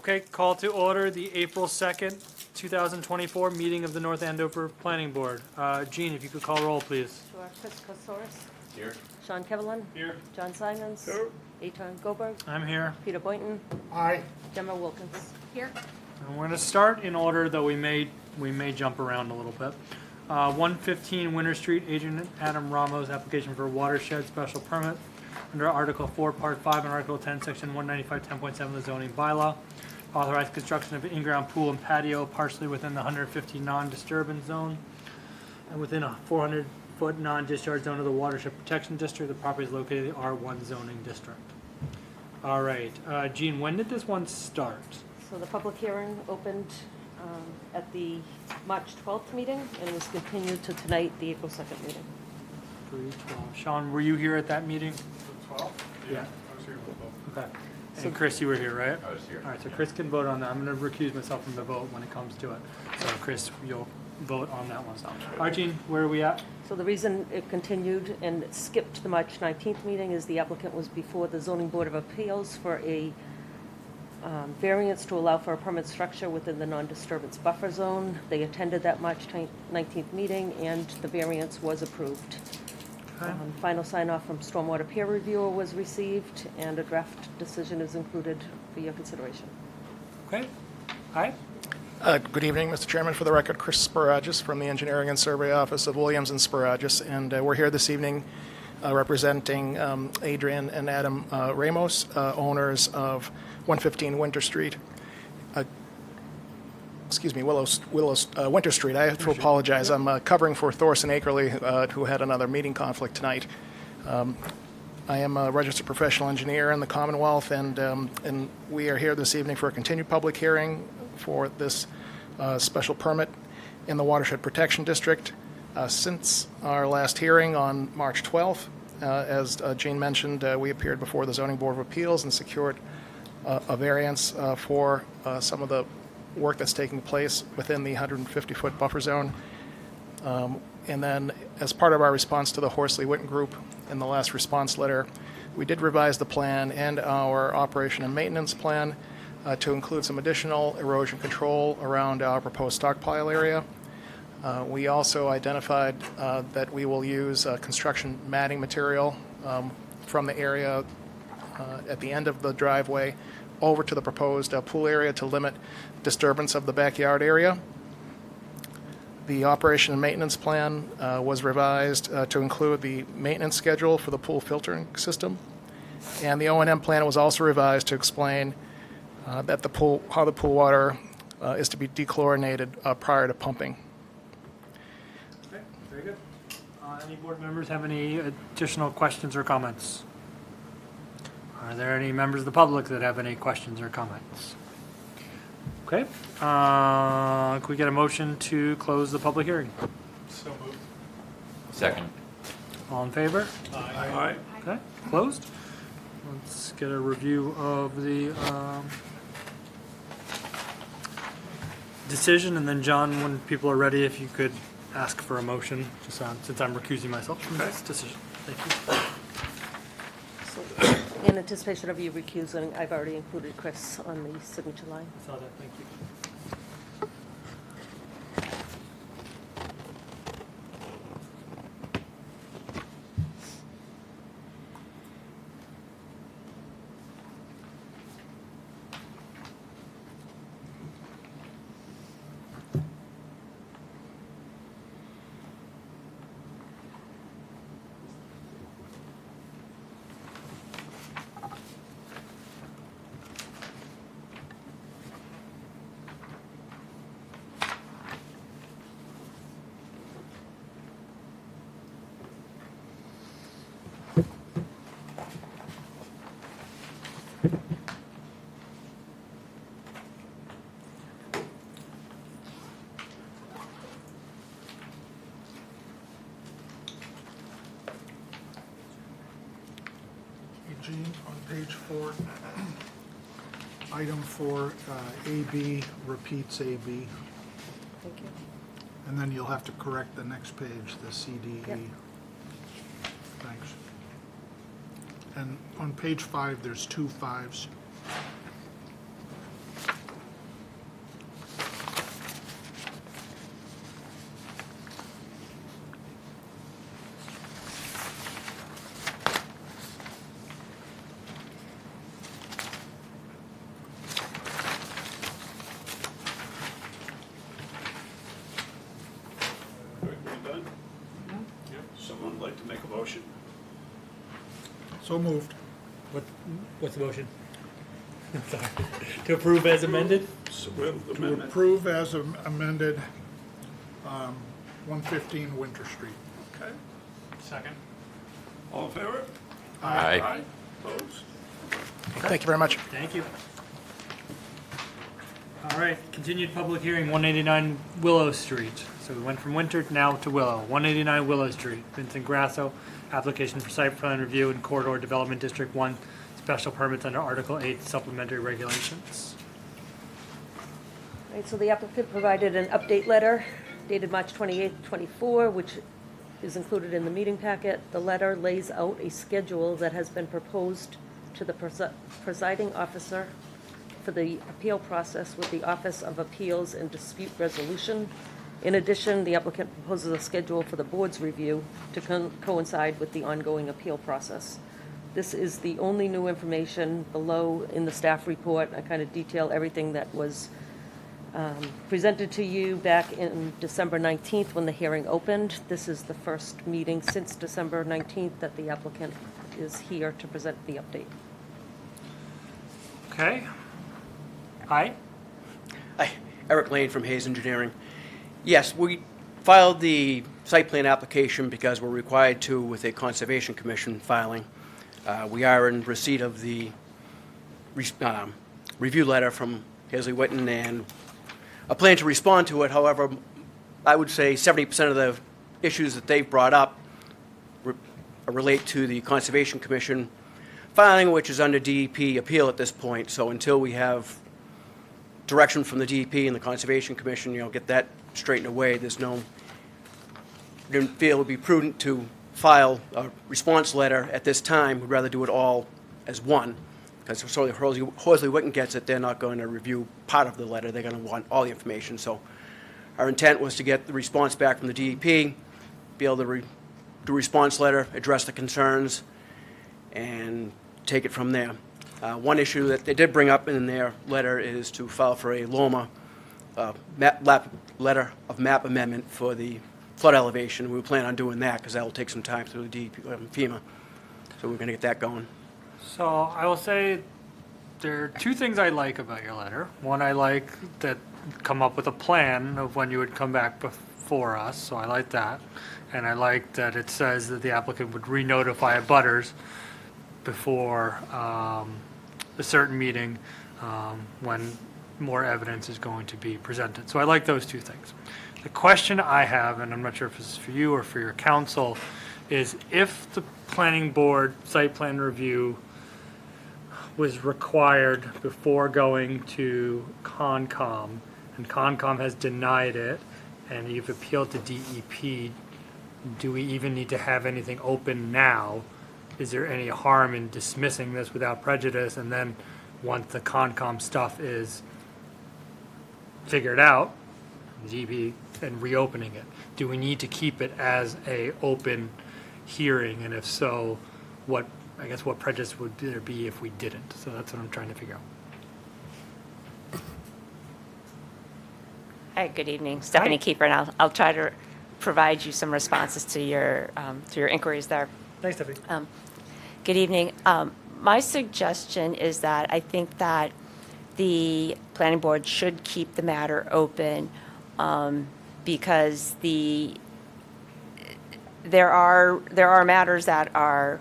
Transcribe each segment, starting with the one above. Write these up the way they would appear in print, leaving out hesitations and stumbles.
Okay, call to order the April 2nd, 2024 meeting of the North Andover Planning Board. Jean, if you could call roll, please. Sure. Chris Kosoris. Here. Sean Kevelin. Here. John Simons. Here. Eitan Goberg. I'm here. Peter Boynton. Aye. Gemma Wilkins. Here. And we're going to start in order, though we may jump around a little bit. 115 Winter Street, Agent Adam Ramos, application for watershed special permit under Article 4, Part 5, and Article 10, Section 195, 10.7 of the zoning bylaw. Authorized construction of an in-ground pool and patio partially within the 150 non-disturbance zone and within a 400-foot non-discharge zone of the watershed protection district. The property is located in the R1 zoning district. All right, Jean, when did this one start? So the public hearing opened at the March 12th meeting and was continued to tonight, the April 2nd meeting. 3/12. Sean, were you here at that meeting? 12? Yeah. I was here with both. Okay. And Chris, you were here, right? I was here. All right, so Chris can vote on that. I'm going to recuse myself from the vote when it comes to it. So Chris, you'll vote on that one. All right, Jean, where are we at? So the reason it continued and skipped the March 19th meeting is the applicant was before the Zoning Board of Appeals for a variance to allow for a permanent structure within the non-disturbance buffer zone. They attended that March 19th meeting and the variance was approved. Okay. Final sign-off from Stormwater Peer Reviewer was received, and a draft decision is included for your consideration. Okay. All right. Good evening, Mr. Chairman. For the record, Chris Sparagus from the Engineering and Survey Office of Williams and Sparagus, and we're here this evening representing Adrian and Adam Ramos, owners of 115 Winter Street. Winter Street. I have to apologize. I'm covering for Thorson Akerley, who had another meeting conflict tonight. I am a registered professional engineer in the Commonwealth, and we are here this evening for a continued public hearing for this special permit in the Watershed Protection District. Since our last hearing on March 12th, as Jean mentioned, we appeared before the Zoning Board of Appeals and secured a variance for some of the work that's taking place within the 150-foot buffer zone. And then as part of our response to the Horsley-Witten Group in the last response letter, we did revise the plan and our operation and maintenance plan to include some additional erosion control around our proposed stockpile area. We also identified that we will use construction matting material from the area at the end of the driveway over to the proposed pool area to limit disturbance of the backyard area. The operation and maintenance plan was revised to include the maintenance schedule for the pool filtering system, and the O&M plan was also revised to explain that how the pool water is to be dechlorinated prior to pumping. Okay, very good. Any board members have any additional questions or comments? Are there any members of the public that have any questions or comments? Okay. Can we get a motion to close the public hearing? So moved. Second. All in favor? Aye. Okay, closed. Let's get a review of the decision, and then John, when people are ready, if you could ask for a motion, just since I'm recusing myself from this decision. Thank you. So in anticipation of you recusing, I've already included Chris on the signature line. I saw that, thank you. Gene, on page 4, item 4, AB repeats AB, Thank you. and then you'll have to correct the next page, the CDE. Yep. Thanks. And on page 5, there's 2 5s. Someone would like to make a motion? So moved. What's the motion? Sorry. To approve as amended? So with the To amendment. approve as amended, 115 Winter Street. Okay. Second. All in favor? Aye. Opposed? Thank you very much. Thank you. All right, continued public hearing, 189 Willow Street. So we went from Winter now to Willow. 189 Willow Street, Vincent Grasso, application for site plan review in Corridor Development District 1, special permits under Article 8 supplementary regulations. Right, so the applicant provided an update letter dated March 28th, 24, which is included in the meeting packet. The letter lays out a schedule that has been proposed to the presiding officer for the appeal process with the Office of Appeals and Dispute Resolution. In addition, the applicant proposes a schedule for the board's review to coincide with the ongoing appeal process. This is the only new information below in the staff report. I kind of detail everything that was presented to you back in December 19th when the hearing opened. This is the first meeting since December 19th that the applicant is here to present the update. Okay. Aye. Hi, Eric Lane from Hayes Engineering. Yes, we filed the site plan application because we're required to with a Conservation Commission filing. We are in receipt of the review letter from Hazley Witten and a plan to respond to it. However, I would say 70% of the issues that they've brought up relate to the Conservation Commission filing, which is under DEP appeal at this point. So until we have direction from the DEP and the Conservation Commission, get that straightened away, didn't feel it would be prudent to file a response letter at this time. We'd rather do it all as one, because if Horsley Witten gets it, they're not going to review part of the letter. They're going to want all the information. So our intent was to get the response back from the DEP, be able to do a response letter, address the concerns, and take it from there. One issue that they did bring up in their letter is to file for a LOMA letter of map amendment for the flood elevation. We plan on doing that because that will take some time through the DEP, FEMA. So we're going to get that going. So I will say there are two things I like about your letter. One, I like that come up with a plan of when you would come back before us, so I like that. And I like that it says that the applicant would re-notify abutters before a certain meeting when more evidence is going to be presented. So I like those two things. The question I have, and I'm not sure if this is for you or for your council, is if the planning board site plan review was required before going to CONCOM, and CONCOM has denied it, and you've appealed to DEP, do we even need to have anything open now? Is there any harm in dismissing this without prejudice, and then once the CONCOM stuff is figured out, DEP, and reopening it? Do we need to keep it as a open hearing, and if so, what prejudice would there be if we didn't? So that's what I'm trying to figure out. Hi, good evening. Stephanie Keeper, and I'll try to provide you some responses to your inquiries there. Thanks, Stephanie. Good evening. My suggestion is that I think that the planning board should keep the matter open because there are matters that are,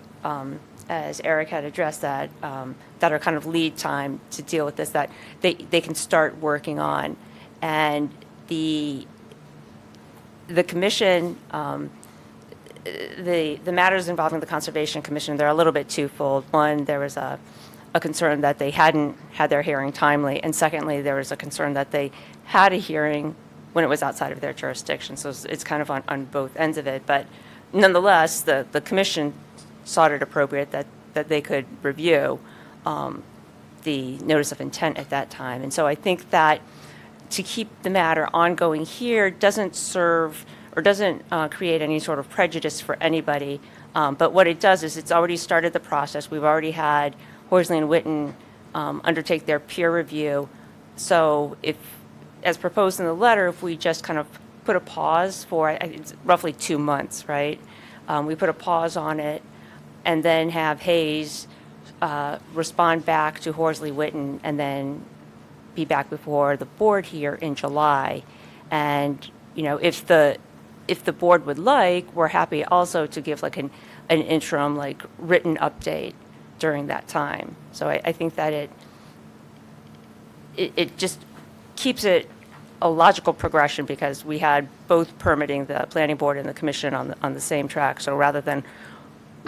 as Eric had addressed, that are kind of lead time to deal with this, that they can start working on. And the commission, the matters involving the Conservation Commission, they're a little bit twofold. One, there was a concern that they hadn't had their hearing timely, and secondly, there was a concern that they had a hearing when it was outside of their jurisdiction. So it's kind of on both ends of it. But nonetheless, the commission sought it appropriate that they could review the notice of intent at that time. And so I think that to keep the matter ongoing here doesn't serve or doesn't create any sort of prejudice for anybody. But what it does is it's already started the process. We've already had Horsley and Witten undertake their peer review. So if, as proposed in the letter, if we just kind of put a pause for it's roughly 2 months, right? We put a pause on it, and then have Hayes respond back to Horsley Witten, and then be back before the board here in July. And, if the board would like, we're happy also to give like an interim, like, written update during that time. So I think that it just keeps it a logical progression, because we had both permitting, the planning board and the commission on the same track. So rather than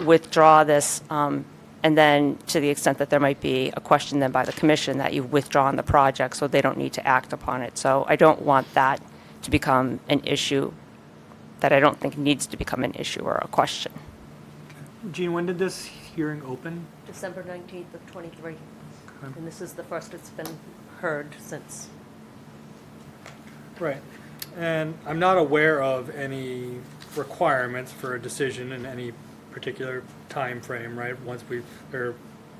withdraw this, and then to the extent that there might be a question then by the commission, that you've withdrawn the project, so they don't need to act upon it. So I don't want that to become an issue that I don't think needs to become an issue or a question. Gene, when did this hearing open? December 19th of '23. And this is the first it's been heard since. Right. And I'm not aware of any requirements for a decision in any particular time frame, right? There are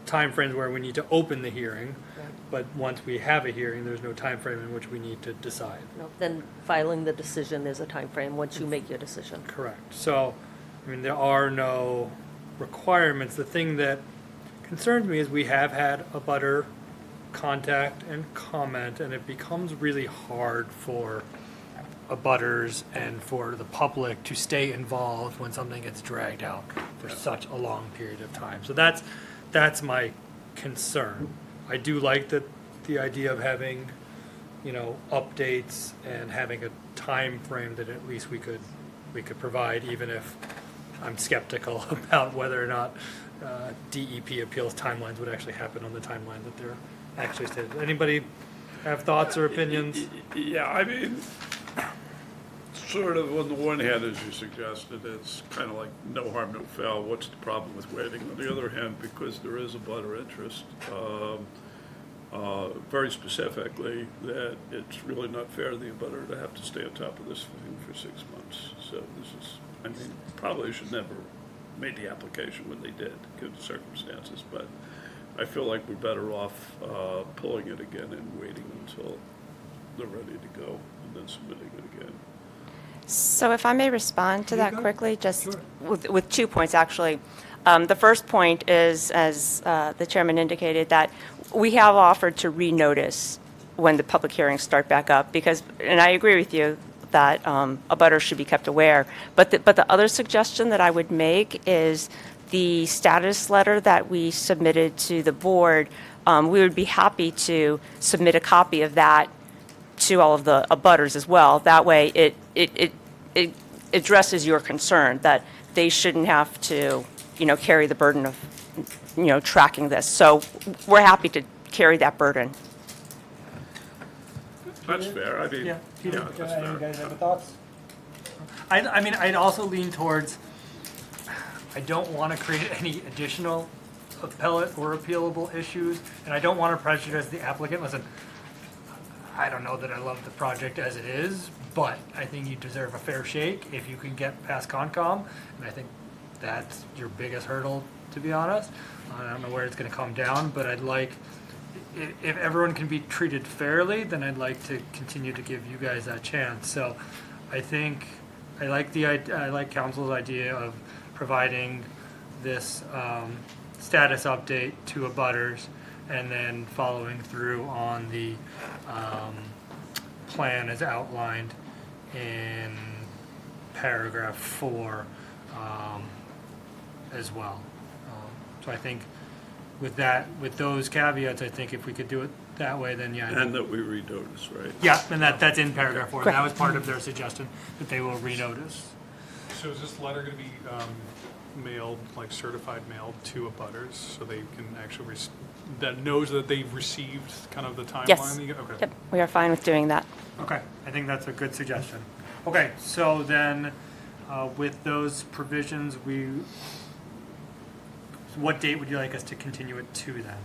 time frames where we need to open the hearing, but once we have a hearing, there's no time frame in which we need to decide. No, then filing the decision, there's a time frame once you make your decision. Correct. So, there are no requirements. The thing that concerns me is we have had a butter contact and comment, and it becomes really hard for abutters and for the public to stay involved when something gets dragged out for such a long period of time. So that's my concern. I do like the idea of having, updates and having a time frame that at least we could provide, even if I'm skeptical about whether or not DEP appeals timelines would actually happen on the timeline that they're actually stated. Anybody have thoughts or opinions? Yeah, sort of, on the one hand, as you suggested, it's kind of like no harm, no foul. What's the problem with waiting? On the other hand, because there is a butter interest, very specifically, that it's really not fair to the abutter to have to stay on top of this thing for 6 months. So this is, probably should never made the application when they did, given the circumstances, but I feel like we're better off pulling it again and waiting until they're ready to go, and then submitting it again. So if I may respond to Yeah, that go ahead. quickly, just Sure. with 2 points, actually. The first point is, as the chairman indicated, that we have offered to renotice when the public hearings start back up, because, and I agree with you, that abutters should be kept aware. But the other suggestion that I would make is the status letter that we submitted to the board. We would be happy to submit a copy of that to all of the abutters as well. That way, it addresses your concern that they shouldn't have to, carry the burden of, tracking this. So we're happy to carry that burden. That's fair, Yeah, Peter, that's you fair. guys have thoughts? I'd also lean towards, I don't want to create any additional appellate or appealable issues, and I don't want to prejudice the applicant. Listen, I don't know that I love the project as it is, but I think you deserve a fair shake if you can get past Concom, and I think that's your biggest hurdle, to be honest. I don't know where it's going to come down, but I'd like, if everyone can be treated fairly, then I'd like to continue to give you guys that chance. So I think I like council's idea of providing this status update to abutters, and then following through on the plan as outlined in paragraph 4 as well. So I think with those caveats, I think if we could do it that way, then yeah. And that we renotice, right? Yeah, and that's in paragraph 4. That was part of their suggestion, that they will renotice. So is this letter going to be mailed, like certified mailed to abutters, so they can actually, that knows that they've received kind of the timeline? Yes. Okay. Yep, we are fine with doing that. Okay, I think that's a good suggestion. Okay, so then with those provisions, what date would you like us to continue it to then?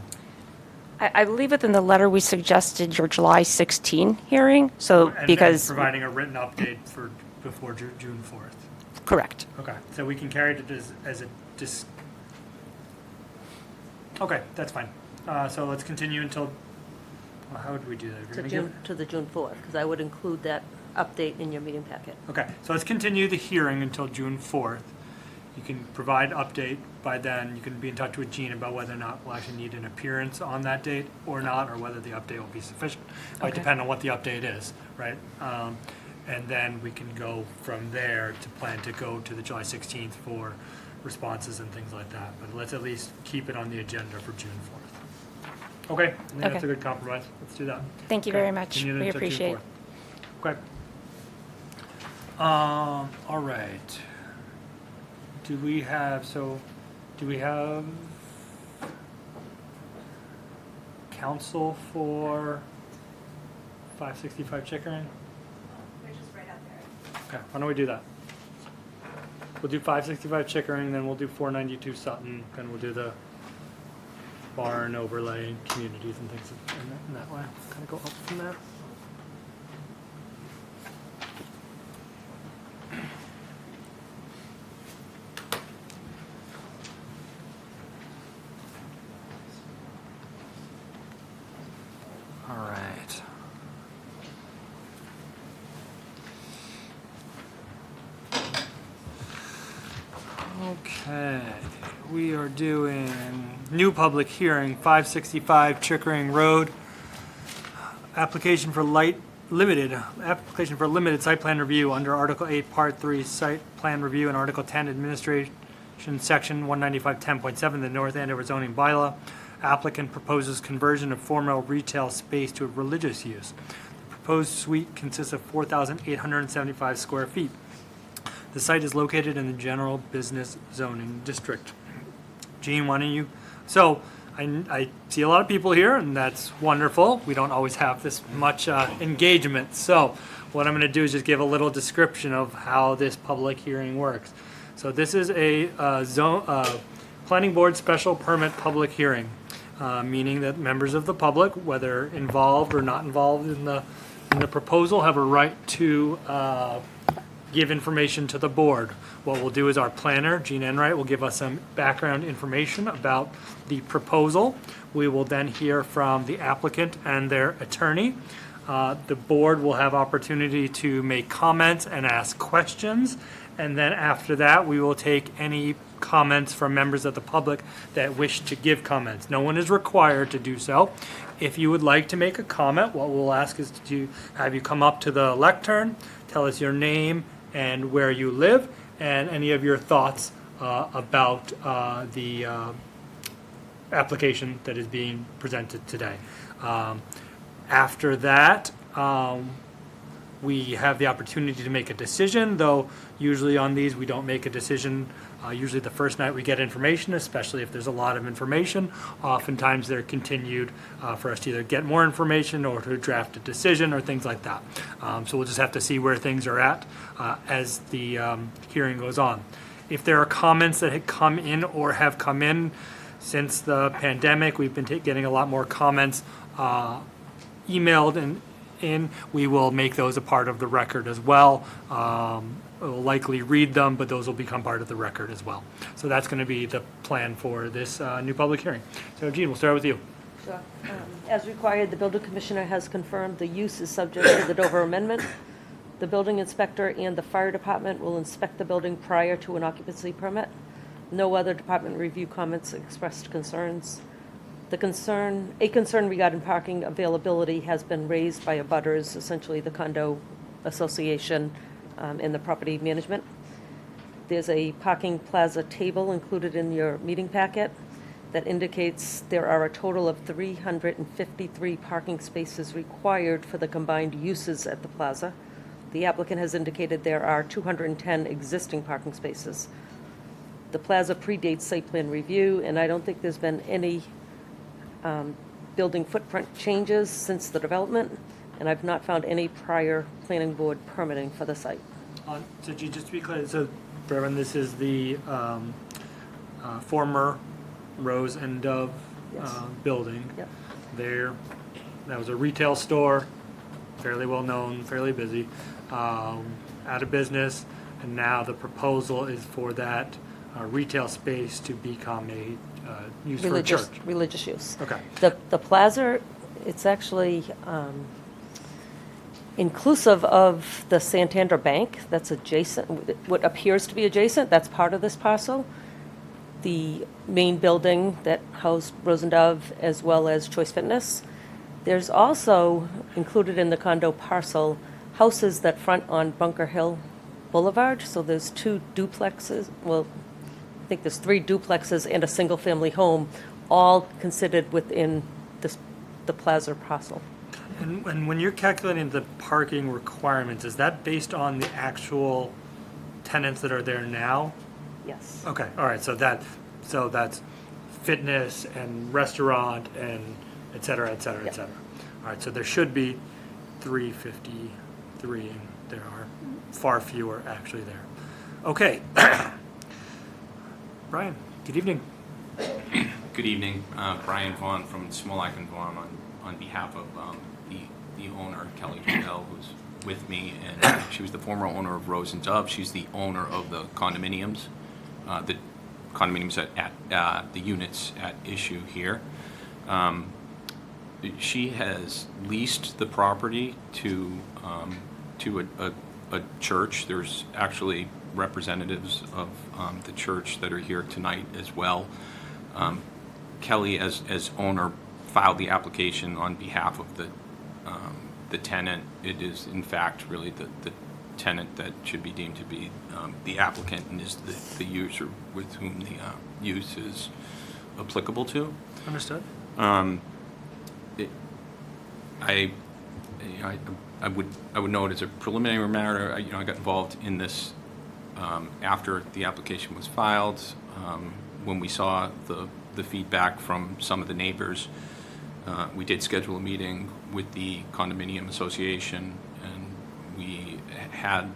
I believe within the letter, we suggested your July 16 hearing, so And because, providing a written update before June 4th. correct. Okay, so we can carry it as a okay, that's fine. So let's continue until, how would we do that? We're gonna give- To the June 4th, because I would include that update in your meeting packet. Okay, so let's continue the hearing until June 4th. you can provide update by then. You can be in touch with Gene about whether or not we'll actually need an appearance on that date or not, or whether the update will be sufficient. Might Okay. depend on what the update is, right? And then we can go from there to plan to go to the July 16th for responses and things like that. But let's at least keep it on the agenda for June 4th. Okay, I think that's a Okay. good compromise. Let's do that. Thank you Okay, very much. continue We until June appreciate it. 4th. Okay. All right. Do we have counsel for 565 Chickering? They're just right out there. Okay, why don't we do that? We'll do 565 Chickering, then we'll do 492 Sutton, then we'll do the barn overlay communities and things in that way. Kind of go up from there. All right. Okay, we are doing new public hearing, 565 Chickering Road. Application for limited site plan review under Article 8, Part 3, Site Plan Review, and Article 10, Administration, Section 195.10.7, the North Andover zoning bylaw. Applicant proposes conversion of former retail space to a religious use. The proposed suite consists of 4,875 square feet. The site is located in the general business zoning district. Gene, why don't you? So I see a lot of people here, and that's wonderful. We don't always have this much engagement. So what I'm going to do is just give a little description of how this public hearing works. So this is a planning board special permit public hearing, meaning that members of the public, whether involved or not involved in the proposal, have a right to give information to the board. What we'll do is our planner, Gene Enright, will give us some background information about the proposal. We will then hear from the applicant and their attorney. The board will have opportunity to make comments and ask questions. And then after that, we will take any comments from members of the public that wish to give comments. No one is required to do so. If you would like to make a comment, what we'll ask is to have you come up to the lectern, tell us your name and where you live, and any of your thoughts about the application that is being presented today. After that, we have the opportunity to make a decision, though usually on these we don't make a decision. Usually the first night we get information, especially if there's a lot of information. Oftentimes they're continued for us to either get more information or to draft a decision or things like that. So we'll just have to see where things are at as the hearing goes on. If there are comments that had come in or have come in since the pandemic, we've been getting a lot more comments emailed and in. We will make those a part of the record as well. We'll likely read them, but those will become part of the record as well. So that's going to be the plan for this new public hearing. So Gene, we'll start with you. Sure. As required, the building commissioner has confirmed the use is subject to the Dover Amendment. The building inspector and the fire department will inspect the building prior to an occupancy permit. No other department review comments expressed concerns. A concern regarding parking availability has been raised by abutters, essentially the condo association and the property management. There's a parking plaza table included in your meeting packet that indicates there are a total of 353 parking spaces required for the combined uses at the plaza. The applicant has indicated there are 210 existing parking spaces. The plaza predates site plan review, and I don't think there's been any building footprint changes since the development, and I've not found any prior planning board permitting for the site. So Gene, just to be clear, so for everyone, this is the former Rose and Dove building. Yep. That was a retail store, fairly well known, fairly busy, out of business, and now the proposal is for that retail space to become a use for a church. Religious use. Okay. The plaza, it's actually, inclusive of the Santander Bank that's adjacent, what appears to be adjacent, that's part of this parcel. The main building that housed Rose and Dove, as well as Choice Fitness. There's also, included in the condo parcel, houses that front on Bunker Hill Boulevard. So there's 2 duplexes, well, I think there's 3 duplexes and a single-family home, all considered within the plaza parcel. And when you're calculating the parking requirements, is that based on the actual tenants that are there now? Yes. Okay, all right, so that's fitness and restaurant and et cetera, et cetera, et Yep. cetera. All right, so there should be 353, and there are far fewer actually there. Okay. Brian, good evening. Good evening, Brian Vaughn from Smolak and Vaughn on behalf of the owner, Kelly Jodell, who's with me, and she was the former owner of Rose and Dove. She's the owner of the condominiums at the units at issue here. She has leased the property to a church. There's actually representatives of the church that are here tonight as well. Kelly, as owner, filed the application on behalf of the tenant. It is, in fact, really the tenant that should be deemed to be the applicant and is the user with whom the use is applicable to. Understood. I would note as a preliminary matter, I got involved in this after the application was filed. When we saw the feedback from some of the neighbors, we did schedule a meeting with the condominium association, and we had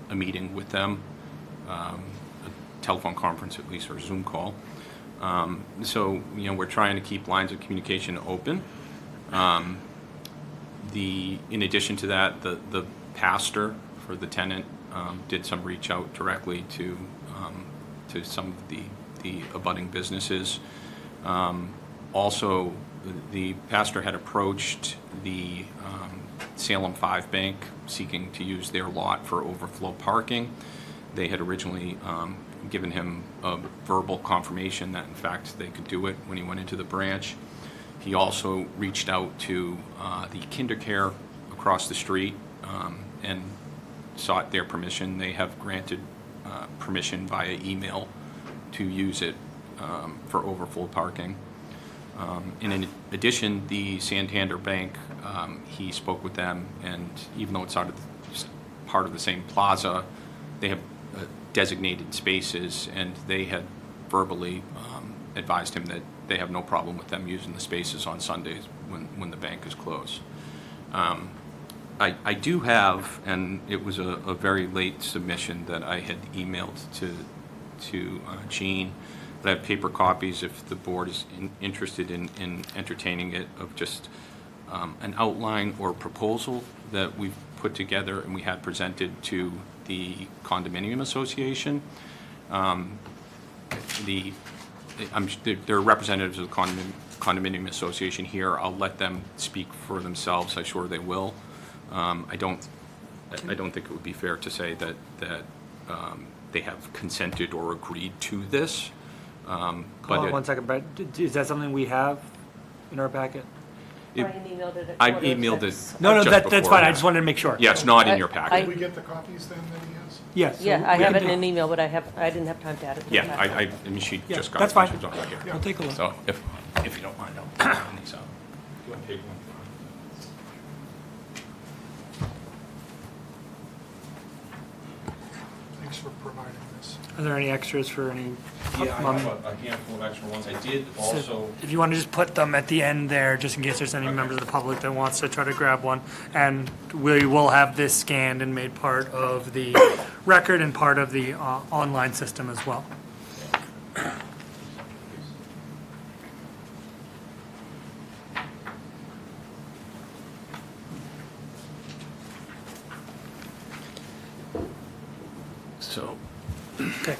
a meeting with them, a telephone conference at least, or a Zoom call. So we're trying to keep lines of communication open. In addition to that, the pastor for the tenant did some reach out directly to some of the abutting businesses. Also, the pastor had approached the Salem 5 Bank seeking to use their lot for overflow parking. They had originally given him a verbal confirmation that in fact they could do it when he went into the branch. He also reached out to the KinderCare across the street and sought their permission. They have granted permission via email to use it for overflow parking. And in addition, the Santander Bank, he spoke with them, and even though it's part of the same plaza, they have designated spaces, and they had verbally advised him that they have no problem with them using the spaces on Sundays when the bank is closed. I do have, and it was a very late submission that I had emailed to Jean, but I have paper copies if the board is interested in entertaining it, of just an outline or proposal that we've put together and we had presented to the condominium association. There are representatives of the condominium association here. I'll let them speak for themselves. I'm sure they will. I don't think it would be fair to say that they have consented or agreed to this. Hold on 1 second, Brett. Is that something we have in our packet? Brian emailed it at I 4:06. emailed it. No, just that's before. fine. I just wanted to make sure. Yeah, it's not in I- your I- packet. Did we get the copies then that he has? Yes. so Yeah, I we have can it in do- an email, but I didn't have time to add it to the Yeah, packet. I mean, she Yeah, just got that's it. fine. She was on right here. We'll take a look. So if you don't mind, I'll bring these out. You want paper one? Thanks for providing this. Are there any extras for any? Yeah, I have a handful of extra ones. I did also. If you want to just put them at the end there, just in case there's any members of the public that wants to try to grab one. And we will have this scanned and made part of the record and part of the online system as well. So, Okay.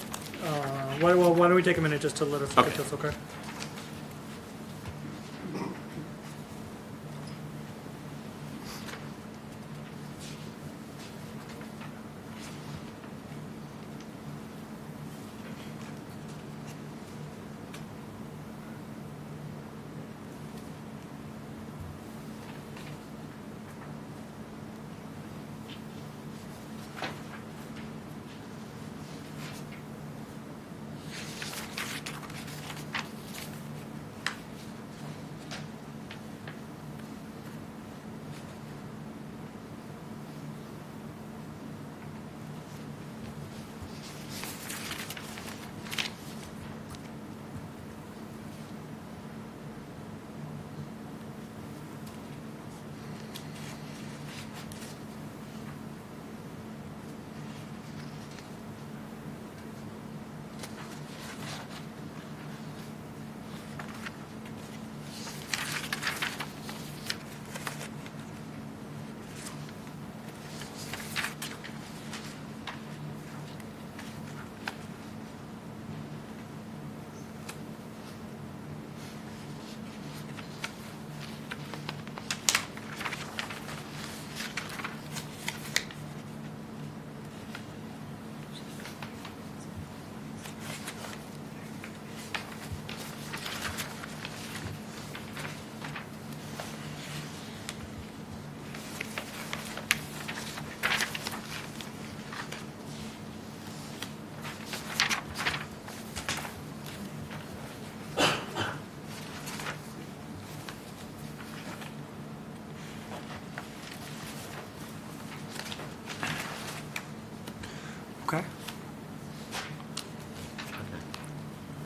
Why don't we take a minute just to let us get this, okay?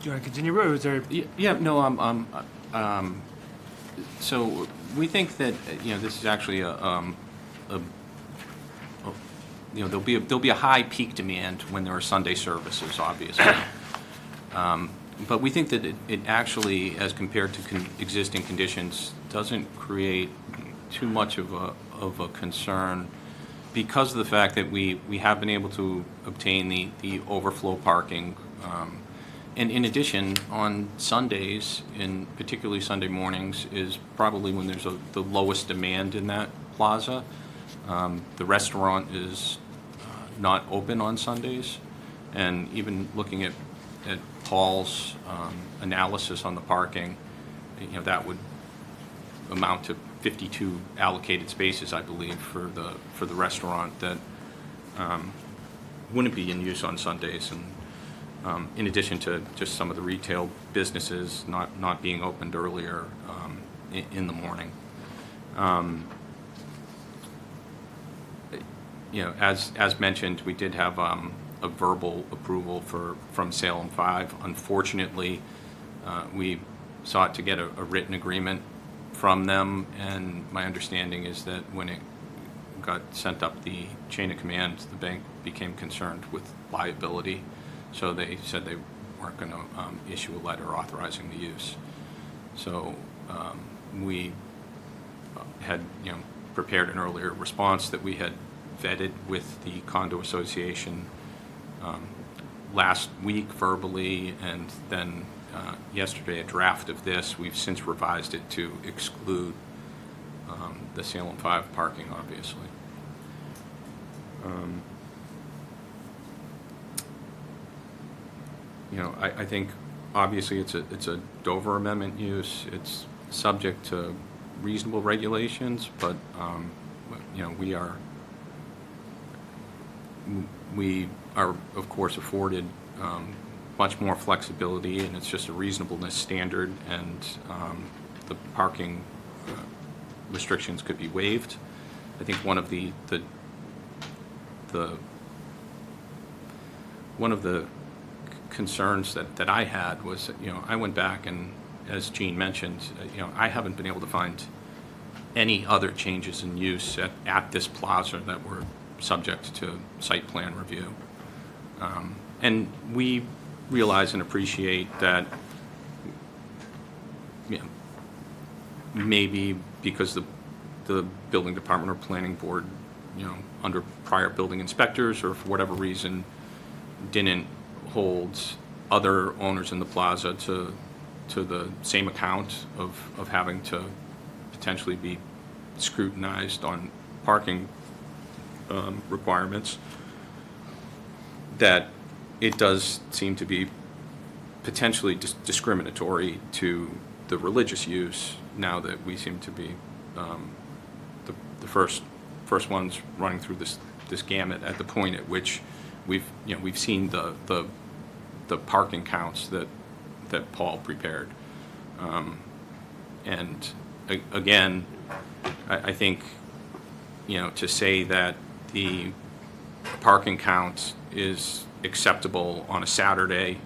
you want to continue, or is there? Yeah, no, so we think that, this is actually there'll be a high peak demand when there are Sunday services, obviously. But we think that it actually, as compared to existing conditions, doesn't create too much of a concern because of the fact that we have been able to obtain the overflow parking. And in addition, on Sundays, and particularly Sunday mornings, is probably when there's the lowest demand in that plaza. The restaurant is not open on Sundays, and even looking at Paul's analysis on the parking, that would amount to 52 allocated spaces, I believe, for the restaurant that wouldn't be in use on Sundays, and in addition to just some of the retail businesses not being opened earlier in the morning. As mentioned, we did have a verbal approval from Salem 5. Unfortunately, we sought to get a written agreement from them, and my understanding is that when it got sent up the chain of command, the bank became concerned with liability, so they said they weren't going to issue a letter authorizing the use. So we had prepared an earlier response that we had vetted with the condo association last week verbally, and then yesterday a draft of this. We've since revised it to exclude the Salem 5 parking, obviously. I think obviously it's a Dover Amendment use. It's subject to reasonable regulations, but we are of course afforded much more flexibility, and it's just a reasonableness standard, and the parking restrictions could be waived. I think one of the concerns that I had was, I went back and, as Gene mentioned, I haven't been able to find any other changes in use at this plaza that were subject to site plan review. And we realize and appreciate that maybe because the building department or planning board, under prior building inspectors or for whatever reason, didn't hold other owners in the plaza to the same account of having to potentially be scrutinized on parking requirements, that it does seem to be potentially discriminatory to the religious use, now that we seem to be the first ones running through this gamut at the point at which we've seen the parking counts that Paul prepared. And again, I think, to say that the parking count is acceptable on a Saturday,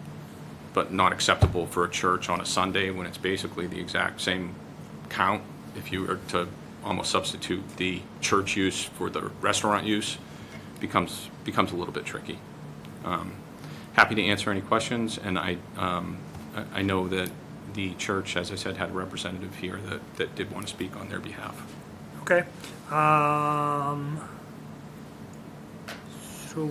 but not acceptable for a church on a Sunday, when it's basically the exact same count, if you were to almost substitute the church use for the restaurant use, becomes a little bit tricky. Happy to answer any questions, and I know that the church, as I said, had a representative here that did want to speak on their behalf. Okay. So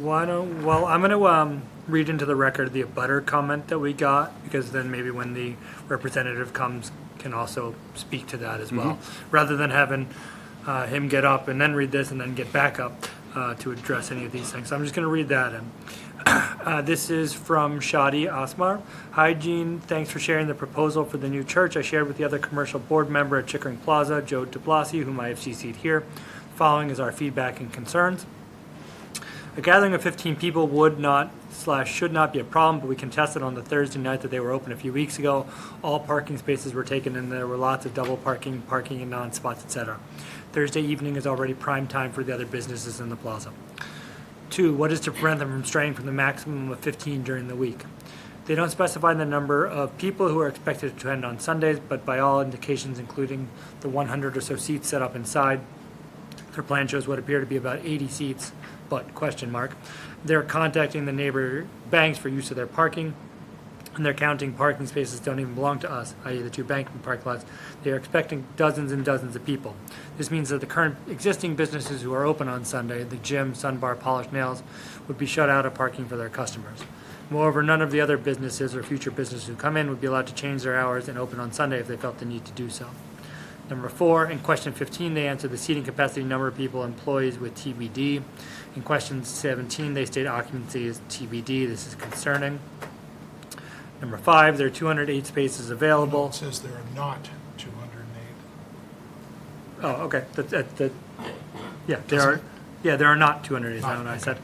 I'm going to read into the record the abutter comment that we got, because then maybe when the representative comes, can also speak to that as well, rather than having him get up and then read this and then get back up to address any of these things. So I'm just going to read that in. This is from Shadi Asmar. Hi, Gene. Thanks for sharing the proposal for the new church. I shared with the other commercial board member at Chickering Plaza, Joe DeBlasi, whom I have CC'd here. Following is our feedback and concerns. A gathering of 15 people would not / should not be a problem, but we contested on the Thursday night that they were open a few weeks ago. All parking spaces were taken, and there were lots of double parking in non-spots, etc. Thursday evening is already prime time for the other businesses in the plaza. 2, what is to prevent them from straying from the maximum of 15 during the week? They don't specify the number of people who are expected to attend on Sundays, but by all indications, including the 100 or so seats set up inside, their plan shows what appear to be about 80 seats, but question mark. They're contacting the neighbor banks for use of their parking, and they're counting parking spaces don't even belong to us, i.e. the two bank parking lots. They are expecting dozens and dozens of people. This means that the current existing businesses who are open on Sunday, the gym, sun bar, polished nails, would be shut out of parking for their customers. Moreover, none of the other businesses or future businesses who come in would be allowed to change their hours and open on Sunday if they felt the need to do so. Number 4, in question 15, they answer the seating capacity, number of people, employees with TBD. In question 17, they state occupancy is TBD. This is concerning. Number 5, there are 208 spaces available. It says there are not 208. Oh, okay. There are not 208. Is that what I said?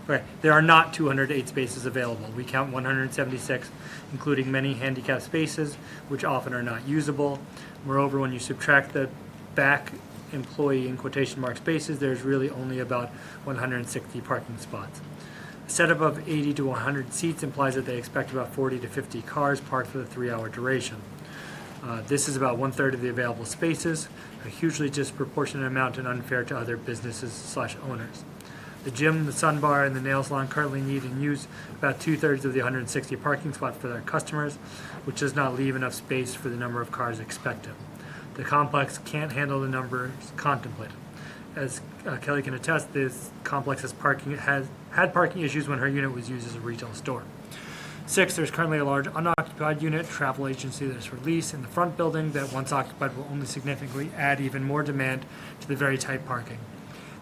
Okay. There are not 208 spaces available. We count 176, including many handicapped spaces, which often are not usable. Moreover, when you subtract the back employee in quotation mark spaces, there's really only about 160 parking spots. A setup of 80 to 100 seats implies that they expect about 40 to 50 cars parked for the 3-hour duration. This is about 1/3 of the available spaces, a hugely disproportionate amount and unfair to other businesses/owners. The gym, the sun bar, and the nail salon currently need and use about 2/3 of the 160 parking spots for their customers, which does not leave enough space for the number of cars expected. The complex can't handle the numbers contemplated. As Kelly can attest, this complex has had parking issues when her unit was used as a retail store. 6, there's currently a large unoccupied unit, travel agency that is for lease in the front building that once occupied will only significantly add even more demand to the very tight parking.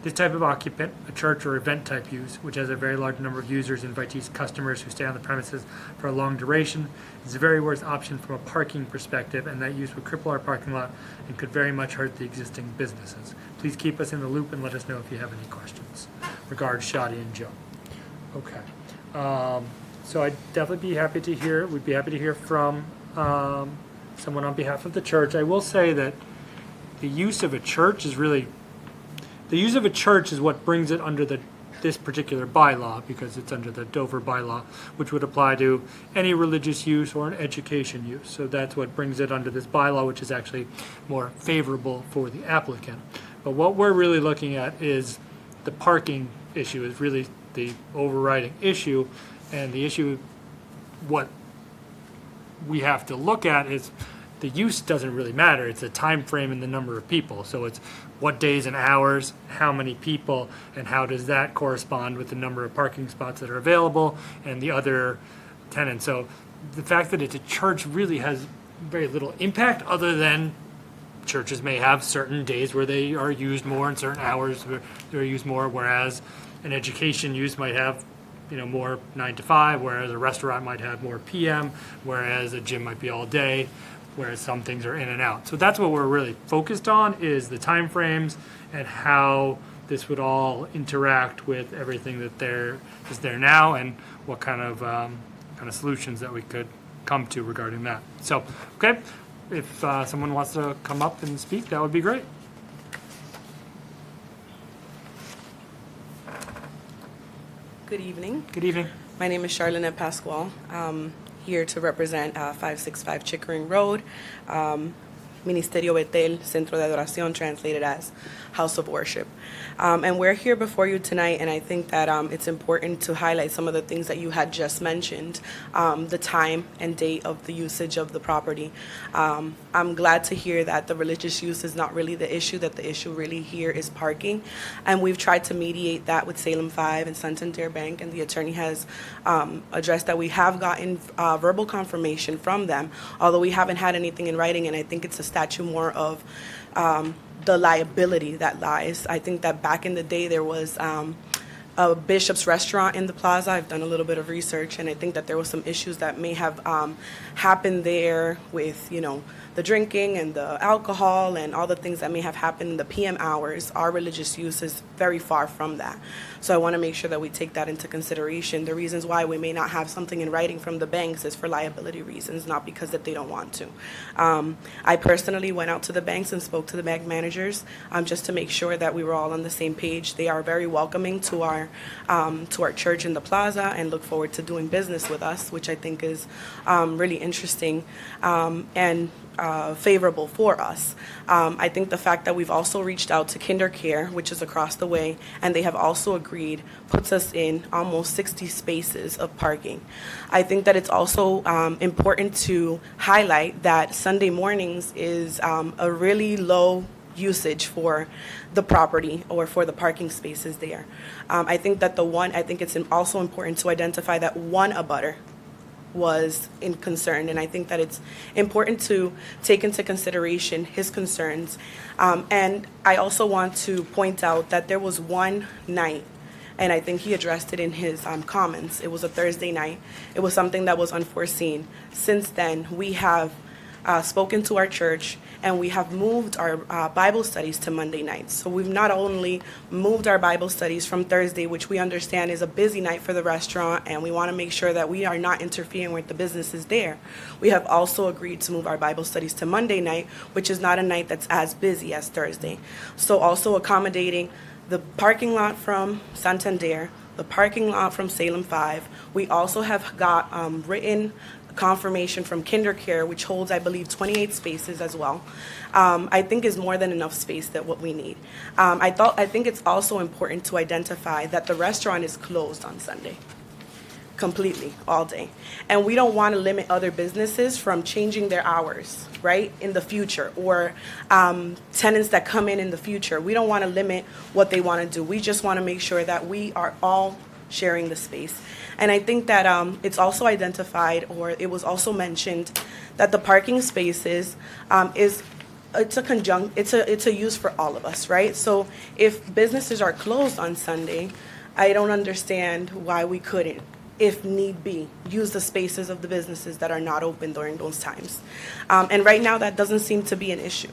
This type of occupant, a church or event type use, which has a very large number of users, invitees, customers who stay on the premises for a long duration, is the very worst option from a parking perspective, and that use would cripple our parking lot and could very much hurt the existing businesses. Please keep us in the loop and let us know if you have any questions. Regards, Shadi and Joe. Okay. So I'd definitely be happy to hear, we'd be happy to hear from someone on behalf of the church. I will say that the use of a church is really, the use of a church is what brings it under this particular bylaw, because it's under the Dover bylaw, which would apply to any religious use or an education use. So that's what brings it under this bylaw, which is actually more favorable for the applicant. But what we're really looking at is the parking issue is really the overriding issue, and the issue, what we have to look at is the use doesn't really matter. It's the time frame and the number of people. So it's what days and hours, how many people, and how does that correspond with the number of parking spots that are available and the other tenants. So the fact that it's a church really has very little impact, other than churches may have certain days where they are used more and certain hours where they're used more, whereas an education use might have more 9 to 5, whereas a restaurant might have more PM, whereas a gym might be all day, whereas some things are in and out. So that's what we're really focused on, is the time frames and how this would all interact with everything that is there now, and what kind of solutions that we could come to regarding that. So, okay, if someone wants to come up and speak, that would be great. Good evening. Good evening. My name is Charlene Pascual. I'm here to represent 565 Chickering Road, Ministerio Betel, Centro de Adoración, translated as House of Worship. And we're here before you tonight, and I think that it's important to highlight some of the things that you had just mentioned, the time and date of the usage of the property. I'm glad to hear that the religious use is not really the issue, that the issue really here is parking. And we've tried to mediate that with Salem 5 and Santander Bank, and the attorney has addressed that we have gotten verbal confirmation from them, although we haven't had anything in writing, and I think it's a statute more of the liability that lies. I think that back in the day there was a Bishop's restaurant in the plaza. I've done a little bit of research, and I think that there was some issues that may have happened there with, the drinking and the alcohol and all the things that may have happened in the PM hours. Our religious use is very far from that. So I want to make sure that we take that into consideration. The reasons why we may not have something in writing from the banks is for liability reasons, not because that they don't want to. I personally went out to the banks and spoke to the bank managers just to make sure that we were all on the same page. They are very welcoming to our to our church in the plaza and look forward to doing business with us, which I think is really interesting and favorable for us. I think the fact that we've also reached out to KinderCare, which is across the way, and they have also agreed, puts us in almost 60 spaces of parking. I think that it's also important to highlight that Sunday mornings is a really low usage for the property or for the parking spaces there. I think that I think it's also important to identify that one abutter was in concern, and I think that it's important to take into consideration his concerns. And I also want to point out that there was one night, and I think he addressed it in his comments. It was a Thursday night. It was something that was unforeseen. Since then, we have spoken to our church, and we have moved our Bible studies to Monday nights. So we've not only moved our Bible studies from Thursday, which we understand is a busy night for the restaurant, and we want to make sure that we are not interfering with the businesses there. We have also agreed to move our Bible studies to Monday night, which is not a night that's as busy as Thursday. So also accommodating the parking lot from Santander, the parking lot from Salem 5. We also have got written confirmation from KinderCare, which holds, I believe, 28 spaces as well. I think is more than enough space that what we need. I think it's also important to identify that the restaurant is closed on Sunday, completely, all day. And we don't want to limit other businesses from changing their hours, right, in the future, or tenants that come in the future. We don't want to limit what they want to do. We just want to make sure that we are all sharing the space. And I think that it's also identified, or it was also mentioned, that the parking spaces it's a use for all of us, right? So if businesses are closed on Sunday, I don't understand why we couldn't, if need be, use the spaces of the businesses that are not open during those times. And right now, that doesn't seem to be an issue.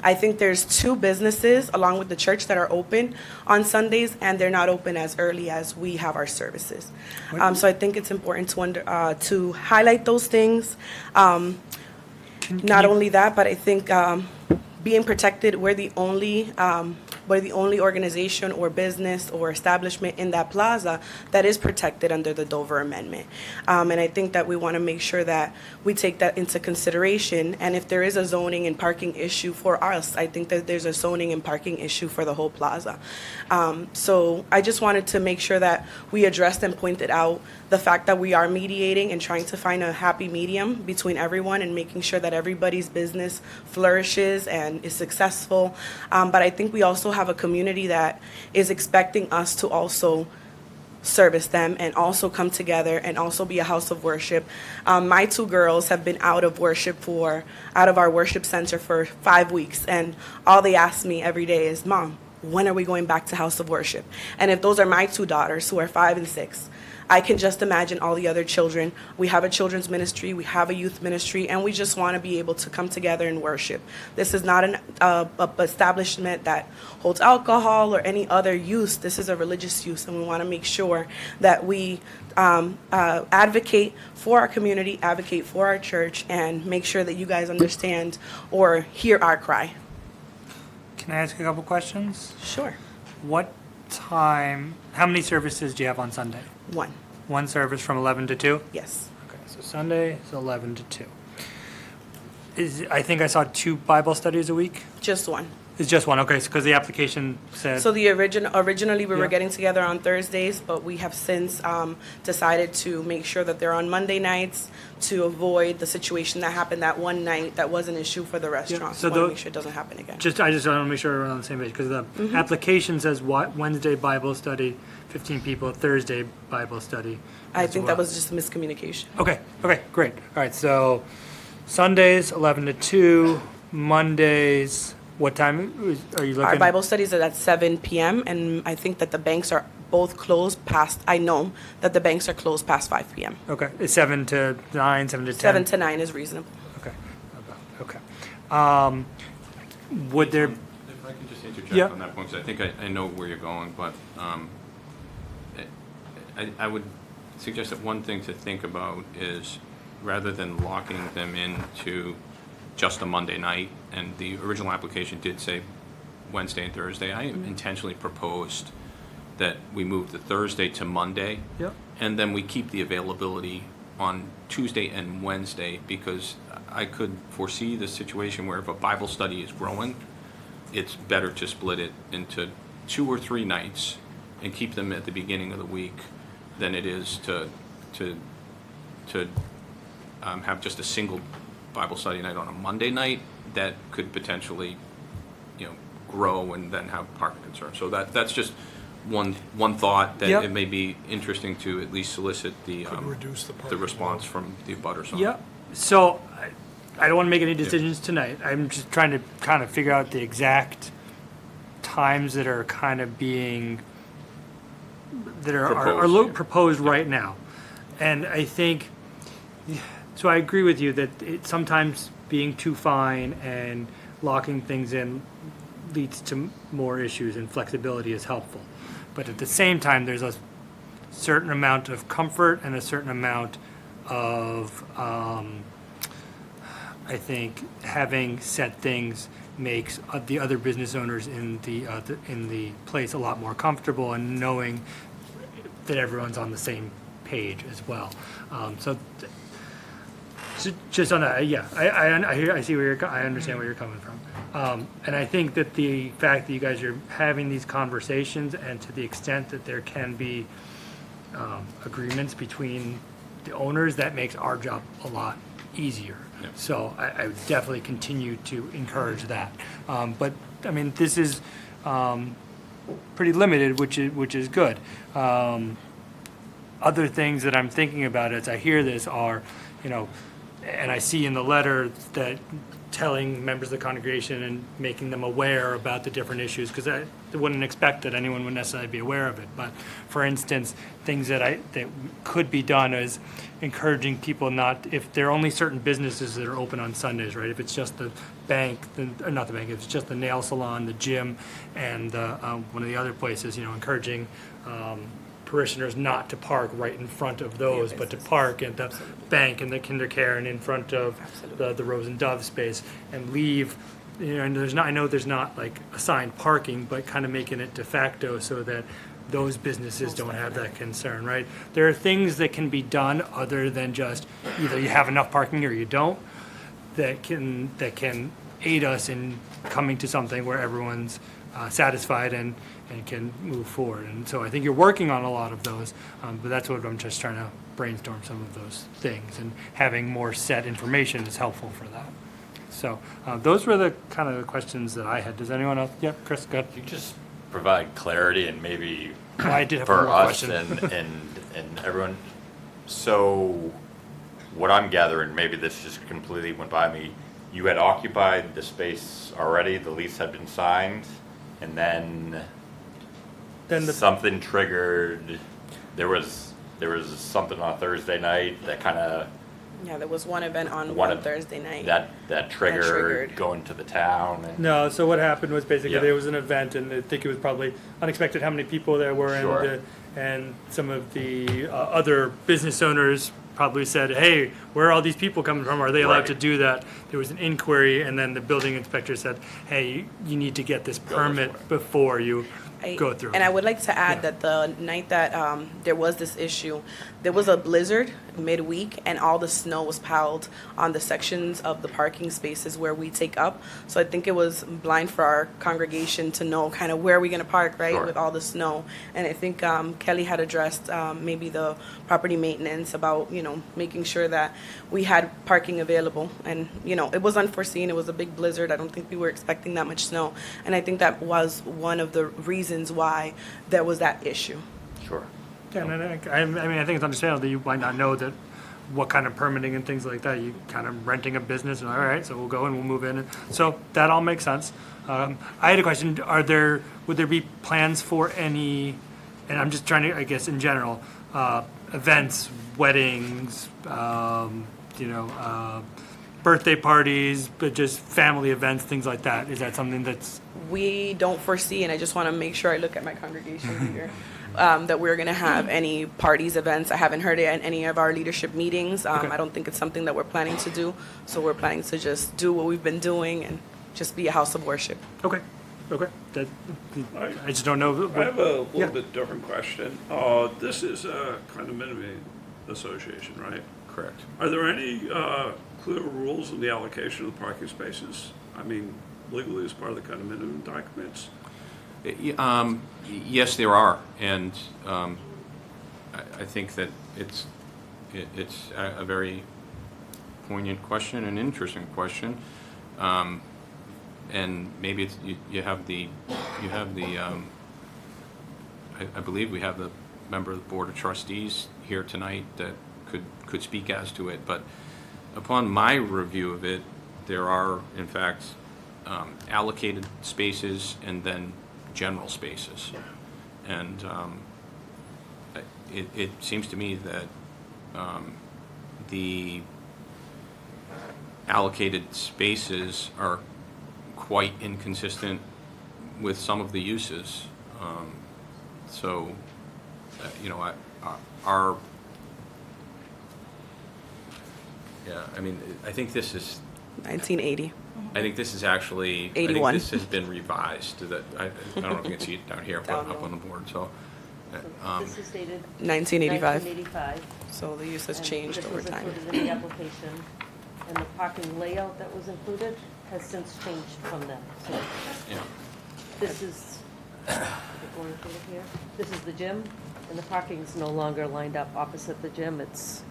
I think there's 2 businesses along with the church that are open on Sundays, and they're not open as early as we have our services. So I think it's important to highlight those things. Not only that, but I think being protected, we're the only organization or business or establishment in that plaza that is protected under the Dover Amendment. And I think that we want to make sure that we take that into consideration. And if there is a zoning and parking issue for us, I think that there's a zoning and parking issue for the whole plaza. So I just wanted to make sure that we addressed and pointed out the fact that we are mediating and trying to find a happy medium between everyone and making sure that everybody's business flourishes and is successful. But I think we also have a community that is expecting us to also service them and also come together and also be a house of worship. My 2 girls have been out of our worship center for 5 weeks, and all they ask me every day is, "Mom, when are we going back to house of worship?" And if those are my 2 daughters, who are 5 and 6, I can just imagine all the other children. We have a children's ministry, we have a youth ministry, and we just want to be able to come together and worship. This is not an establishment that holds alcohol or any other use. This is a religious use, and we want to make sure that we advocate for our community, advocate for our church, and make sure that you guys understand or hear our cry. Can I ask a couple questions? Sure. How many services do you have on Sunday? 1. One service from 11 to 2? Yes. Okay, so Sunday is 11 to 2. I think I saw 2 Bible studies a week? Just 1. It's just one, okay, because the application said. So originally we Yeah. were getting together on Thursdays, but we have since decided to make sure that they're on Monday nights to avoid the situation that happened that one night that was an issue for the restaurant. so So we want tho- to make sure it doesn't happen again. I just want to make sure we're on the same page, because the application says Wednesday Bible study, 15 people, Thursday Bible study. I as think well. that was just a miscommunication. Okay, great. All right, so Sundays, 11 to 2, Mondays, what time are you looking? Our Bible studies are at 7 p.m., and I think that the banks are both closed I know that the banks are closed past 5 p.m. Okay, it's 7 to 9, 7 to 10? 7 to 9 is reasonable. Okay, would there, If I can just interject Yeah. on that point, because I think I know where you're going, but I would suggest that one thing to think about is, rather than locking them into just a Monday night, and the original application did say Wednesday and Thursday, I intentionally proposed that we move the Thursday to Monday. Yep. And then we keep the availability on Tuesday and Wednesday, because I could foresee the situation where if a Bible study is growing, it's better to split it into 2 or 3 nights and keep them at the beginning of the week than it is to have just a single Bible study night on a Monday night that could potentially, grow and then have parking concerns. So that's just one thought that Yep. it may be interesting to at least solicit the reduce the the parking response from the abutters on. Yeah, so I don't want to make any decisions tonight. I'm just trying to kind of figure out the exact times that are kind of being, that are proposed right now. And I think, so I agree with you that sometimes being too fine and locking things in leads to more issues, and flexibility is helpful. But at the same time, there's a certain amount of comfort and a certain amount of, I think, having set things makes the other business owners in the place a lot more comfortable, and knowing that everyone's on the same page as well. So just on that, yeah, I see where I understand where you're coming from. And I think that the fact that you guys are having these conversations, and to the extent that there can be agreements between the owners, that makes our job a lot easier. Yep. So I would definitely continue to encourage that. But, I mean, this is pretty limited, which is good. Other things that I'm thinking about as I hear this are, and I see in the letter that telling members of the congregation and making them aware about the different issues, because I wouldn't expect that anyone would necessarily be aware of it. But for instance, things that could be done is encouraging people not, if there are only certain businesses that are open on Sundays, right? If it's just the bank, or not the bank, if it's just the nail salon, the gym, and one of the other places, encouraging parishioners not to park right in front of those, but to park at the bank and the KinderCare and in front of the Rose and Dove space, and leave, and I know there's not like assigned parking, but kind of making it de facto so that those businesses don't have that concern, right? There are things that can be done other than just either you have enough parking or you don't, that can aid us in coming to something where everyone's satisfied and can move forward. And so I think you're working on a lot of those, but that's what I'm just trying to brainstorm some of those things, and having more set information is helpful for that. So those were the kind of the questions that I had. Does anyone else? Yep, Chris, go ahead. Could you just provide clarity and maybe I did have one for more us question. and everyone? So what I'm gathering, maybe this just completely went by me, you had occupied the space already, the lease had been signed, and then something triggered. There was something on Thursday night that kind of Yeah, there was one event on one Thursday night. that triggered going to the town. And No, so what happened was basically Yeah. there was an event, and I think it was probably unexpected how many people there were, Sure. and some of the other business owners probably said, hey, where are all these people coming from? Are they allowed Right. to do that? There was an inquiry, and then the building inspector said, hey, you need to get this permit before you go through. And I would like to add Yeah. that the night that there was this issue, there was a blizzard midweek, and all the snow was piled on the sections of the parking spaces where we take up. So I think it was blind for our congregation to know kind of where we're going to park, right, Sure. with all the snow. And I think Kelly had addressed maybe the property maintenance about, making sure that we had parking available. And, it was unforeseen. It was a big blizzard. I don't think we were expecting that much snow. And I think that was one of the reasons why there was that issue. Sure. Yeah, and I mean, I think it's understandable that you might not know that what kind of permitting and things like that. You kind of renting a business, and all right, so we'll go and we'll move in. So that all makes sense. I had a question. Would there be plans for any, and I'm just trying to, I guess, in general, events, weddings, birthday parties, but just family events, things like that? Is that something that's... We don't foresee, and I just want to make sure I look at my congregation leader, that we're going to have any parties, events. I haven't heard it in any of our leadership meetings. Okay. I don't think it's something that we're planning to do. So we're planning to just do what we've been doing and just be a house of worship. Okay, Okay, that, I I just don't know. I have a Yeah. little bit different question. This is a condominium association, right? Correct. Are there any clear rules in the allocation of the parking spaces? I mean, legally as part of the condominium documents? Yes, there are, and I think that it's a very poignant question, an interesting question, and maybe it's, you have the I believe we have the member of the Board of Trustees here tonight that could speak as to it, but upon my review of it, there are in fact allocated spaces and then general spaces. And it seems to me that the allocated spaces are quite inconsistent with some of the uses. So, you know, our, yeah, I mean, I think this is, 1980. I think this is actually, I 81. think this has been revised, that, I don't know if you can see it down here, but up on the board, so. This is dated 1985. 1985. So the use has and changed over time. This was included in the application, and the parking layout that was included has since changed from that. So Yeah. this is, going through here, this is the gym, and the parking's no longer lined up opposite the gym, it's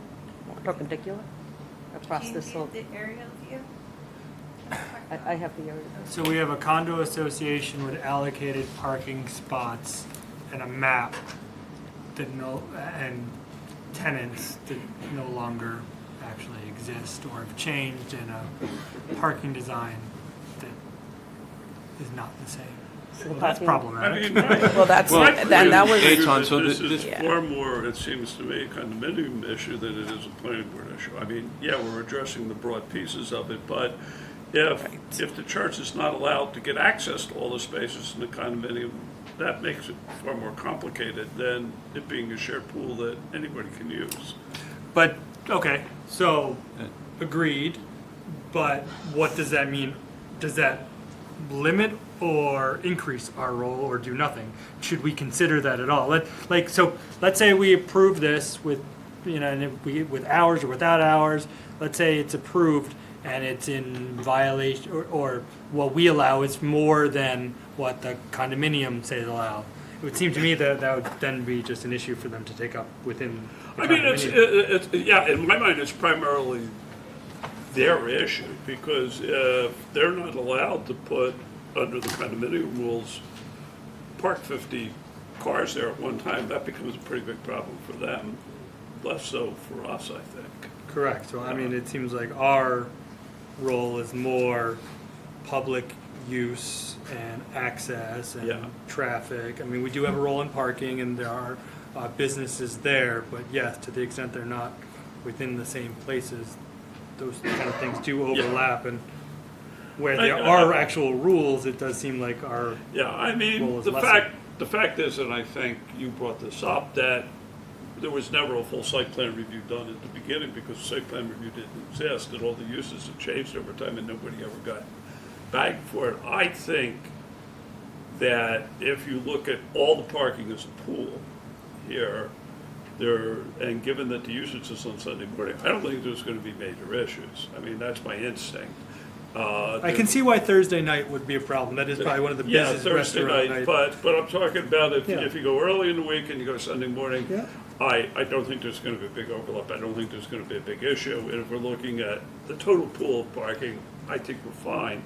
perpendicular across this whole. The aerial view? I have the area. So we have a condo association with allocated parking spots and a map that and tenants that no longer actually exist or have changed, and a parking design that is not the same. So the Well, that's parking- I problematic. mean, Well, that's, my then that was, view is Eitan, that so this this- is Yeah. far more, it seems to me, a condominium issue than it is a planning board issue. I mean, yeah, we're addressing the broad pieces of it, but if the church is not allowed to get access to all the spaces in the condominium, that makes it far more complicated than it being a shared pool that anybody can use. But, okay, so, agreed, but what does that mean? Does that limit or increase our role or do nothing? Should we consider that at all? So, let's say we approve this with, you know, and with hours or without hours, let's say it's approved and it's in violation, or what we allow is more than what the condominium says allow. It would seem to me that that would then be just an issue for them to take up within the I mean, condominium. yeah, in my mind, it's primarily their issue, because if they're not allowed to put, under the condominium rules, park 50 cars there at one time, that becomes a pretty big problem for them, less so for us, I think. Correct. So, I mean, it seems like our role is more public use and access and Yeah. traffic. I mean, we do have a role in parking, and there are businesses there, but yes, to the extent they're not within the same places, those kind of things do overlap. And where there are actual rules, it does seem like our Yeah, I role mean, is the lessened. fact is, and I think you brought this up, that there was never a full site plan review done at the beginning, because site plan review didn't exist, and all the uses have changed over time, and nobody ever got bagged for it. I think that if you look at all the parking as a pool here, and given that the usage is on Sunday morning, I don't think there's gonna be major issues. I mean, that's my instinct. I can see why Thursday night would be a problem. That is probably one of the Yeah, busiest Thursday restaurant night, nights. but I'm talking about Yeah. if you go early in the week and you go Sunday morning, Yeah. I don't think there's gonna be a big overlap, I don't think there's gonna be a big issue, and if we're looking at the total pool of parking, I think we're fine.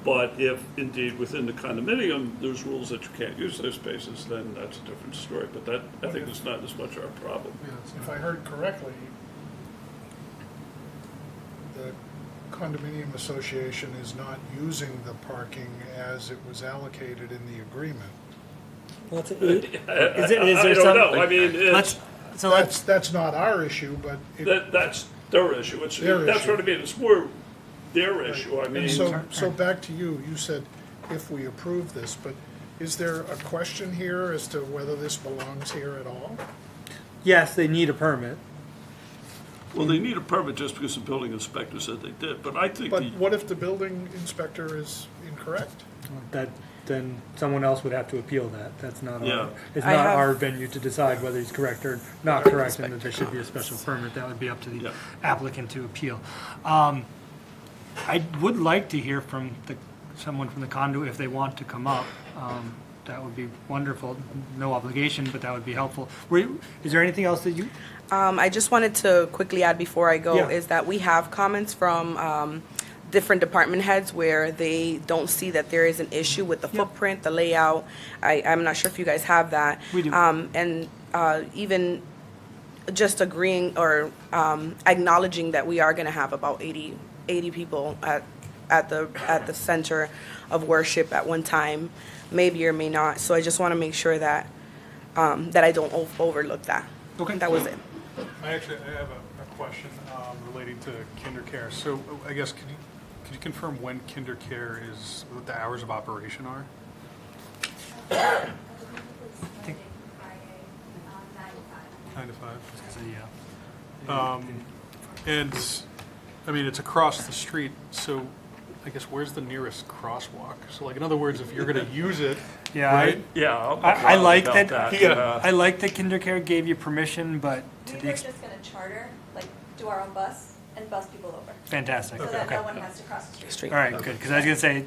But if indeed within the condominium, there's rules that you can't use those spaces, then that's a different story, but that, I think is not as much our problem. Yes, if I heard correctly, the condominium association is not using the parking as it was allocated in the agreement. Is I there don't some? know, I mean, Let's, so let's, That's not our issue, but that's their issue, Their that's issue. what I mean, it's more their issue, I mean. and so back to you, you said if we approve this, but is there a question here as to whether this belongs here at all? yes, they need a permit. Well, they need a permit just because the building inspector said they did, but I think But what if the building inspector is incorrect? then someone else would have to appeal that. That's not Yeah. our, it's I not have- our venue to decide whether he's correct or not correct, and that there should be a special permit. That would be up to the Yeah. applicant to appeal. I would like to hear from someone from the conduit if they want to come up. That would be wonderful. No obligation, but that would be helpful. Is there anything else that you? I just wanted to quickly add before I go, Yeah. is that we have comments from different department heads where they don't see that there is an issue with the footprint, the layout. I'm not sure if you guys have that. We do. And even just agreeing or acknowledging that we are going to have about 80 people at the center of worship at one time, maybe or may not. So I just want to make sure that that I don't overlook that. Okay. That was it. I have a question relating to kinder care. So I guess could you confirm when kinder care is, what the hours of operation are? think- 9 to 5. So, yeah. And, I mean, it's across the street, so I guess where's the nearest crosswalk? So like, in other words, if you're gonna use it, Yeah, right? Yeah. I like that. Yeah. I like that KinderCare gave you permission, but to We the were extent, just gonna charter, like, do our own bus and bus people over, fantastic. so that Okay. no one has to cross the street. All right, good. Because I was gonna say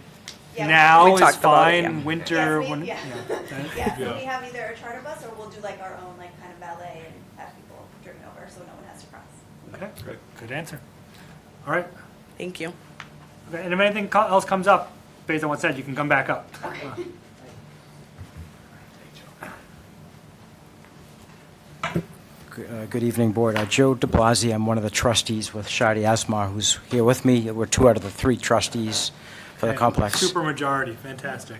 Yeah, now we is talked about it, fine. yeah. Winter, Yes, we- when yeah. that- Yeah, so Yeah. we have either a charter bus or we'll do like our own, like, kind of valet and have people driven over, so no one has to cross. Okay, Great. good answer. All right. Thank you. Okay, and if anything else comes up based on what's said, you can come back up. Good evening, Board. Joe DeBlasi, I'm one of the trustees with Shadi Asmar, who's here with me. We're 2 out of the 3 trustees for the complex. Super majority, fantastic.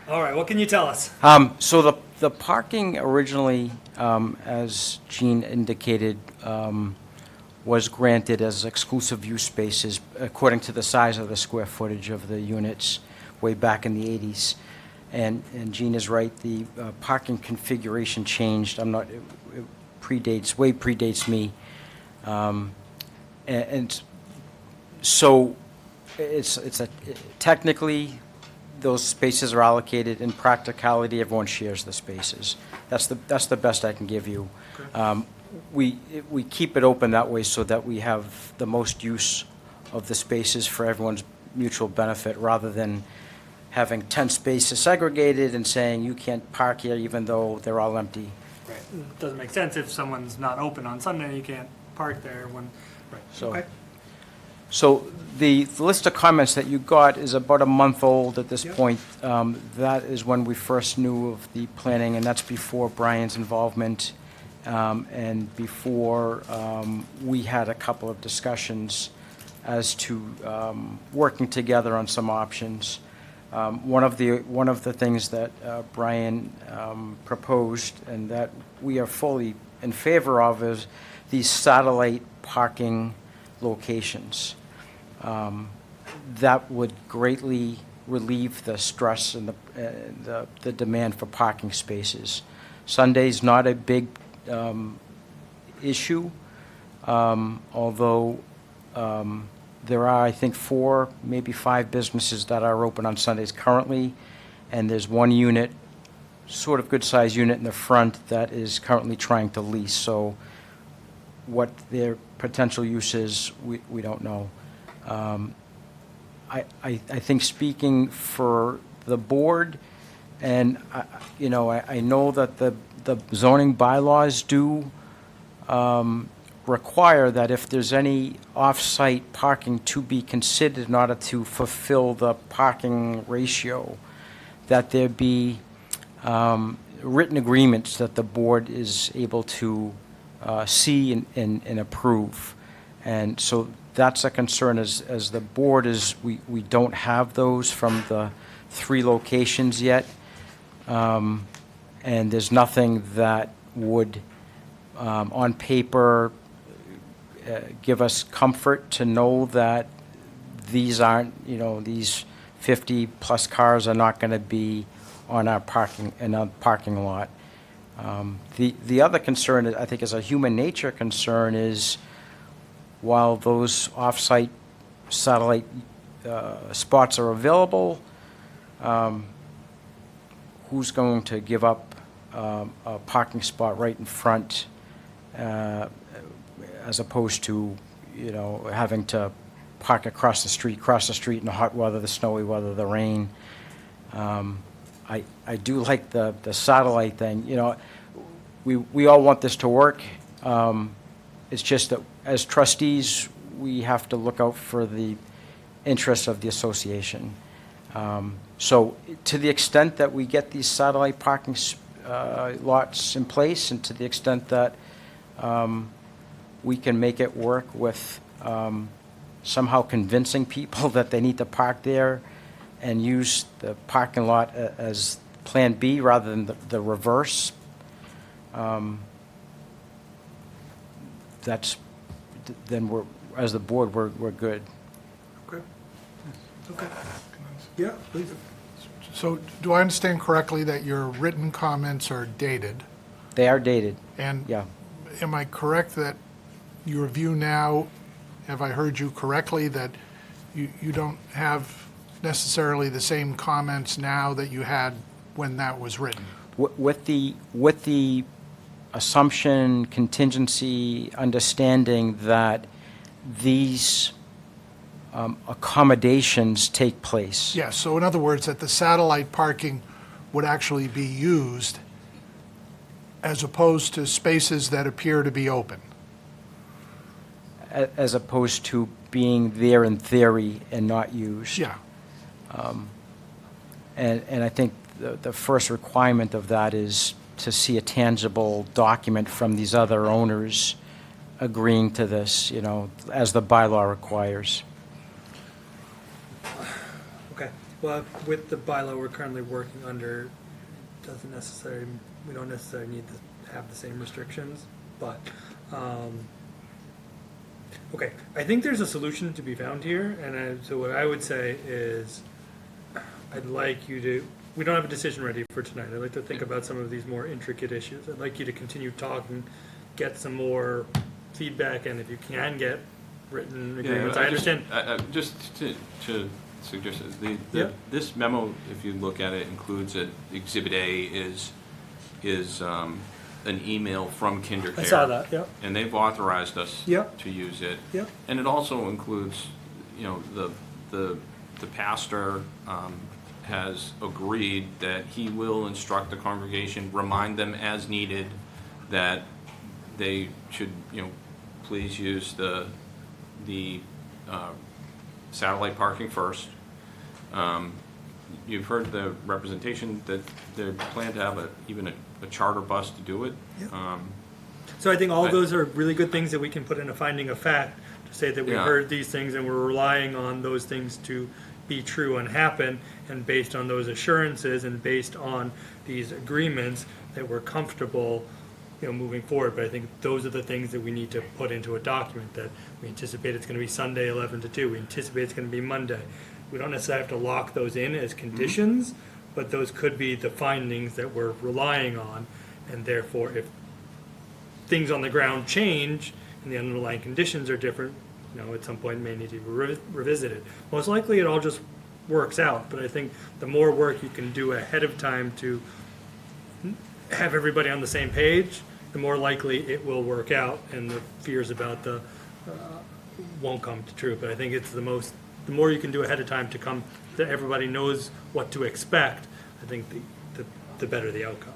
All right, what can you tell us? So the parking originally, as Gene indicated, was granted as exclusive use spaces according to the size of the square footage of the units way back in the 80s. And Gene is right, the parking configuration changed. It predates me. And so technically, those spaces are allocated. In practicality, everyone shares the spaces. That's the best I can give you. We keep it open that way so that we have the most use of the spaces for everyone's mutual benefit, rather than having 10 spaces segregated and saying you can't park here even though they're all empty. Right. It doesn't make sense if someone's not open on Sunday, you can't park there when, right. So, Okay. so the list of comments that you got is about a month old at this Yep. point. That is when we first knew of the planning, and that's before Brian's involvement, and before we had a couple of discussions as to working together on some options. One of the things that Brian proposed, and that we are fully in favor of, is these satellite parking locations. That would greatly relieve the stress and the demand for parking spaces. Sunday's not a big issue, although there are, I think, 4, maybe 5 businesses that are open on Sundays currently, and there's one unit, sort of good-sized unit in the front, that is currently trying to lease. So what their potential use is, we don't know. I think speaking for the board, and I know that the zoning bylaws do require that if there's any off-site parking to be considered in order to fulfill the parking ratio, that there be written agreements that the board is able to see and approve. And so that's a concern as the board is, we don't have those from the 3 locations yet. And there's nothing that would, on paper, give us comfort to know that these aren't, these 50-plus cars are not going to be on our parking lot. The other concern, I think, is a human nature concern, is while those off-site satellite spots are available, who's going to give up a parking spot right in front as opposed to, having to park cross the street in the hot weather, the snowy weather, the rain. I do like the satellite thing. We all want this to work. It's just that as trustees, we have to look out for the interests of the association. So to the extent that we get these satellite parking lots in place, and to the extent that we can make it work with somehow convincing people that they need to park there and use the parking lot as Plan B rather than the reverse, then we're, as the board, we're good. Okay. Okay. Yeah, please. So do I understand correctly that your written comments are dated? They are dated, And yeah. am I correct that your view now, have I heard you correctly, that you don't have necessarily the same comments now that you had when that was written? With the assumption, contingency, understanding that these accommodations take place. Yes, so in other words, that the satellite parking would actually be used as opposed to spaces that appear to be open. As opposed to being there in theory and not used. Yeah. And I think the first requirement of that is to see a tangible document from these other owners agreeing to this, as the bylaw requires. Okay, well, with the bylaw we're currently working under, we don't necessarily need to have the same restrictions, but, okay, I think there's a solution to be found here, and so what I would say is, I'd like you to, we don't have a decision ready for tonight. I'd like to think about some of these more intricate issues. I'd like you to continue talking, get some more feedback, and if you can get written agreements. I understand. Just to suggest, Yeah. this memo, if you look at it, includes Exhibit A is an email from KinderCare. I saw that, yep. And they've authorized us Yep. to use it. Yep. And it also includes, the pastor has agreed that he will instruct the congregation, remind them as needed that they should, please use the satellite parking first. You've heard the representation that they plan to have even a charter bus to do it. Yeah. So I think all those are really good things that we can put in a finding of fact to say that we Yeah. heard these things and we're relying on those things to be true and happen, and based on those assurances and based on these agreements that we're comfortable, moving forward. But I think those are the things that we need to put into a document, that we anticipate it's going to be Sunday 11 to 2. We anticipate it's going to be Monday. We don't necessarily have to lock those in as conditions, but those could be the findings that we're relying on, and therefore if things on the ground change and the underlying conditions are different, at some point may need to be revisited. Most likely it all just works out, but I think the more work you can do ahead of time to have everybody on the same page, the more likely it will work out, and the fears about the won't come to true. But I think it's the more you can do ahead of time to come, that everybody knows what to expect, I think the better the outcome.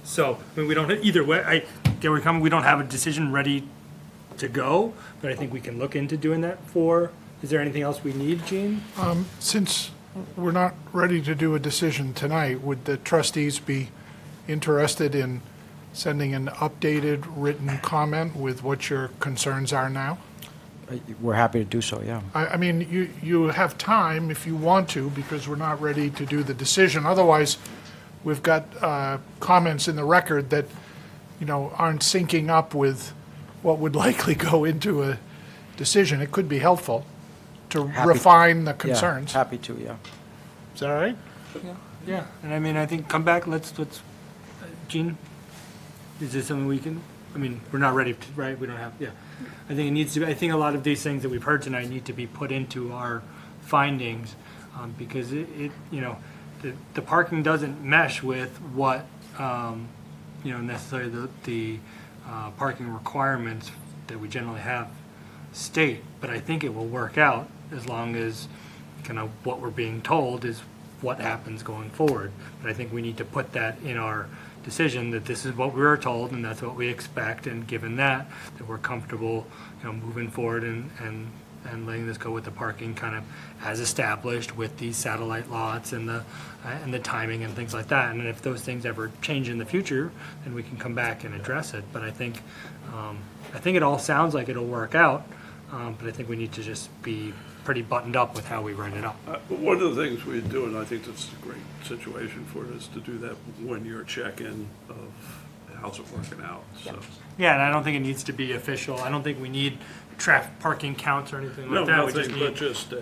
So, we don't, either way, I get where you're coming, we don't have a decision ready to go, but I think we can look into doing that is there anything else we need, Gene? Since we're not ready to do a decision tonight, would the trustees be interested in sending an updated written comment with what your concerns are now? We're happy to do so, yeah. I mean, you have time if you want to, because we're not ready to do the decision. Otherwise, we've got comments in the record that, aren't syncing up with what would likely go into a decision. It could be helpful to refine the concerns. Yeah, happy to, yeah. Is that all right? Yeah, and I think come back, let's, Gene, is this something we can, we're not ready to, right, we don't have, yeah. I think it needs to be, I think a lot of these things that we've heard tonight need to be put into our findings. because the parking doesn't mesh with what, necessarily the parking requirements that we generally have state, but I think it will work out as long as kind of what we're being told is what happens going forward. But I think we need to put that in our decision, that this is what we were told and that's what we expect, and given that we're comfortable, moving forward and letting this go with the parking kind of as established with these satellite lots and the timing and things like that. And if those things ever change in the future, then we can come back and address it. But I think it all sounds like it'll work out, but I think we need to just be pretty buttoned up with how we write it up. But one of the things we do, and I think that's a great situation for it, is to do that one-year check-in of how's it working out, so. Yeah, and I don't think it needs to be official. I don't think we need traffic parking counts or anything like No, that. We nothing, just but need, just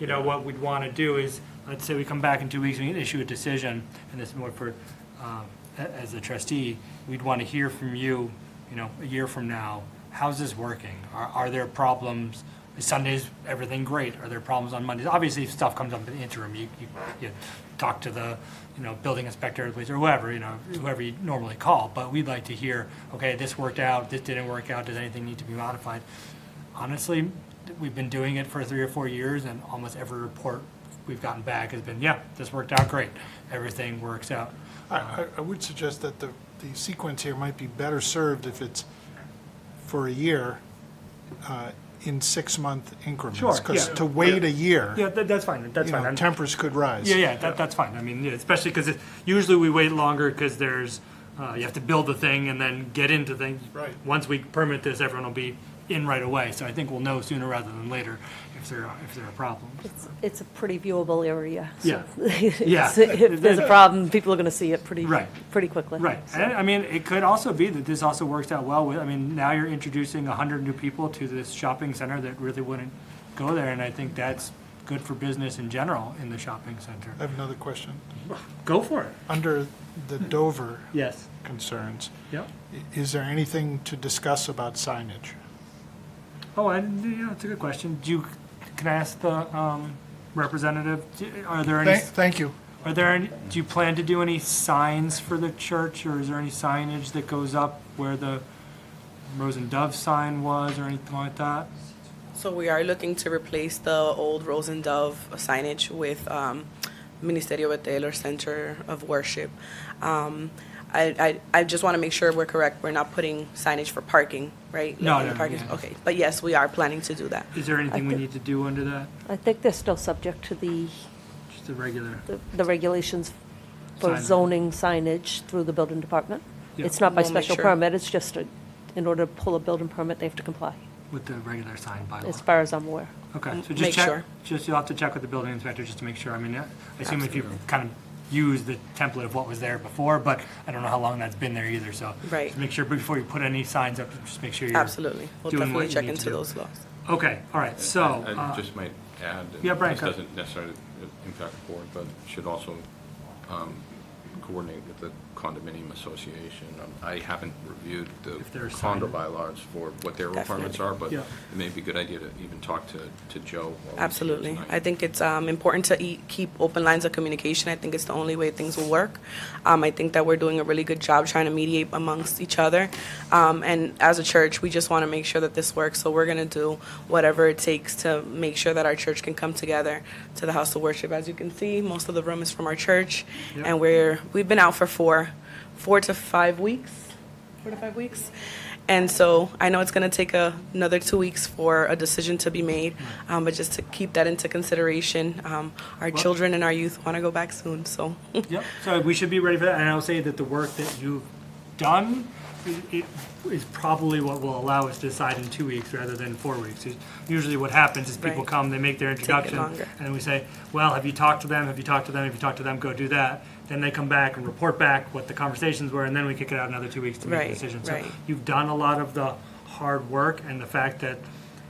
a, what we'd want to do is, let's say we come back in 2 weeks, we can issue a decision, and this is more for, as a trustee, we'd want to hear from you, a year from now, how's this working? Are there problems? Is Sundays, everything great? Are there problems on Mondays? Obviously, if stuff comes up in the interim, you talk to the, building inspector, or whoever, whoever you normally call. But we'd like to hear, okay, this worked out, this didn't work out, does anything need to be modified? Honestly, we've been doing it for 3 or 4 years, and almost every report we've gotten back has been, yeah, this worked out great. Everything works out. I would suggest that the sequence here might be better served if it's for a year, in 6-month increments. Sure, Because yeah. to wait a year, Yeah, that's fine, that's fine. tempers could rise. Yeah, that's fine. I mean, especially because usually we wait longer because there's, you have to build the thing and then get into things. Right. Once we permit this, everyone will be in right away. So I think we'll know sooner rather than later if there are problems. It's a pretty viewable area. so Yeah. Yeah. If there's a problem, people are going to see it pretty Right. quickly. Right. And, I mean, it could also be that this also works out well with, now you're introducing 100 new people to this shopping center that really wouldn't go there. And I think that's good for business in general in the shopping center. I have another question. Go for it. Under the Dover Yes. concerns, Yep. is there anything to discuss about signage? Oh, that's a good question. Can I ask the representative, are there any? Thank you. Do you plan to do any signs for the church, or is there any signage that goes up where the Rose and Dove sign was, or anything like that? So we are looking to replace the old Rose and Dove signage with Ministerio Betel, or Center of Worship. I just want to make sure we're correct. We're not putting signage for parking, right? No, Like, no, parking. yeah. Okay, but yes, we are planning to do that. Is there anything we thi- need to do under that? I think they're still subject to Just the regular? the regulations for Signage. zoning signage through the building department. Yeah. It's not by We'll make special sure. permit, it's just in order to pull a building permit, they have to comply, With the regular sign bylaw? as far as I'm aware. Okay, so Make just check, sure. you'll have to check with the building inspector just to make sure. I assume if you kind of use the template of what was there before, but I don't know how long that's been there either, so. Right. Just make sure before you put any signs up, just make sure you're. Absolutely. We'll doing definitely what you check need to into do. those laws. Okay, all right, so. I just might add, Yeah, and Brian, this go. doesn't necessarily impact the board, but should also coordinate with the condominium association. I haven't reviewed the If they're condo signed. bylaws for what their requirements are, but Yeah. it may be a good idea to even talk to Joe. while he's here Absolutely. tonight. I think it's important to keep open lines of communication. I think it's the only way things will work. I think that we're doing a really good job trying to mediate amongst each other. And as a church, we just want to make sure that this works. So we're going to do whatever it takes to make sure that our church can come together to the house of worship. As you can see, most of the room is from our church. Yep. And we've been out for 4 to 5 weeks. 4 to 5 weeks. And so I know it's going to take another 2 weeks for a decision to be made, but just to keep that into consideration, our children and our youth want to go back soon, so. Yep, so we should be ready for that, and I'll say that the work that you've done is probably what will allow us to decide in 2 weeks rather than 4 weeks. Usually what happens is people Right. come, they make their introduction, longer. and then we say, well, have you talked to them, have you talked to them, have you talked to them, go do that. Then they come back and report back what the conversations were, and then we kick it out another 2 weeks to make a Right, decision. So right. you've done a lot of the hard work, and the fact that,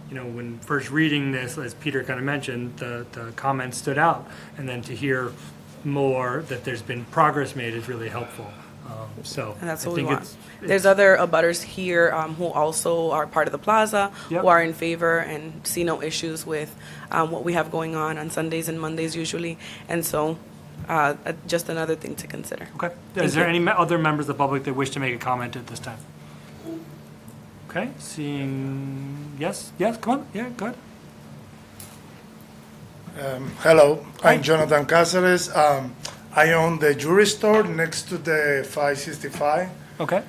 when first reading this, as Peter kind of mentioned, the comments stood out, and then to hear more that there's been progress made is really helpful. So And that's I what we think want. it's- There's other abutters here who also are part of the plaza, Yep. who are in favor and see no issues with what we have going on Sundays and Mondays usually. And so just another thing to consider. Okay. Thank Is there you. any other members of the public that wish to make a comment at this time? Okay, seeing, yes, come on, yeah, go ahead. Hello, Hi. I'm Jonathan Cáceres. I own the jewelry store next to the 565. Okay,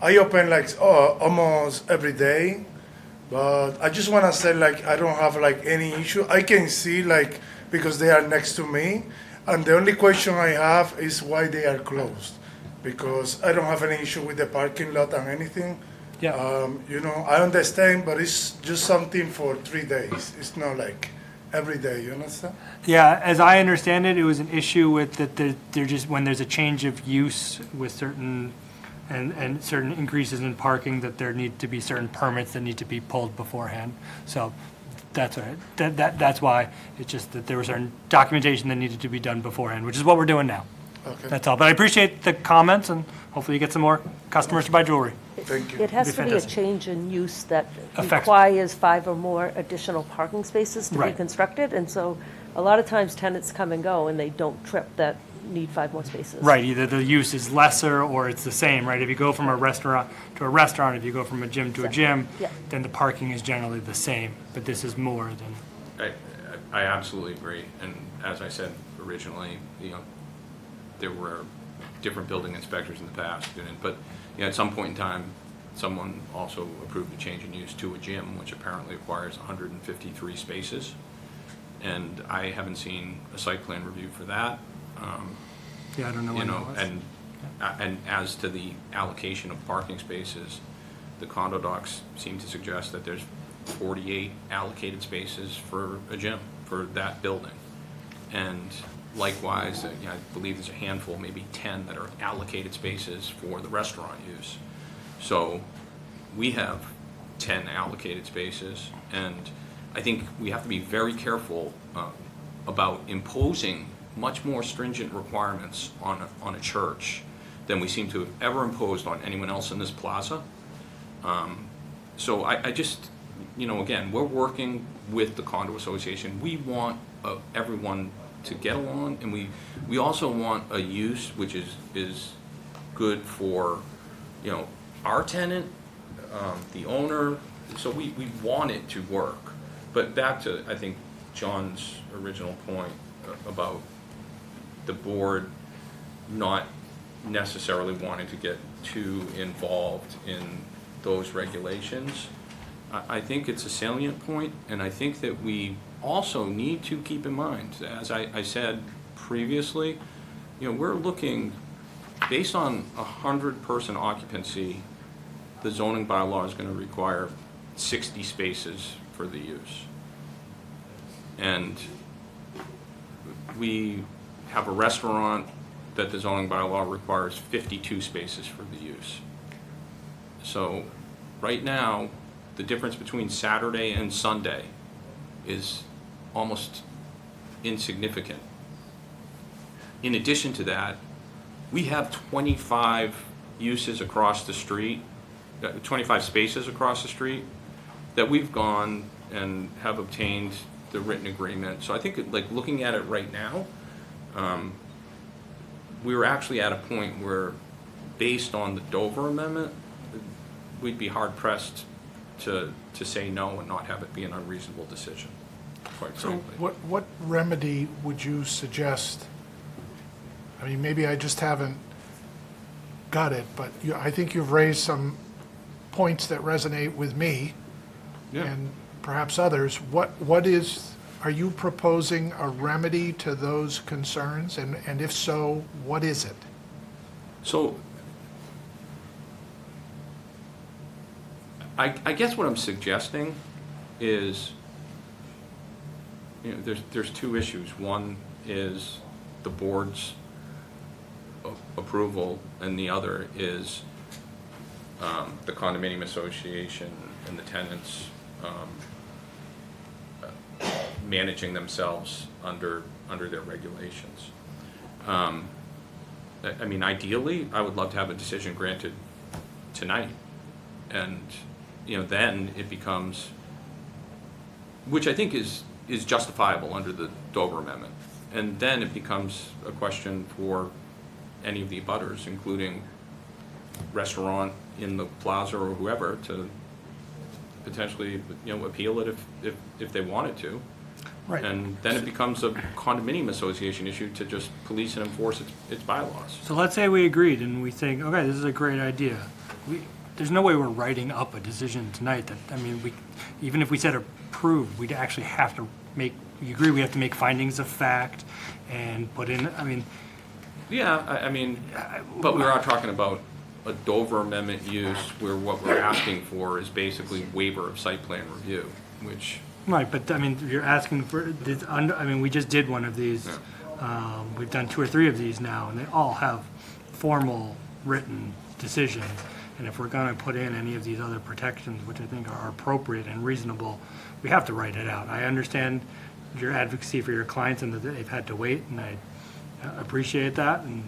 I open like almost every day, but I just want to say like I don't have like any issue. I can see like because they are next to me, and the only question I have is why they are closed, because I don't have any issue with the parking lot and anything. yeah, I understand, but it's just something for 3 days. It's not like every day. You understand? yeah, as I understand it, it was an issue with that they're just, when there's a change of use with certain, and certain increases in parking, that there need to be certain permits that need to be pulled beforehand. So that's all right. That's why, it's just that there was certain documentation that needed to be done beforehand, which is what we're doing now. Okay. That's all. But I appreciate the comments, and hopefully you get some more customers to buy jewelry. Thank you. It has Be to be a fantastic. change in use that Affects- requires 5 or more additional parking spaces to be Right. constructed. And so a lot of times tenants come and go and they don't trip that need 5 more spaces. Right, either the use is lesser or it's the same, right? If you go from a restaurant to a restaurant, if you go from a gym to a gym, Yeah. then the parking is generally the same, but this is more than, I absolutely agree, and as I said originally, there were different building inspectors in the past, but, at some point in time, someone also approved a change in use to a gym, which apparently requires 153 spaces, and I haven't seen a site plan review for that. yeah, I don't know when it was. And as to the allocation of parking spaces, the condo docs seem to suggest that there's 48 allocated spaces for a gym, for that building. And likewise, I believe there's a handful, maybe 10, that are allocated spaces for the restaurant use. So we have 10 allocated spaces, and I think we have to be very careful about imposing much more stringent requirements on a church than we seem to have ever imposed on anyone else in this plaza. So I just, again, we're working with the condo association. We want everyone to get along, and we also want a use which is good for, our tenant, the owner. So we want it to work. But back to, I think, John's original point about the board not necessarily wanting to get too involved in those regulations. I think it's a salient point, and I think that we also need to keep in mind, as I said previously, we're looking, based on 100-person occupancy, the zoning bylaw is going to require 60 spaces for the use. And we have a restaurant that the zoning bylaw requires 52 spaces for the use. So right now, the difference between Saturday and Sunday is almost insignificant. In addition to that, we have 25 uses across the street, 25 spaces across the street that we've gone and have obtained the written agreement. So I think, like, looking at it right now, we were actually at a point where, based on the Dover Amendment, we'd be hard-pressed to say no and not have it be an unreasonable decision, quite So frankly. what remedy would you suggest? I mean, maybe I just haven't got it, but I think you've raised some points that resonate with me Yeah. and perhaps others. Are you proposing a remedy to those concerns? And if so, what is it? So, I guess what I'm suggesting is, there's two issues. One is the board's approval, and the other is the condominium association and the tenants managing themselves under their regulations. I mean, ideally, I would love to have a decision granted tonight. And, then it becomes, which I think is justifiable under the Dover Amendment. And then it becomes a question for any of the abutters, including restaurant in the plaza or whoever, to potentially, appeal it if they wanted to. Right. And then it becomes a condominium association issue to just police and enforce its bylaws. So let's say we agreed and we think, okay, this is a great idea. There's no way we're writing up a decision tonight that, even if we said approved, we'd actually have to you agree we have to make findings of fact and put in, Yeah, but we are talking about a Dover Amendment use where what we're asking for is basically waiver of site plan review, which... Right, but you're asking for, we just did one of these. We've done 2 or 3 of these now, and they all have formal written decisions. And if we're going to put in any of these other protections, which I think are appropriate and reasonable, we have to write it out. I understand your advocacy for your clients and that they've had to wait, and I appreciate that, and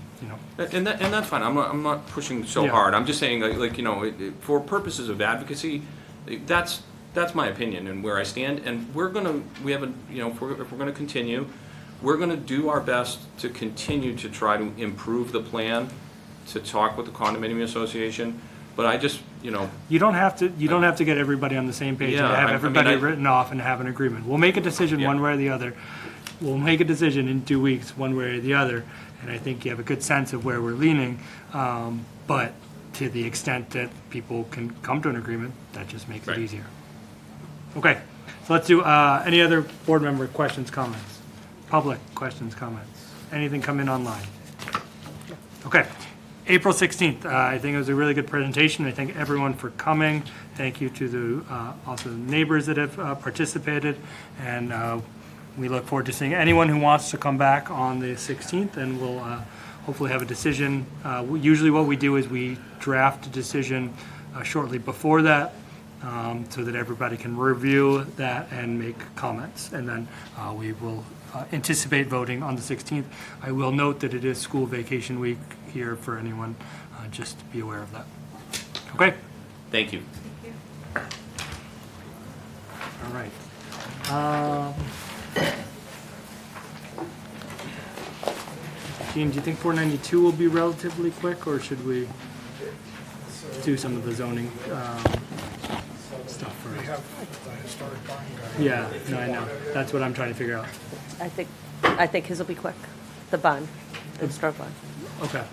And that's fine. I'm not pushing so Yeah. hard. I'm just saying, for purposes of advocacy, that's my opinion and where I stand. And if we're gonna continue, we're gonna do our best to continue to try to improve the plan, to talk with the condominium association. But I just, you don't have to get everybody on the same page and Yeah, have everybody I- written off and have an agreement. We'll make a decision one way or the other. We'll make a decision in 2 weeks, one way or the other, and I think you have a good sense of where we're leaning. But to the extent that people can come to an agreement, that just makes it easier. Okay, so let's do, any other board member questions, comments? Public questions, comments? Anything come in online? Okay, April 16th, I think it was a really good presentation. I thank everyone for coming. Thank you to also the neighbors that have participated, and we look forward to seeing anyone who wants to come back on the 16th, and we'll hopefully have a decision. Usually what we do is we draft a decision shortly before that, so that everybody can review that and make comments. And then we will anticipate voting on the 16th. I will note that it is school vacation week here for anyone, just to be aware of that. Okay? thank you. All right. Gene, do you think 492 will be relatively quick, or should we do some of the zoning stuff We first? have the historic barn guy. Yeah, no, I know. That's what I'm trying to figure out. I think his will be quick, the bond, the historic bond. Okay.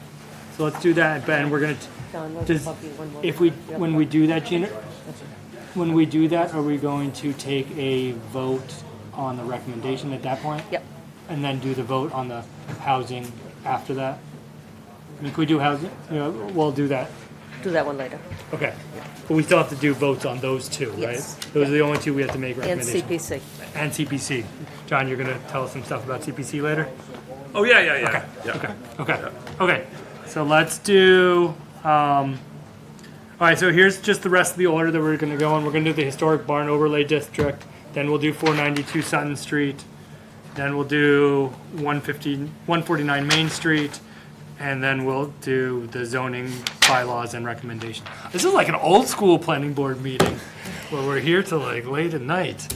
So let's do that, and we're gonna, Don, we'll does, bump you one more. when we do that, Gina, when we do that, are we going to take a vote on the recommendation at that point? Yep. And then do the vote on the housing after that? I mean, can we do housing? We'll do that. Do that one later. Okay. But we still have to do votes on those 2, right? Yes. Those are the only 2 we have to make And recommendations. CPC. And CPC. John, you're gonna tell us some stuff about CPC later? Oh, yeah. Okay. So let's do, all right, so here's just the rest of the order that we're gonna go in. We're gonna do the historic barn overlay district, then we'll do 492 Sutton Street, then we'll do 149 Main Street, and then we'll do the zoning bylaws and recommendations. This is like an old school planning board meeting where we're here till like late at night.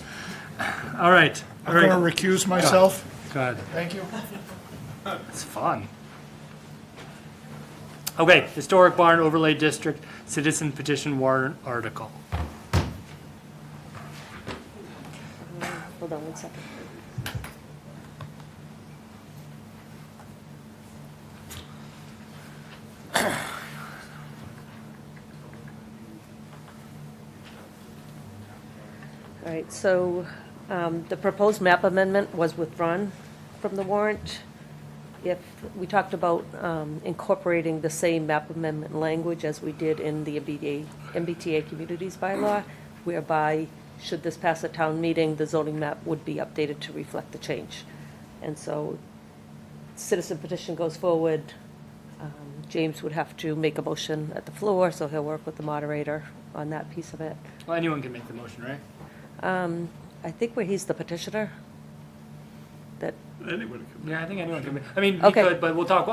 All right. I'm going to recuse myself. Go ahead. Thank you. It's fun. Okay, historic barn overlay district, citizen petition warrant article. Hold on one second. All right, so the proposed map amendment was withdrawn from the warrant. If, we talked about incorporating the same map amendment language as we did in the MBTA Communities bylaw, whereby, should this pass a town meeting, the zoning map would be updated to reflect the change. And so, citizen petition goes forward, James would have to make a motion at the floor, so he'll work with the moderator on that piece of it. Well, anyone can make the motion, right? I think where he's the petitioner, that Anybody can. Yeah, I think anyone can, I mean, we Okay. could, but we'll talk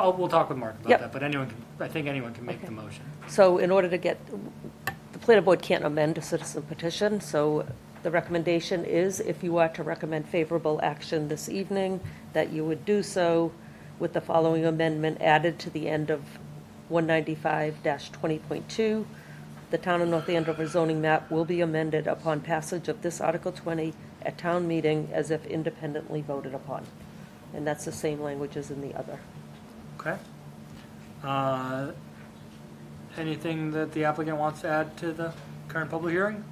with Mark about Yep. that, but anyone can, I think anyone can make Okay. the motion. So in order to get, the planning board can't amend a citizen petition, so the recommendation is, if you are to recommend favorable action this evening, that you would do so with the following amendment added to the end of 195-20.2. The town of North Andover zoning map will be amended upon passage of this Article 20 at town meeting as if independently voted upon. And that's the same language as in the other. Okay. Anything that the applicant wants to add to the current public hearing?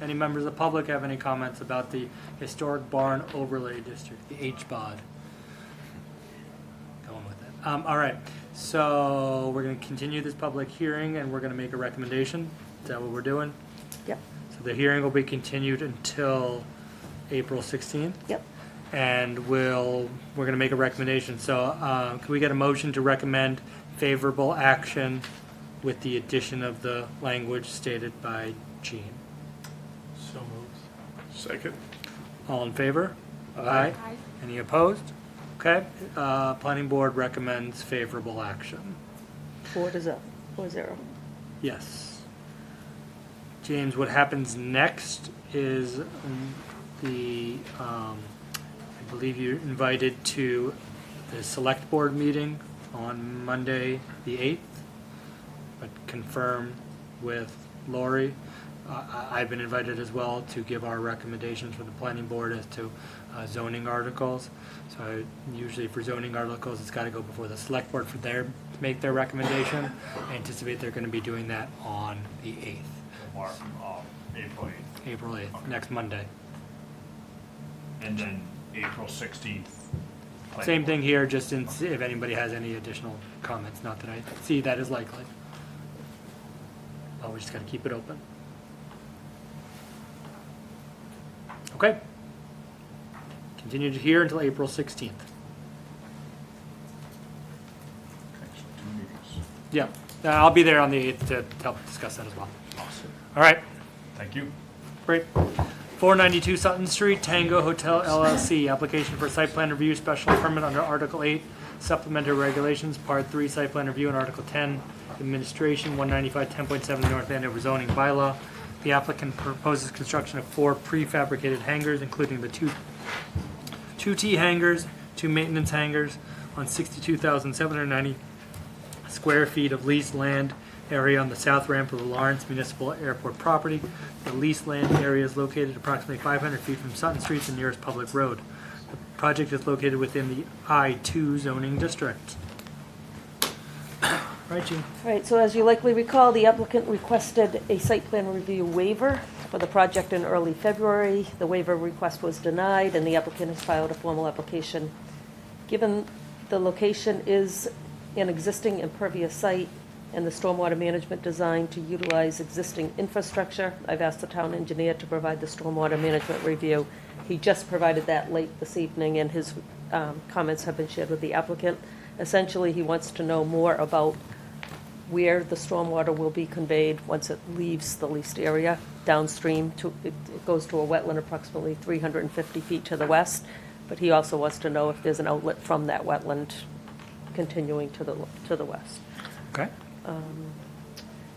Any members of the public have any comments about the Historic Barn Overlay District, the HBOD? Going with it. All right, so we're going to continue this public hearing and we're going to make a recommendation. Is that what we're doing? Yep, So the hearing will be continued until April 16th. yep. And we're going to make a recommendation. So can we get a motion to recommend favorable action with the addition of the language stated by Gene? So moved. Second? All in favor? Aye. Any opposed? Okay. Planning board recommends favorable action. 4-0. Yes. James, what happens next is I believe you're invited to the select board meeting on Monday, the 8th, but confirm with Lori. I've been invited as well to give our recommendations for the planning board as to zoning articles. So usually for zoning articles, it's got to go before the select board to make their recommendation. I anticipate they're going to be doing that on the 8th. April 8th. April 8th, next Monday. And then April 16th. Same thing here, just if anybody has any additional comments, not that I see that is likely. Well, we just got to keep it open. Okay. Continue to hear until April 16th. Yeah, I'll be there on the 8th to help discuss that as well. Awesome. All right, Thank you. great. 492 Sutton Street, Tango Hotel LLC, application for site plan review, special permit under Article 8, supplementary regulations, Part 3, site plan review, and Article 10, administration, 195 10.7 North Andover zoning bylaw. The applicant proposes construction of 4 prefabricated hangars, including the two T hangars, 2 maintenance hangars on 62,790 square feet of leased land area on the south ramp of the Lawrence Municipal Airport property. The leased land area is located approximately 500 feet from Sutton Street, the nearest public road. The project is located within the I-2 zoning district. Right, Gene? All right, so as you likely recall, the applicant requested a site plan review waiver for the project in early February. The waiver request was denied, and the applicant has filed a formal application. Given the location is an existing impervious site and the stormwater management design to utilize existing infrastructure, I've asked the town engineer to provide the stormwater management review. He just provided that late this evening, and his comments have been shared with the applicant. Essentially, he wants to know more about where the stormwater will be conveyed once it leaves the leased area downstream. It goes to a wetland approximately 350 feet to the west, but he also wants to know if there's an outlet from that wetland continuing to the west. Okay.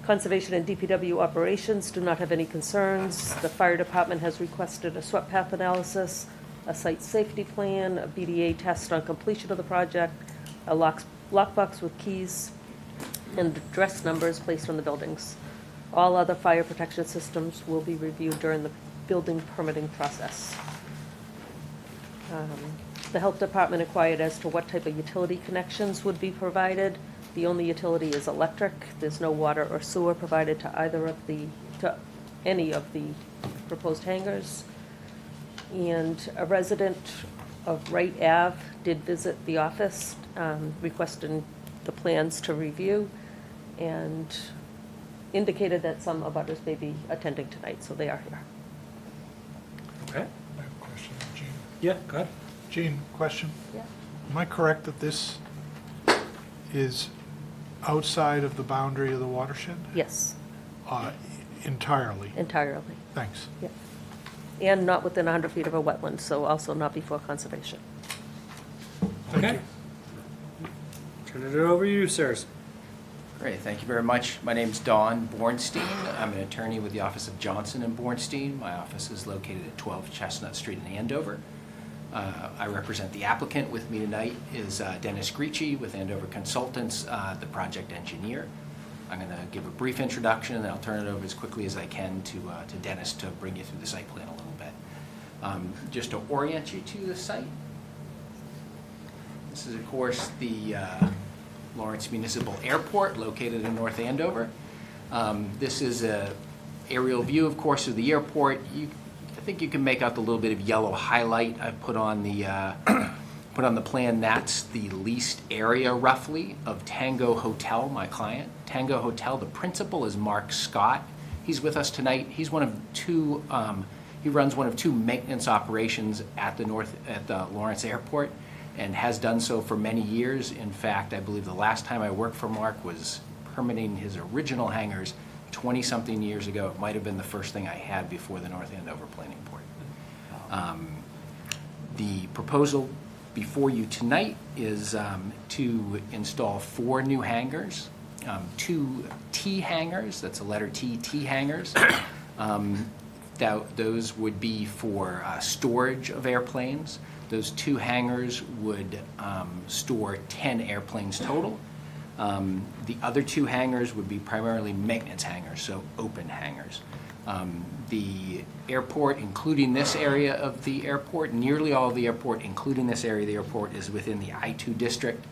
Conservation and DPW operations do not have any concerns. The fire department has requested a swept path analysis, a site safety plan, a BDA test on completion of the project, a lockbox with keys, and address numbers placed on the buildings. All other fire protection systems will be reviewed during the building permitting process. The health department inquired as to what type of utility connections would be provided. The only utility is electric. There's no water or sewer provided to any of the proposed hangars. And a resident of Wright Ave did visit the office, requesting the plans to review, and indicated that some abutters may be attending tonight, so they are here. Okay. I have a question, Gene. Yeah, go ahead. Gene, question? Yeah. Am I correct that this is outside of the boundary of the watershed? Yes, Entirely? entirely. Thanks. Yeah. And not within 100 feet of a wetland, so also not before conservation. Okay. Turn it over to you, sirs. Great, thank you very much. My name's Don Bornstein. I'm an attorney with the Office of Johnson and Bornstein. My office is located at 12 Chestnut Street in Andover. I represent the applicant. With me tonight is Dennis Gricci with Andover Consultants, the project engineer. I'm going to give a brief introduction, and then I'll turn it over as quickly as I can to Dennis to bring you through the site plan a little bit. Just to orient you to the site, this is, of course, the Lawrence Municipal Airport located in North Andover. This is an aerial view, of course, of the airport. I think you can make out the little bit of yellow highlight I put on the plan. That's the leased area, roughly, of Tango Hotel, my client. Tango Hotel, the principal is Mark Scott. He's with us tonight. He's one of two. He runs one of two maintenance operations at the Lawrence Airport, and has done so for many years. In fact, I believe the last time I worked for Mark was permitting his original hangars 20-something years ago. It might have been the first thing I had before the North Andover Planning Board. The proposal before you tonight is to install 4 new hangars, 2 T hangars, that's a letter T, T hangars. Those would be for storage of airplanes. Those 2 hangars would store 10 airplanes total. The other 2 hangars would be primarily maintenance hangars, so open hangars. The airport, including this area of the airport, nearly all of the airport, including this area of the airport, is within the I-2 district.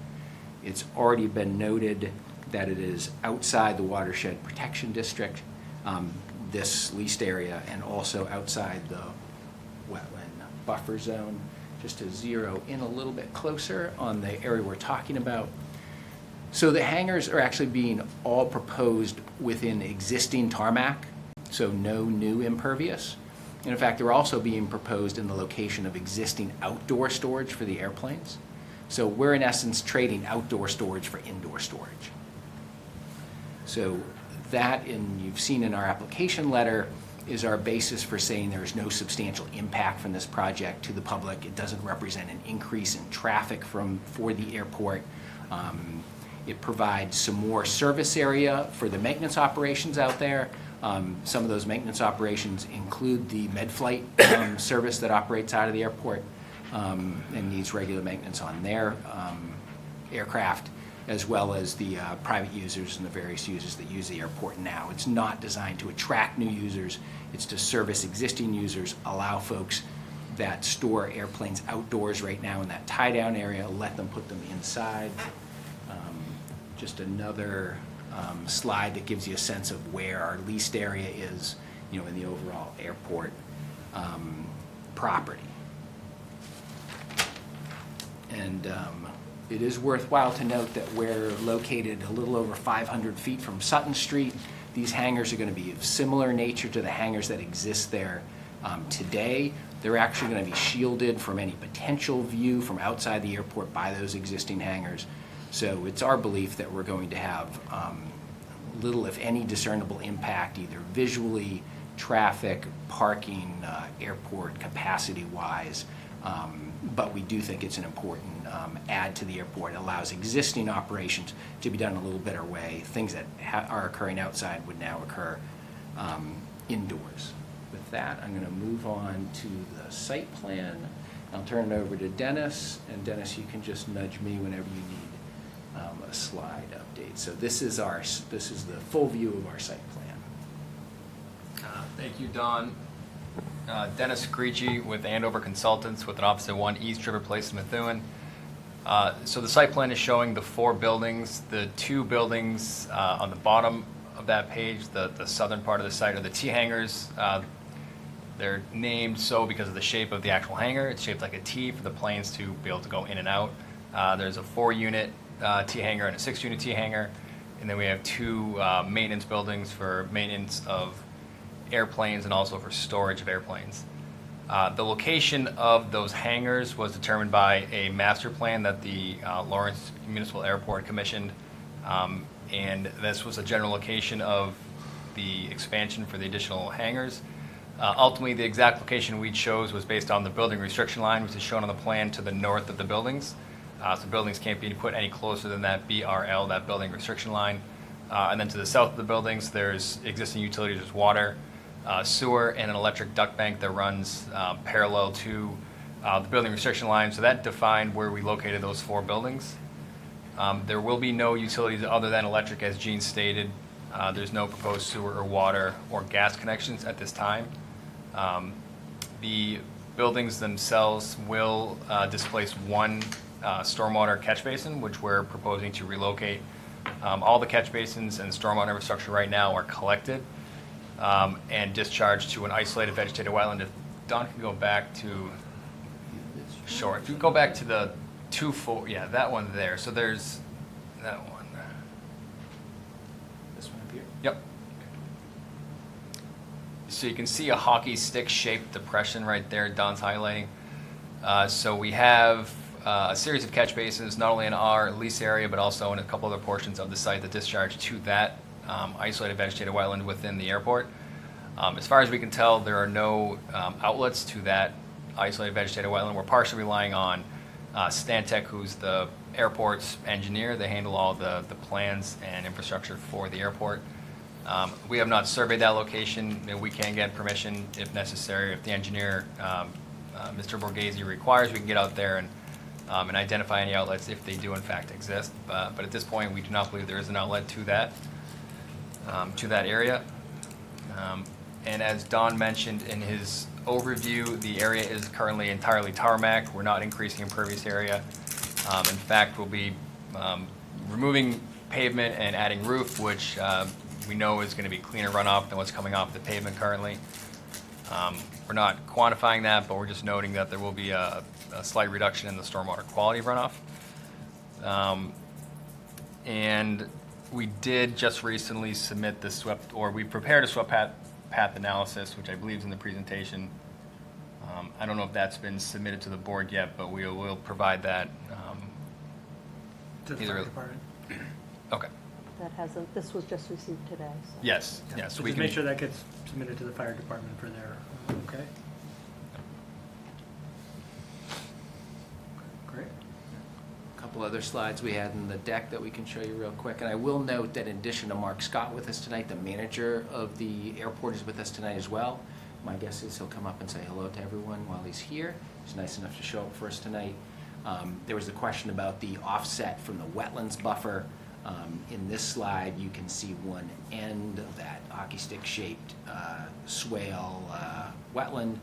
It's already been noted that it is outside the watershed protection district, this leased area, and also outside the wetland buffer zone. Just to zero in a little bit closer on the area we're talking about. So the hangars are actually being all proposed within existing tarmac, so no new impervious. And in fact, they're also being proposed in the location of existing outdoor storage for the airplanes. So we're in essence trading outdoor storage for indoor storage. So that, and you've seen in our application letter, is our basis for saying there is no substantial impact from this project to the public. It doesn't represent an increase in traffic for the airport. It provides some more service area for the maintenance operations out there. Some of those maintenance operations include the med-flight service that operates out of the airport and needs regular maintenance on their aircraft, as well as the private users and the various users that use the airport now. It's not designed to attract new users. It's to service existing users, allow folks that store airplanes outdoors right now in that tie-down area, let them put them inside. Just another slide that gives you a sense of where our leased area is, in the overall airport property. And it is worthwhile to note that we're located a little over 500 feet from Sutton Street. These hangars are going to be of similar nature to the hangars that exist there today. They're actually going to be shielded from any potential view from outside the airport by those existing hangars. So it's our belief that we're going to have little, if any, discernible impact, either visually, traffic, parking, airport capacity-wise. But we do think it's an important add to the airport. It allows existing operations to be done a little better way. Things that are occurring outside would now occur indoors. With that, I'm going to move on to the site plan. I'll turn it over to Dennis, and Dennis, you can just nudge me whenever you need a slide update. So this is the full view of our site plan. Thank you, Don. Dennis Gricci with Andover Consultants with an office at 1 East River Place in Methuen. So the site plan is showing the 4 buildings. The 2 buildings on the bottom of that page, the southern part of the site, are the T hangars. They're named so because of the shape of the actual hangar. It's shaped like a T for the planes to be able to go in and out. There's a 4-unit T hangar and a 6-unit T hangar. And then we have 2 maintenance buildings for maintenance of airplanes and also for storage of airplanes. The location of those hangars was determined by a master plan that the Lawrence Municipal Airport commissioned, and this was a general location of the expansion for the additional hangars. Ultimately, the exact location we chose was based on the building restriction line, which is shown on the plan to the north of the buildings. So buildings can't be put any closer than that BRL, that building restriction line. And then to the south of the buildings, there's existing utilities, there's water, sewer, and an electric duct bank that runs parallel to the building restriction line. So that defined where we located those 4 buildings. There will be no utilities other than electric, as Gene stated. There's no proposed sewer or water or gas connections at this time. The buildings themselves will displace 1 stormwater catch basin, which we're proposing to relocate. All the catch basins and stormwater infrastructure right now are collected and discharged to an isolated vegetated wetland. If Don can go back to, sure, if you go back to the 2-4, yeah, that one there. So there's that one. This one up here? Yep. So you can see a hockey stick shaped depression right there Don's highlighting. So we have a series of catch basins, not only in our lease area, but also in a couple other portions of the site that discharge to that isolated vegetated wetland within the airport. As far as we can tell, there are no outlets to that isolated vegetated wetland. We're partially relying on Stantec, who's the airport's engineer. They handle all the plans and infrastructure for the airport. We have not surveyed that location. We can get permission if necessary. If the engineer, Mr. Borghese, requires, we can get out there and identify any outlets if they do in fact exist. But at this point, we do not believe there is an outlet to that area. And as Don mentioned in his overview, the area is currently entirely tarmac. We're not increasing impervious area. In fact, we'll be removing pavement and adding roof, which we know is going to be cleaner runoff than what's coming off the pavement currently. We're not quantifying that, but we're just noting that there will be a slight reduction in the stormwater quality runoff. And we did just recently submit the swept, or we prepared a swept path analysis, which I believe is in the presentation. I don't know if that's been submitted to the board yet, but we will provide that. To the fire department. Okay. That hasn't, this was just received today, so. Yes, Yeah, yes. so we just can make sure that gets submitted to the fire department for their, okay? Great. A couple other slides we had in the deck that we can show you real quick. And I will note that in addition to Mark Scott with us tonight, the manager of the airport is with us tonight as well. My guess is he'll come up and say hello to everyone while he's here. He's nice enough to show up for us tonight. There was a question about the offset from the wetlands buffer. In this slide, you can see one end of that hockey stick shaped swale wetland.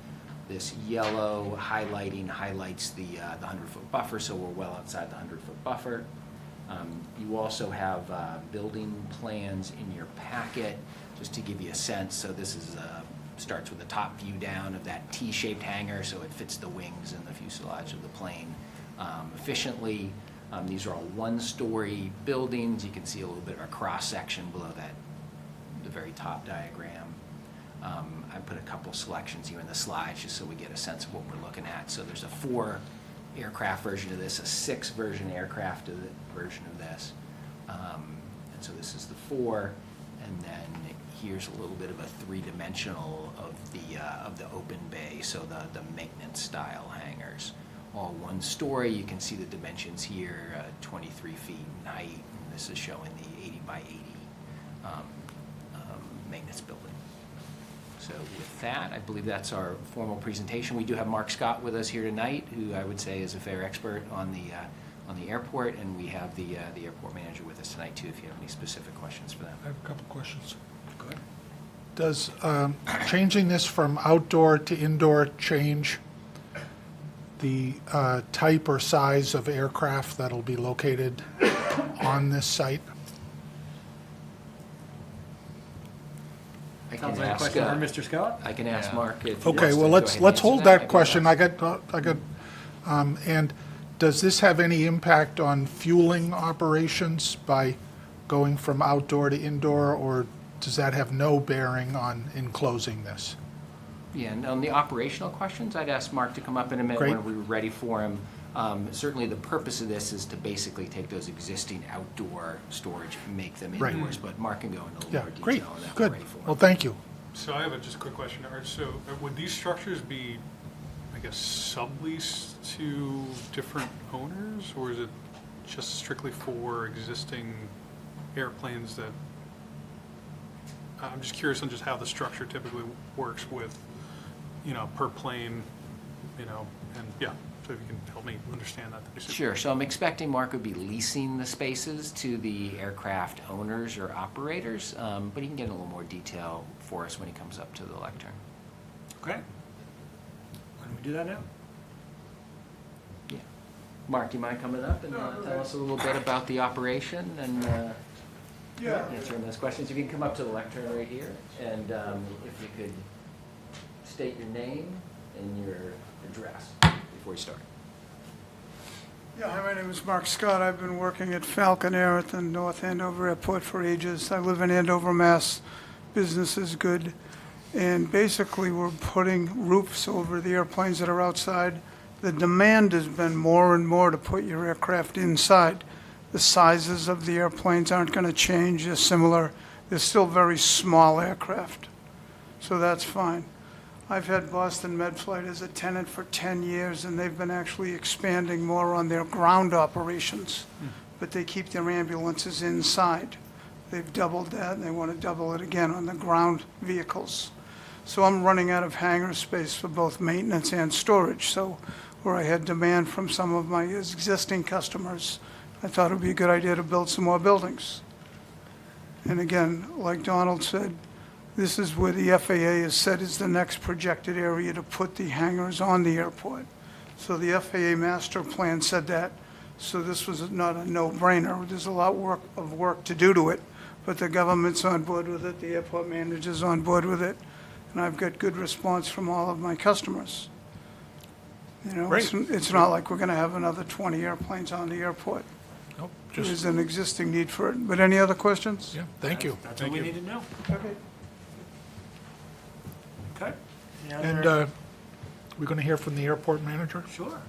This yellow highlighting highlights the 100-foot buffer, so we're well outside the 100-foot buffer. You also have building plans in your packet, just to give you a sense. So this is starts with the top view down of that T-shaped hangar, so it fits the wings and the fuselage of the plane efficiently. These are all one-story buildings. You can see a little bit of a cross-section below that, the very top diagram. I put a couple selections here in the slides just so we get a sense of what we're looking at. So there's a 4-aircraft version of this, a 6-version aircraft version of this. And so this is the 4, and then here's a little bit of a 3-dimensional of the open bay, so the maintenance style hangars. All one story. You can see the dimensions here, 23 feet in height, and this is showing the 80 by 80 maintenance building. So with that, I believe that's our formal presentation. We do have Mark Scott with us here tonight, who I would say is a fair expert on the airport, and we have the airport manager with us tonight too, if you have any specific questions for them. I have a couple questions. Go ahead. Does changing this from outdoor to indoor change the type or size of aircraft that'll be located on this site? I Sounds can like a ask, question for Mr. Scott. I can ask Yeah. Mark if he Okay, wants to well, go ahead and let's answer hold I that can question. ask. And does this have any impact on fueling operations by going from outdoor to indoor, or does that have no bearing on enclosing this? Yeah, and on the operational questions, I'd ask Mark to come up in a minute Great. when we're ready for him. Certainly, the purpose of this is to basically take those existing outdoor storage and make them Right. indoors, but Mark can go into a little Yeah, more detail great, on that. when good. we're ready for him. Well, thank you. So I have just a quick question. So would these structures be, I I guess, sublease to different owners? Or is it just strictly for existing airplanes that, I'm just curious on just how the structure typically works with, per plane, and yeah, so if you can help me understand that, that'd be super. Sure, so I'm expecting Mark would be leasing the spaces to the aircraft owners or operators, but he can get in a little more detail for us when he comes up to the lectern. Okay. Why don't we do that now? Yeah. Mark, do you mind coming up and tell us a little bit about the operation and answering those questions? If you can come up to the lectern right here, and if you could state your name and your address before you start. Yeah, hi, my name is Mark Scott. I've been working at Falcon Air at the North Andover Airport for ages. I live in Andover, Mass. Business is good. And basically, we're putting roofs over the airplanes that are outside. The demand has been more and more to put your aircraft inside. The sizes of the airplanes aren't going to change. They're similar. They're still very small aircraft. So that's fine. I've had Boston Medflight as a tenant for 10 years, and they've been actually expanding more on their ground operations, but they keep their ambulances inside. They've doubled that, and they want to double it again on the ground vehicles. So I'm running out of hangar space for both maintenance and storage. So where I had demand from some of my existing customers, I thought it would be a good idea to build some more buildings. And again, like Donald said, this is where the FAA has said is the next projected area to put the hangars on the airport. So the FAA master plan said that, so this was not a no-brainer. There's a lot of work to do to it, but the government's on board with it, the airport manager's on board with it, and I've got good response from all of my customers. It's not like we're going to have another 20 airplanes on the airport. Nope, There's an existing need for it. But any other questions? Yeah, thank you. That's what we need to know. Okay. Okay. Any And other- we're going to hear from the airport manager? Sure.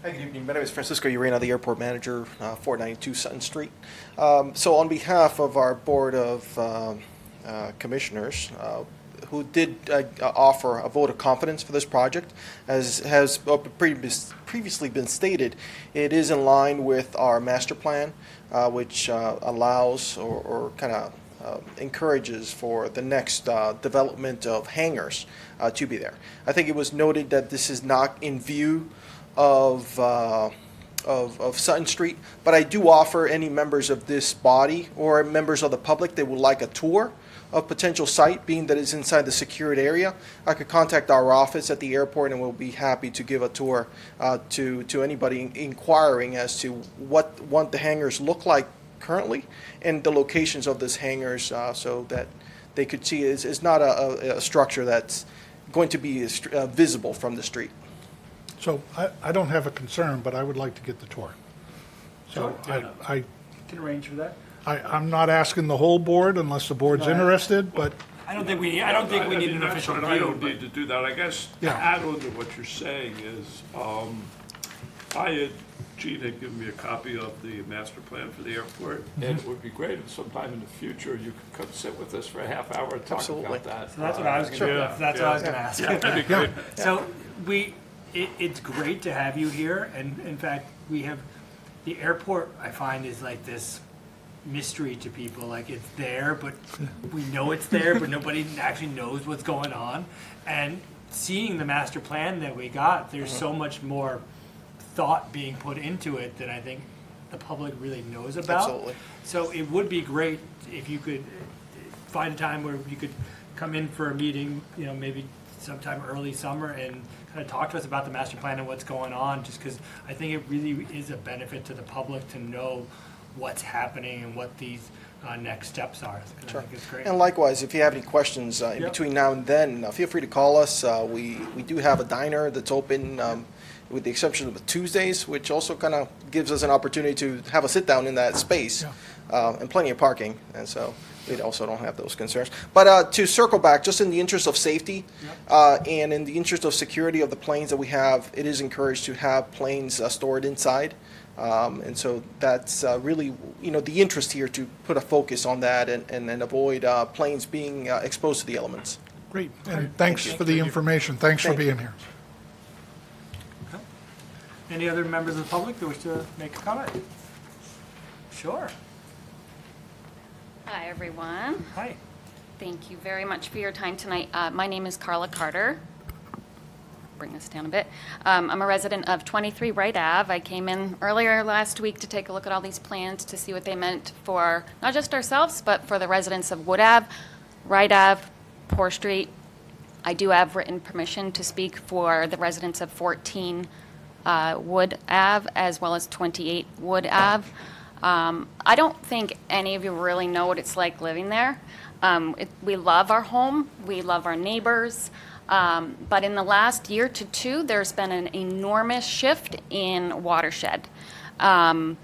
Hi, good evening. My name is Francisco Urena, the airport manager, 492 Sutton Street. So on behalf of our Board of Commissioners, who did offer a vote of confidence for this project, as has previously been stated, it is in line with our master plan, which allows or kind of encourages for the next development of hangars to be there. I think it was noted that this is not in view of Sutton Street, but I do offer any members of this body or members of the public that would like a tour of potential site, being that it's inside the secured area, I could contact our office at the airport and we'll be happy to give a tour to anybody inquiring as to what the hangars look like currently and the locations of these hangars, so that they could see it's not a structure that's going to be visible from the street. So I don't have a concern, but I would like to get the tour. So I Can arrange for that. I'm not asking the whole board unless the board's interested, but I don't think we need an That's official what view. I don't need to do that. I guess to Yeah. add on to what you're saying is, Gene had given me a copy of the master plan for the airport, and it would be great if sometime in the future you could come sit with us for a half hour and talk Absolutely. about that. So that's what I was going to do. That's what I was going to ask. That'd be great. So it's great to have you here, and in fact, we have, the airport, I find, is like this mystery to people. Like, it's there, but we know it's there, but nobody actually knows what's going on. And seeing the master plan that we got, there's so much more thought being put into it that I think the public really knows about. Absolutely. So it would be great if you could find a time where you could come in for a meeting, maybe sometime early summer, and kind of talk to us about the master plan and what's going on, just because I think it really is a benefit to the public to know what's happening and what these next steps are. And Sure. I think it's great. And likewise, if you have any questions in Yep. between now and then, feel free to call us. We do have a diner that's open with the exception of the Tuesdays, which also kind of gives us an opportunity to have a sit-down in that space, and plenty of parking, and so we also don't have those concerns. But to circle back, just in the interest of safety, and in the interest of security of the planes that we have, it is encouraged to have planes stored inside. And so that's really, the interest here to put a focus on that and avoid planes being exposed to the elements. Great, and thanks for the information. Thanks for being here. Okay. Any other members of the public that wish to make a comment? Sure. Hi, everyone. Hi. Thank you very much for your time tonight. My name is Carla Carter. Bring this down a bit. I'm a resident of 23 Wright Ave. I came in earlier last week to take a look at all these plans to see what they meant for not just ourselves, but for the residents of Wood Ave, Wright Ave, Poor Street. I do have written permission to speak for the residents of 14 Wood Ave as well as 28 Wood Ave. I don't think any of you really know what it's like living there. We love our home. We love our neighbors. But in the last year to two, there's been an enormous shift in watershed. Let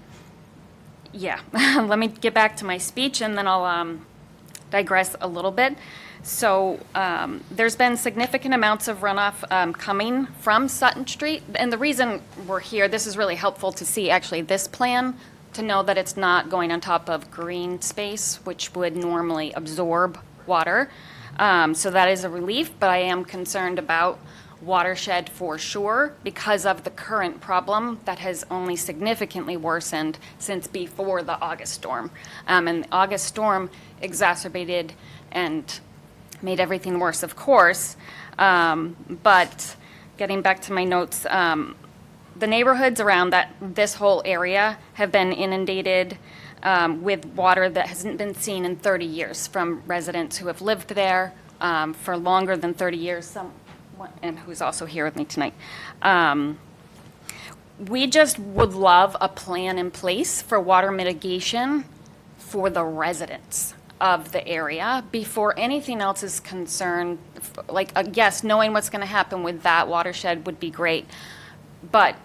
me get back to my speech and then I'll digress a little bit. So there's been significant amounts of runoff coming from Sutton Street. And the reason we're here, this is really helpful to see actually this plan, to know that it's not going on top of green space, which would normally absorb water. So that is a relief, but I am concerned about watershed for sure because of the current problem that has only significantly worsened since before the August storm. And the August storm exacerbated and made everything worse, of course. But getting back to my notes, the neighborhoods around this whole area have been inundated with water that hasn't been seen in 30 years from residents who have lived there for longer than 30 years, and who's also here with me tonight. We just would love a plan in place for water mitigation for the residents of the area before anything else is concerned. Like, yes, knowing what's going to happen with that watershed would be great, but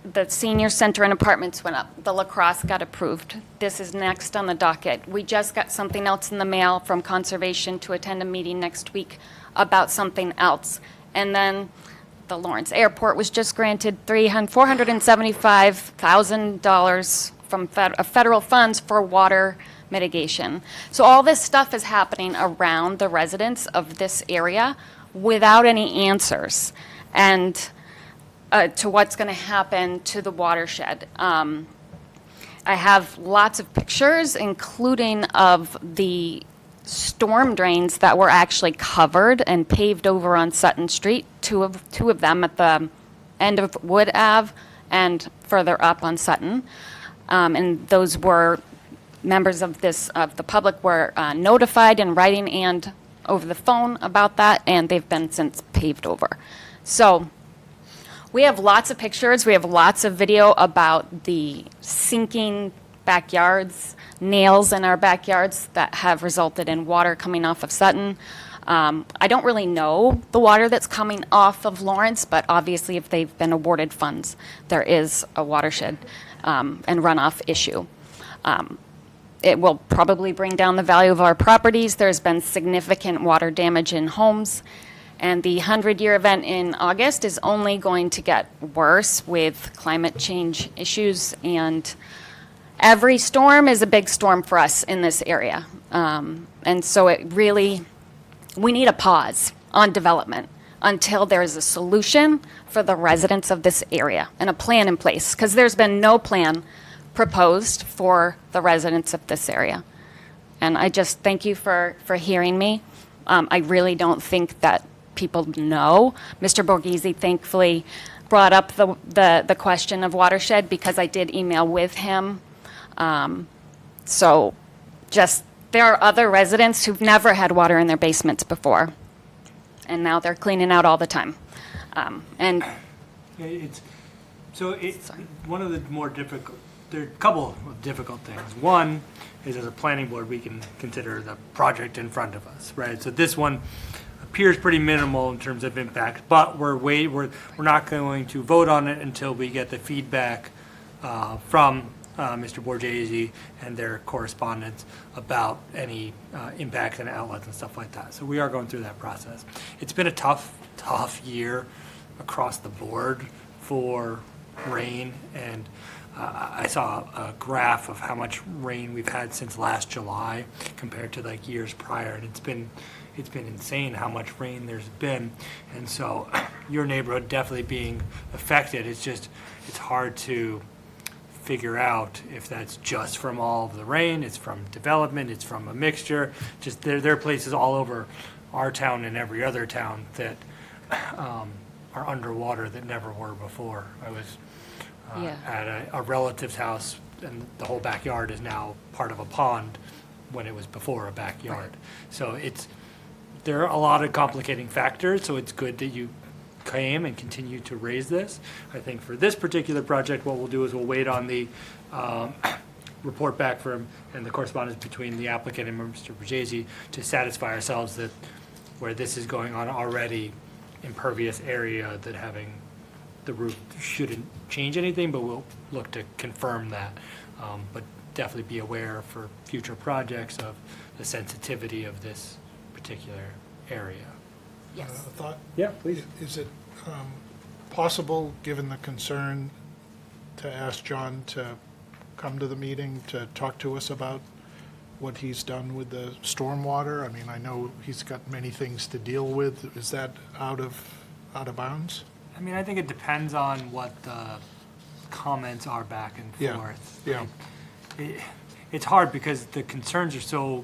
the senior center and apartments went up. The lacrosse got approved. This is next on the docket. We just got something else in the mail from Conservation to attend a meeting next week about something else. And then the Lawrence Airport was just granted $475,000 from federal funds for water mitigation. So all this stuff is happening around the residents of this area without any answers. And to what's going to happen to the watershed. I have lots of pictures, including of the storm drains that were actually covered and paved over on Sutton Street, two of them at the end of Wood Ave and further up on Sutton. And those were members of the public were notified in writing and over the phone about that, and they've been since paved over. So we have lots of pictures. We have lots of video about the sinking backyards, nails in our backyards that have resulted in water coming off of Sutton. I don't really know the water that's coming off of Lawrence, but obviously if they've been awarded funds, there is a watershed and runoff issue. It will probably bring down the value of our properties. There's been significant water damage in homes. And the 100-year event in August is only going to get worse with climate change issues. And every storm is a big storm for us in this area. And so we need a pause on development until there is a solution for the residents of this area and a plan in place. Because there's been no plan proposed for the residents of this area. And I just thank you for hearing me. I really don't think that people know. Mr. Borghese thankfully brought up the question of watershed because I did email with him. So just there are other residents who've never had water in their basements before, and now they're cleaning out all the time. And it's one of the more difficult. There are a couple of difficult things. One is, as a planning board, we can consider the project in front of us, right? So this one, appears pretty minimal in terms of impact, but we're not going to vote on it until we get the feedback from Mr. Borghese and their correspondence about any impacts and outlets and stuff like that. So we are going through that process. It's been a tough year across the board for rain, and I saw a graph of how much rain we've had since last July compared to like years prior, and it's been insane how much rain there's been. And so your neighborhood definitely being affected. It's hard to figure out if that's just from all of the rain, it's from development, it's from a mixture. Just there are places all over our town and every other town that are underwater that never were before. I was at a relative's house, and the whole backyard is now part of a pond when it was before a backyard. So there are a lot of complicating factors, so it's good that you came and continue to raise this. I think for this particular project, what we'll do is we'll wait on the report back from and the correspondence between the applicant and Mr. Borghese to satisfy ourselves that where this is going on already impervious area, that having the roof shouldn't change anything, but we'll look to confirm that. But definitely be aware for future projects of the sensitivity of this particular area. A thought? Yeah, please. Is it possible, given the concern, to ask John to come to the meeting to talk to us about what he's done with the stormwater? I mean, I know he's got many things to deal with. Is that out of bounds? I mean, I think it depends on what the comments are back and forth. Yeah. It's hard because the concerns are so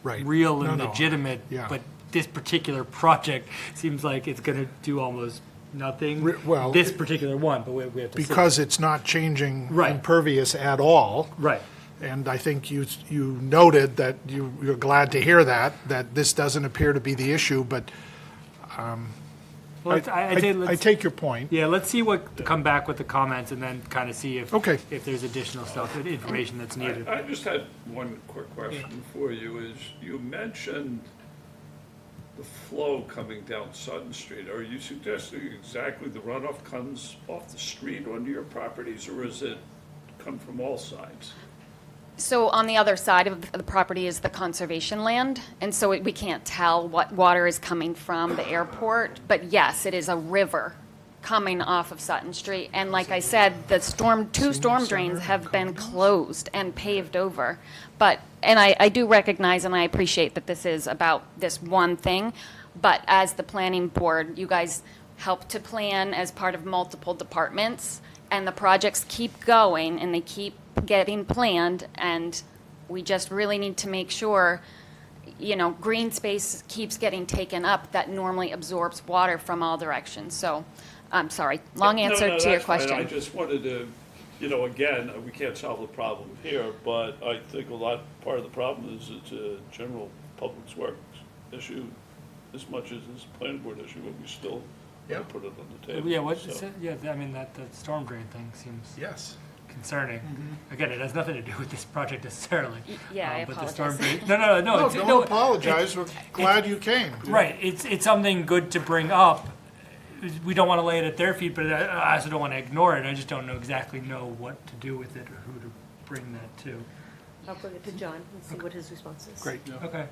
real and legitimate, but this particular project seems like it's going to do almost nothing. Well, this particular one, but we have to because it's not changing impervious at all. Right. And I think you noted that you're glad to hear that this doesn't appear to be the issue, but I take your point. Yeah, let's see what come back with the comments and then kind of see if there's additional stuff, information that's needed. I just had one quick question for you. Is you mentioned the flow coming down Sutton Street. Are you suggesting exactly the runoff comes off the street onto your properties, or is it come from all sides? So on the other side of the property is the conservation land, and so we can't tell what water is coming from the airport. But yes, it is a river coming off of Sutton Street. And like I said, the two storm drains have been closed and paved over. And I do recognize and I appreciate that this is about this one thing, but as the planning board, you guys help to plan as part of multiple departments, and the projects keep going and they keep getting planned, and we just really need to make sure, green space keeps getting taken up that normally absorbs water from all directions. So, I'm sorry, long answer to your question. Fine. I just wanted to, again, we can't solve the problem here, but I think part of the problem is it's a general public works issue as much as it's a planning board issue, but we still want to put it on the table. Yeah, I mean, that storm drain thing seems concerning. Again, it has nothing to do with this project necessarily. I but apologize. the storm drain, no. Don't apologize. We're glad you came. Right. It's something good to bring up. We don't want to lay it at their feet, but I also don't want to ignore it. I just don't exactly know what to do with it or who to bring that to. I'll bring it to John and see what his response is. Great. Okay.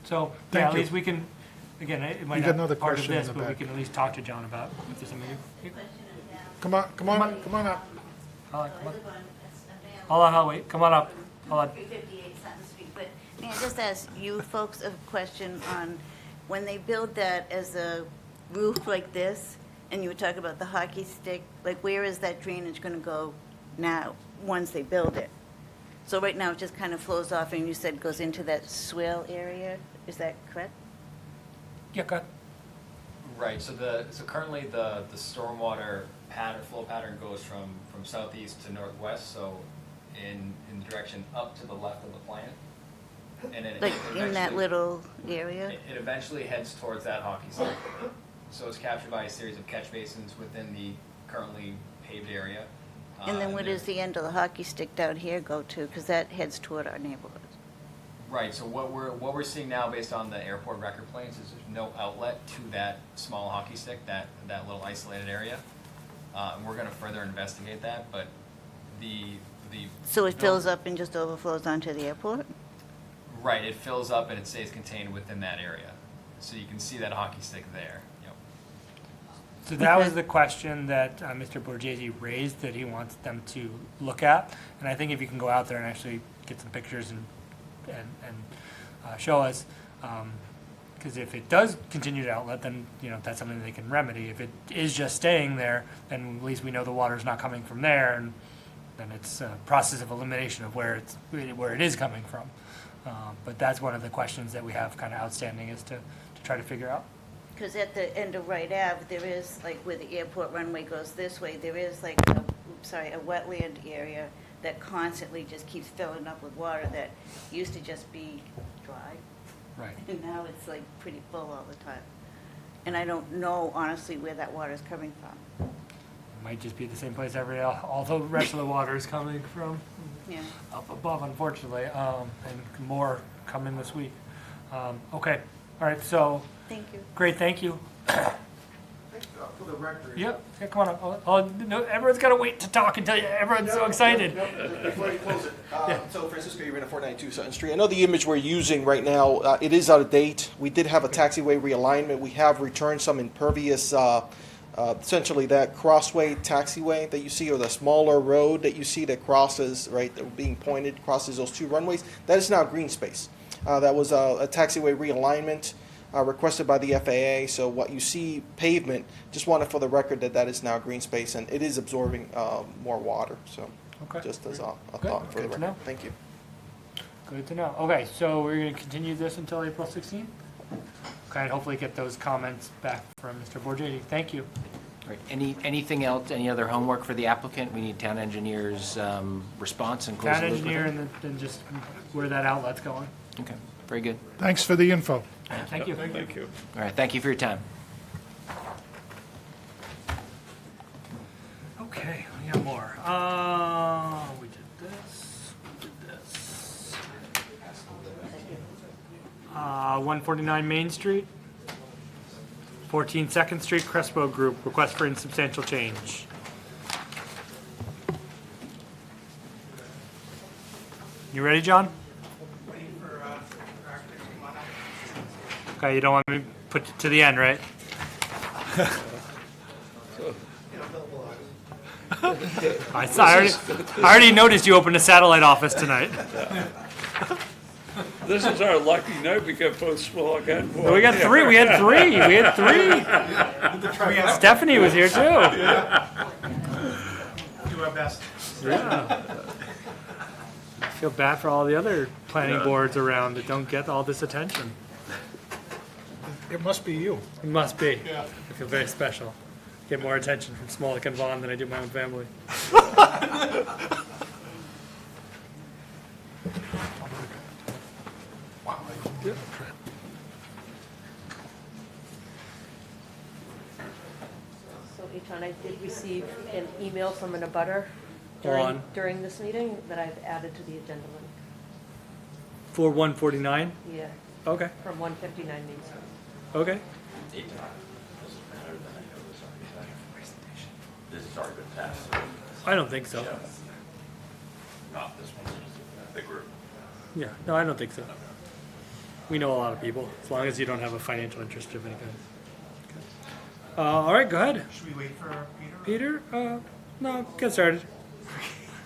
So, Thank at you. least we can, again, it might You got not another be part of question in this, the but we back. can at least talk to John about if there's something. Come on up. Hold on, wait, come on up. Hold on. 358 Sutton Street, but may I just ask you folks a question on when they build that as a roof like this, and you were talking about the hockey stick, like where is that drainage going to go now, once they build it? So right now it just kind of flows off, and you said goes into that swale area, is that correct? Yeah, go ahead. Right, so currently the stormwater flow pattern goes from southeast to northwest, so in the direction up to the left of the plant. And then Like in that little area? It eventually heads towards that hockey stick. So it's captured by a series of catch basins within the currently paved area. And then where does the end of the hockey stick down here go to? Because that heads toward our neighborhood. Right, so what we're seeing now based on the airport record planes is there's no outlet to that small hockey stick, that little isolated area. And we're gonna further investigate that, but the. So it fills up and just overflows onto the airport? Right, it fills up and it stays contained within that area. So you can see that hockey stick there, yep. So that was the question that Mr. Borghese raised that he wants them to look at. And I think if you can go out there and actually get some pictures and show us, because if it does continue to outlet, then that's something they can remedy. If it is just staying there, then at least we know the water's not coming from there, and then it's a process of elimination of where it is coming from. But that's one of the questions that we have kind of outstanding, is to try to figure out. Because at the end of Wright Ave, there is, like where the airport runway goes this way, there is like a wetland area that constantly just keeps filling up with water that used to just be dry. Right. And now it's like pretty full all the time. And I don't know honestly where that water is coming from. It might just be the same place all the rest of the water is coming from. Yeah. Up above, unfortunately, and more coming this week. Okay, all right, so. Thank you. Great, thank you. For the record. Yep, yeah, come on up. No, everyone's got to wait to talk until everyone's so excited. Before you close it, so Francisco, you're in 492 Sutton Street. I know the image we're using right now, it is out of date. We did have a taxiway realignment. We have returned some impervious, essentially that crossway taxiway that you see, or the smaller road that you see that crosses, right, that being pointed, crosses those two runways. That is now green space. That was a taxiway realignment requested by the FAA. So what you see pavement, just wanted for the record that is now green space, and it is absorbing more water. So just as a thought for the record. Thank you. Good to know. Okay, so we're going to continue this until April 16th. Okay, and hopefully get those comments back from Mr. Borghese. Thank you. Great. Anything else, any other homework for the applicant? We need town engineer's response and close Town the loop with engineer, him. and then just where that outlet's going. Okay, very good. Thanks for the info. Thank you. Thank you. All right, thank you for your time. Okay, we got more. We did this. We did this. 149 Main Street. 14 Second Street, Crespo Group, request for insubstantial change. You ready, John? Okay, you don't want me to put it to the end, right? I already noticed you opened a satellite office tonight. This is our lucky night. We got both small and We got three. We had three. Stephanie was here too. Do our best. Yeah. I feel bad for all the other planning boards around that don't get all this attention. It must be you. It must be. Yeah. I feel very special. I get more attention from Smolik and Vaughn than I do my own family. So, Echan, I did receive an email from an abutter Go on. during this meeting that I've added to the agenda link. For 149? Yeah. Okay. From 159 Main Street. Okay. This has already been passed. I don't think so. Not this one, the group. Yeah, no, I don't think so. We know a lot of people, as long as you don't have a financial interest of any kind. Okay. All right, go ahead. Should we wait for Peter? Peter? No, get started.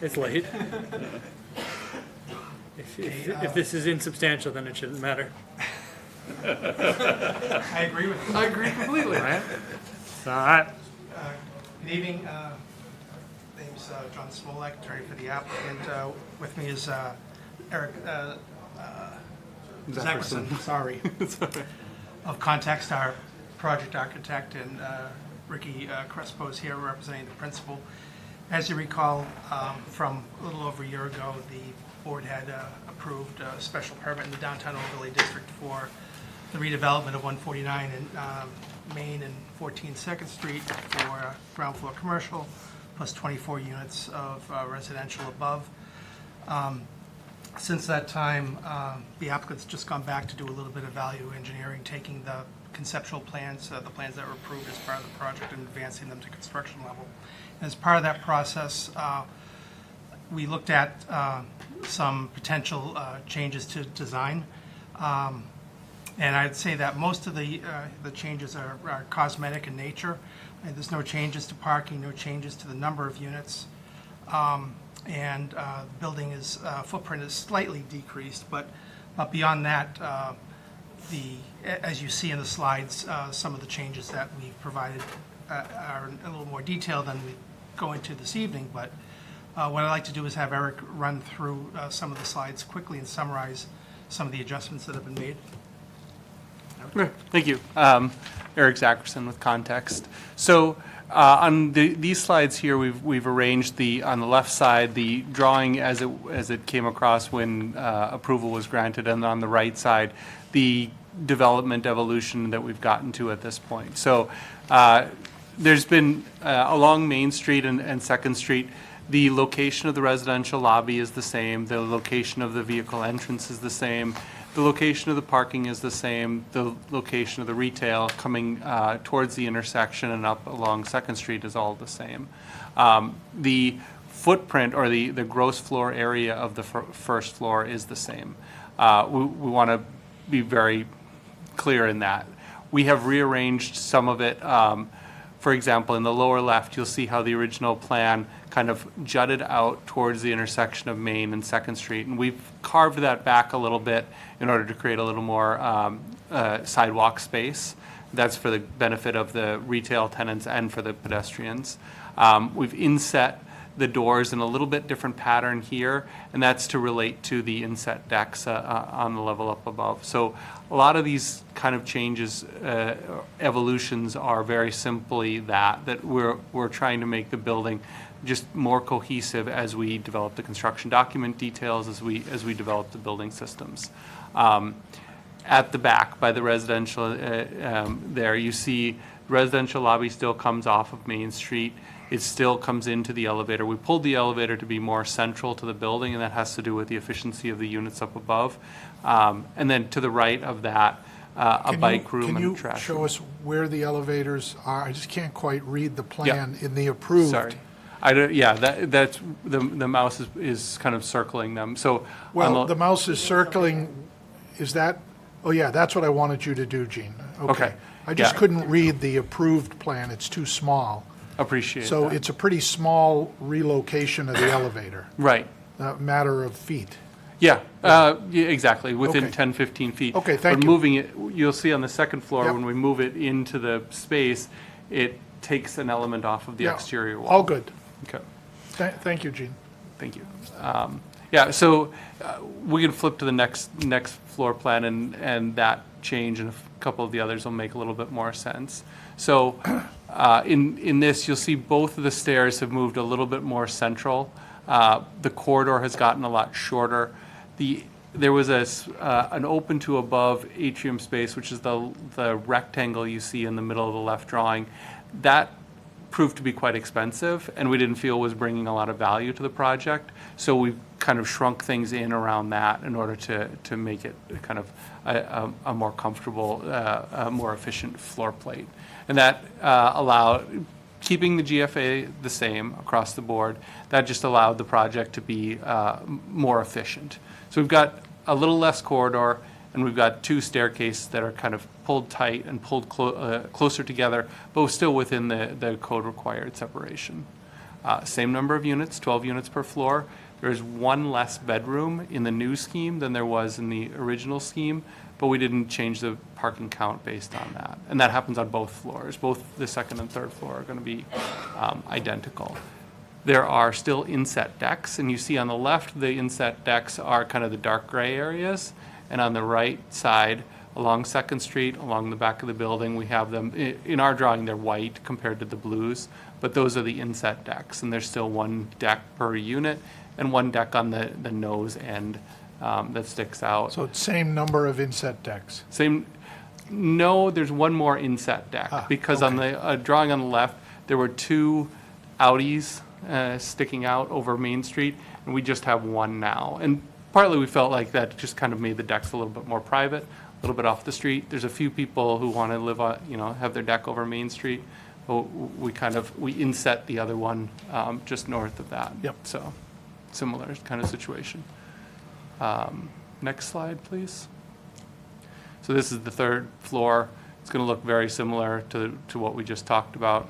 It's late. If this is insubstantial, then it shouldn't matter. I agree with you. I agree completely. All right. All right. Good evening. Name's John Smolak, attorney for the applicant. With me is Eric Zackerson, sorry, of Context, our project architect, and Ricky Crespo is here representing the principal. As you recall, from a little over a year ago, the board had approved a special permit in the downtown overlay district for the redevelopment of 149 in Main and 14 Second Street for ground floor commercial, plus 24 units of residential above. Since that time, the applicant's just gone back to do a little bit of value engineering, taking the conceptual plans, the plans that were approved as part of the project, and advancing them to construction level. As part of that process, we looked at some potential changes to design. And I'd say that most of the changes are cosmetic in nature. There's no changes to parking, no changes to the number of units. And the building footprint is slightly decreased, but beyond that, as you see in the slides, some of the changes that we've provided are a little more detailed than we go into this evening. But what I'd like to do is have Eric run through some of the slides quickly and summarize some of the adjustments that have been made. Okay, thank you. Eric Zackerson with Context. So on these slides here, we've arranged on the left side the drawing as it came across when approval was granted, and on the right side the development evolution that we've gotten to at this point. So there's been along Main Street and 2nd Street, the location of the residential lobby is the same, the location of the vehicle entrance is the same, the location of the parking is the same, the location of the retail coming towards the intersection and up along 2nd Street is all the same. The footprint or the gross floor area of the first floor is the same. We want to be very clear in that. We have rearranged some of it. For example, in the lower left, you'll see how the original plan kind of jutted out towards the intersection of Main and 2nd Street. And we've carved that back a little bit in order to create a little more sidewalk space. That's for the benefit of the retail tenants and for the pedestrians. We've inset the doors in a little bit different pattern here, and that's to relate to the inset decks on the level up above. So a lot of these kind of changes, evolutions are very simply that we're trying to make the building just more cohesive as we develop the construction document details, as we develop the building systems. At the back by the residential there, you see residential lobby still comes off of Main Street. It still comes into the elevator. We pulled the elevator to be more central to the building, and that has to do with the efficiency of the units up above. And then to the right of that, a bike room and a trash room. Can you show us where the elevators are? I just can't quite read the plan in the approved. Sorry. That's the mouse is kind of circling them. So well, the mouse is circling. Is that? Oh yeah, that's what I wanted you to do, Gene. Okay. I just couldn't read the approved plan. It's too small. Appreciate so that. It's a pretty small relocation of the elevator. Right. A matter of feet. Yeah, exactly, within 10, 15 feet. Okay, thank you. But moving it, you'll see on the second floor, when we move it into the space, it takes an element off of the exterior wall. All good. Okay. Thank you, Gene. Thank you. So we can flip to the next floor plan, and that change and a couple of the others will make a little bit more sense. So in this, you'll see both of the stairs have moved a little bit more central. The corridor has gotten a lot shorter. There was an open to above atrium space, which is the rectangle you see in the middle of the left drawing. That proved to be quite expensive, and we didn't feel was bringing a lot of value to the project. So we kind of shrunk things in around that in order to make it kind of a more comfortable, more efficient floor plate. And that allowed, keeping the GFA the same across the board, that just allowed the project to be more efficient. So we've got a little less corridor, and we've got two staircases that are kind of pulled tight and pulled closer together, but still within the code required separation. Same number of units, 12 units per floor. There's one less bedroom in the new scheme than there was in the original scheme, but we didn't change the parking count based on that. And that happens on both floors. Both the second and third floor are going to be identical. There are still inset decks, and you see on the left, the inset decks are kind of the dark gray areas, and on the right side, along 2nd Street, along the back of the building, we have them, in our drawing, they're white compared to the blues, but those are the inset decks, and there's still one deck per unit, and one deck on the nose end that sticks out. So it's same number of inset decks? No, there's one more inset deck, because on the drawing on the left, there were two Audis sticking out over Main Street, and we just have one now. And partly we felt like that just kind of made the decks a little bit more private, a little bit off the street. There's a few people who want to live on, have their deck over Main Street. But we inset the other one just north of that. Yep. So similar kind of situation. Next slide, please. So this is the third floor. It's going to look very similar to what we just talked about.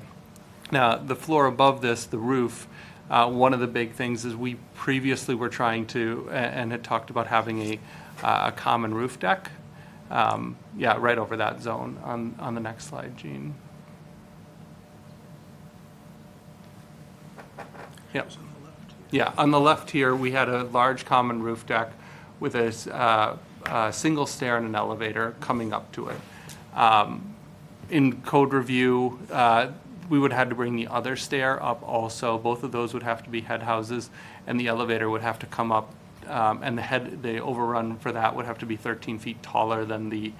Now, the floor above this, the roof, one of the big things is we previously were trying to, and had talked about having a common roof deck. Yeah, right over that zone on the next slide, Gene. Yep. Yeah, on the left here, we had a large common roof deck with a single stair and an elevator coming up to it. In code review, we would have had to bring the other stair up also. Both of those would have to be head houses, and the elevator would have to come up, and the overrun for that would have to be 13 feet taller than the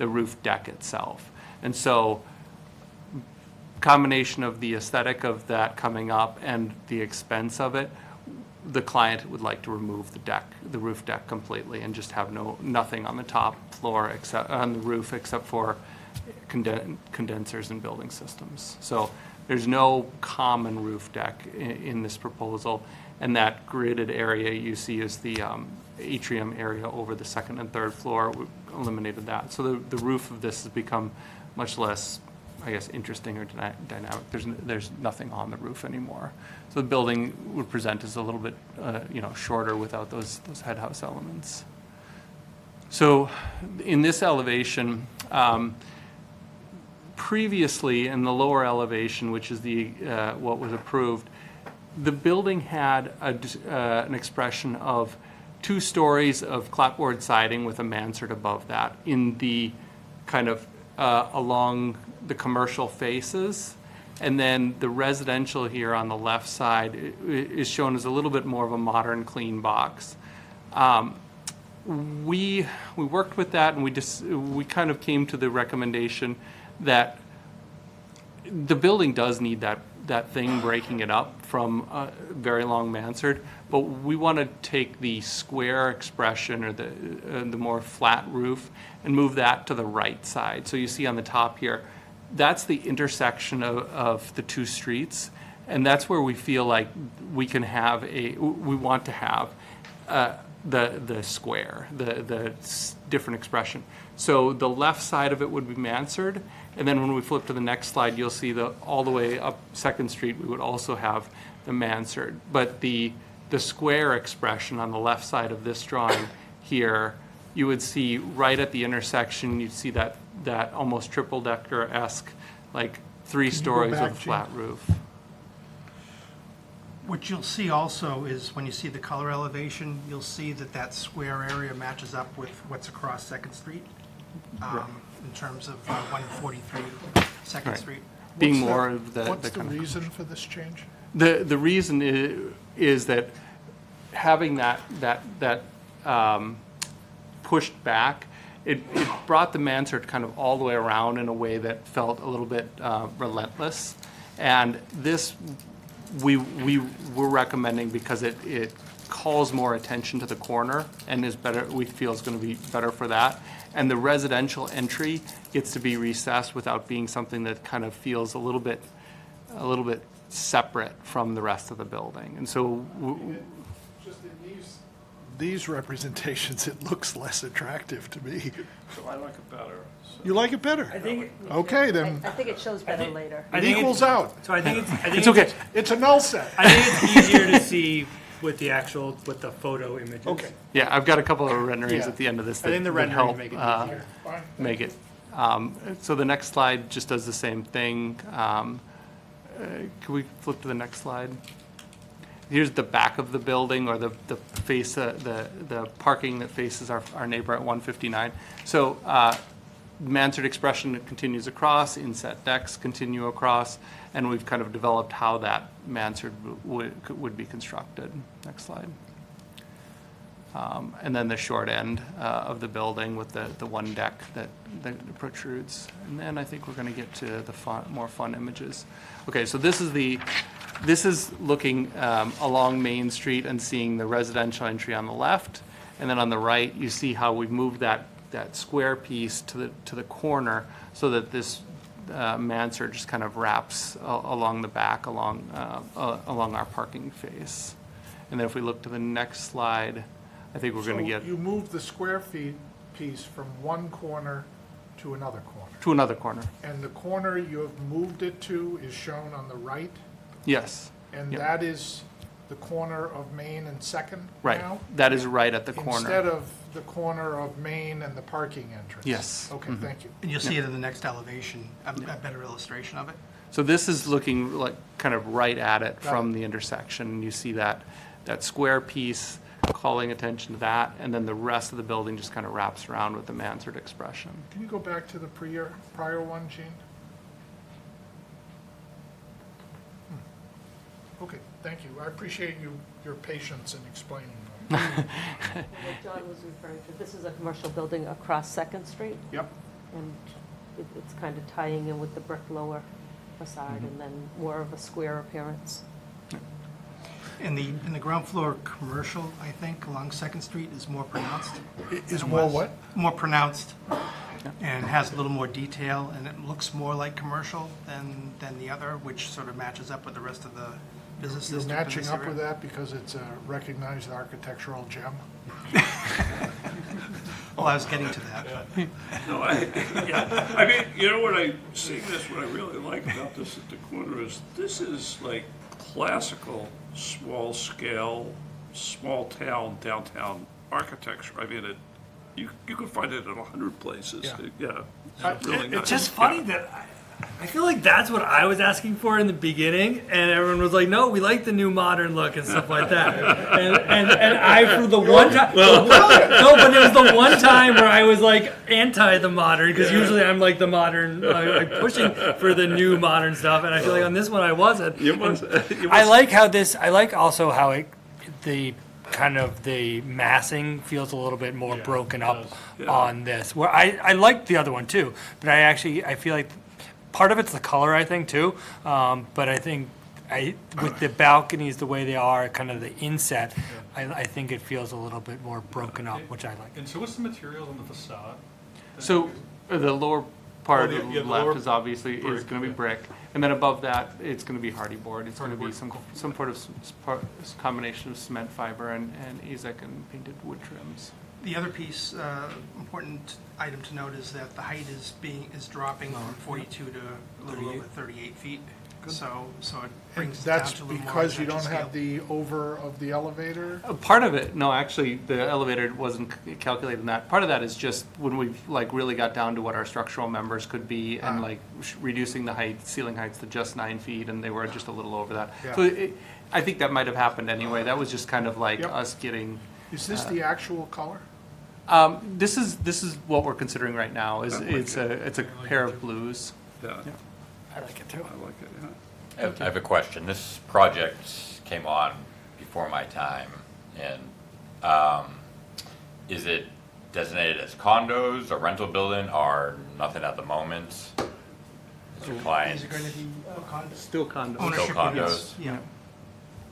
roof deck itself. And so, combination of the aesthetic of that coming up and the expense of it, the client would like to remove the roof deck completely and just have nothing on the top floor except on the roof except for condensers and building systems. So there's no common roof deck in this proposal, and that gridded area you see is the atrium area over the second and third floor. We eliminated that. So the roof of this has become much less, I guess, interesting or dynamic. There's nothing on the roof anymore. So the building would present as a little bit, shorter without those head house elements. So in this elevation, previously in the lower elevation, which is what was approved, the building had an expression of 2 stories of clapboard siding with a mansard above that in the kind of along the commercial faces, and then the residential here on the left side is shown as a little bit more of a modern clean box. We worked with that, and we kind of came to the recommendation that the building does need that thing breaking it up from a very long mansard, but we want to take the square expression or the more flat roof and move that to the right side. So you see on the top here, that's the intersection of the 2 streets, and that's where we feel like we want to have the square, the different expression. So the left side of it would be mansard, and then when we flip to the next slide, you'll see all the way up 2nd Street, we would also have the mansard. But the square expression on the left side of this drawing here, you would see right at the intersection, you'd see that almost triple-decker-esque, like 3 stories with a flat roof. What you'll see also is when you see the color elevation, you'll see that square area matches up with what's across 2nd Street in terms of 143 2nd Right. Street. Being more of the... What's the reason for this change? The reason is that having that pushed back, it brought the mansard kind of all the way around in a way that felt a little bit relentless. And this we were recommending because it calls more attention to the corner and is better. We feel is going to be better for that. And the residential entry gets to be recessed without being something that kind of feels a little bit separate from the rest of the building. And so Just in these representations, it looks less attractive to me. So I like it better. So. You like it better? I think. Okay, then I think it shows better later. I it think equals out. So I think it's okay. It's a null set. I think it's easier to see with the photo images. Okay. yeah, I've got a couple of renderings Yeah. at the end of this I think the that would renderings help make it easier. make it. So the next slide just does the same thing. Can we flip to the next slide? Here's the back of the building, or the face, the parking that faces our neighbor at 159. So mansard expression continues across, inset decks continue across, and we've kind of developed how that mansard would be constructed. Next slide. And then the short end of the building with the one deck that protrudes. And then I think we're going to get to the more fun images. Okay, so this is looking along Main Street and seeing the residential entry on the left, And then on the right, you see how we've moved that square piece to the corner so that this mansard just kind of wraps along the back, along our parking face. And then if we look to the next slide, I think we're going to get So you moved the square feet piece from one corner to another corner. to another corner. And the corner you have moved it to is shown on the right? Yes. And Yep. that is the corner of Main and Second Right. now? That is right at the corner. Instead of the corner of Main and the parking entrance? Yes. Okay, Mhm. thank you. And you'll see it in the next elevation, a better illustration of it. So this is looking like kind of right at it Got from the intersection. You see that square piece calling attention to that, and then the rest of the building just kind of wraps around with the mansard expression. Can you go back to the prior one, Gene? Okay, thank you. I appreciate your patience in explaining that. What John was referring to, this is a commercial building across Second Street. Yep. And it's kind of tying in with the brick lower facade and then more of a square appearance. In the ground floor commercial, I think, along Second Street is more pronounced. Is than it more was. what? More pronounced, and has a little more detail, and it looks more like commercial than the other, which sort of matches up with the rest of the business You're district in matching this up area. with that because it's a recognized architectural gem? Well, I was getting to that, but. No, I mean, you know what seeing this, what I really like about this at the corner is, this is like classical, small scale, small town, downtown architecture. I mean, you can find it in 100 places. Yeah. It's really nice. It's just funny that I feel like that's what I was asking for in the beginning, and everyone was like, "No, we like the new modern look and stuff like that." and I, for the one time, no, but it was the one time where I was like anti the modern, because usually I'm like the modern, like pushing for the new modern stuff, and I feel like on this one I wasn't. I like how this. I like also how the kind of the massing feels a little bit more broken up on this. Where I like the other one too, but I feel like. Part of it's the color, I think, too. But I think with the balconies the way they are, kind of the inset, I think it feels a little bit more broken up, which I like. And so what's the materials on the facade? So the lower part Oh, of the the lower left is obviously brick, going to be brick, and then above that it's going to be hardy board. It's going to be some sort of combination of cement fiber and AZEK and painted wood trims. The other piece, important item to note is that the height is dropping from 42 to a little over 38 feet. So it brings it down That's to a little more because you residential don't have scale. the over of the elevator? Part of it, no, actually, the elevator wasn't calculated in that. Part of that is just when we've really got down to what our structural members could be and reducing the ceiling heights to just 9 feet, and they were just a little over that. Yeah. So I think that might have happened anyway. That was just kind of like us getting. Is this the actual color? This is what we're considering right now. It's a pair of blues. Yeah. I like it too. I like it, yeah. I have a question. This project came on before my time, and is it designated as condos, a rental building, or nothing at the moment? Is your client? Is it going to be condos? Still condos. Ownership, Still condos? yes. Yeah.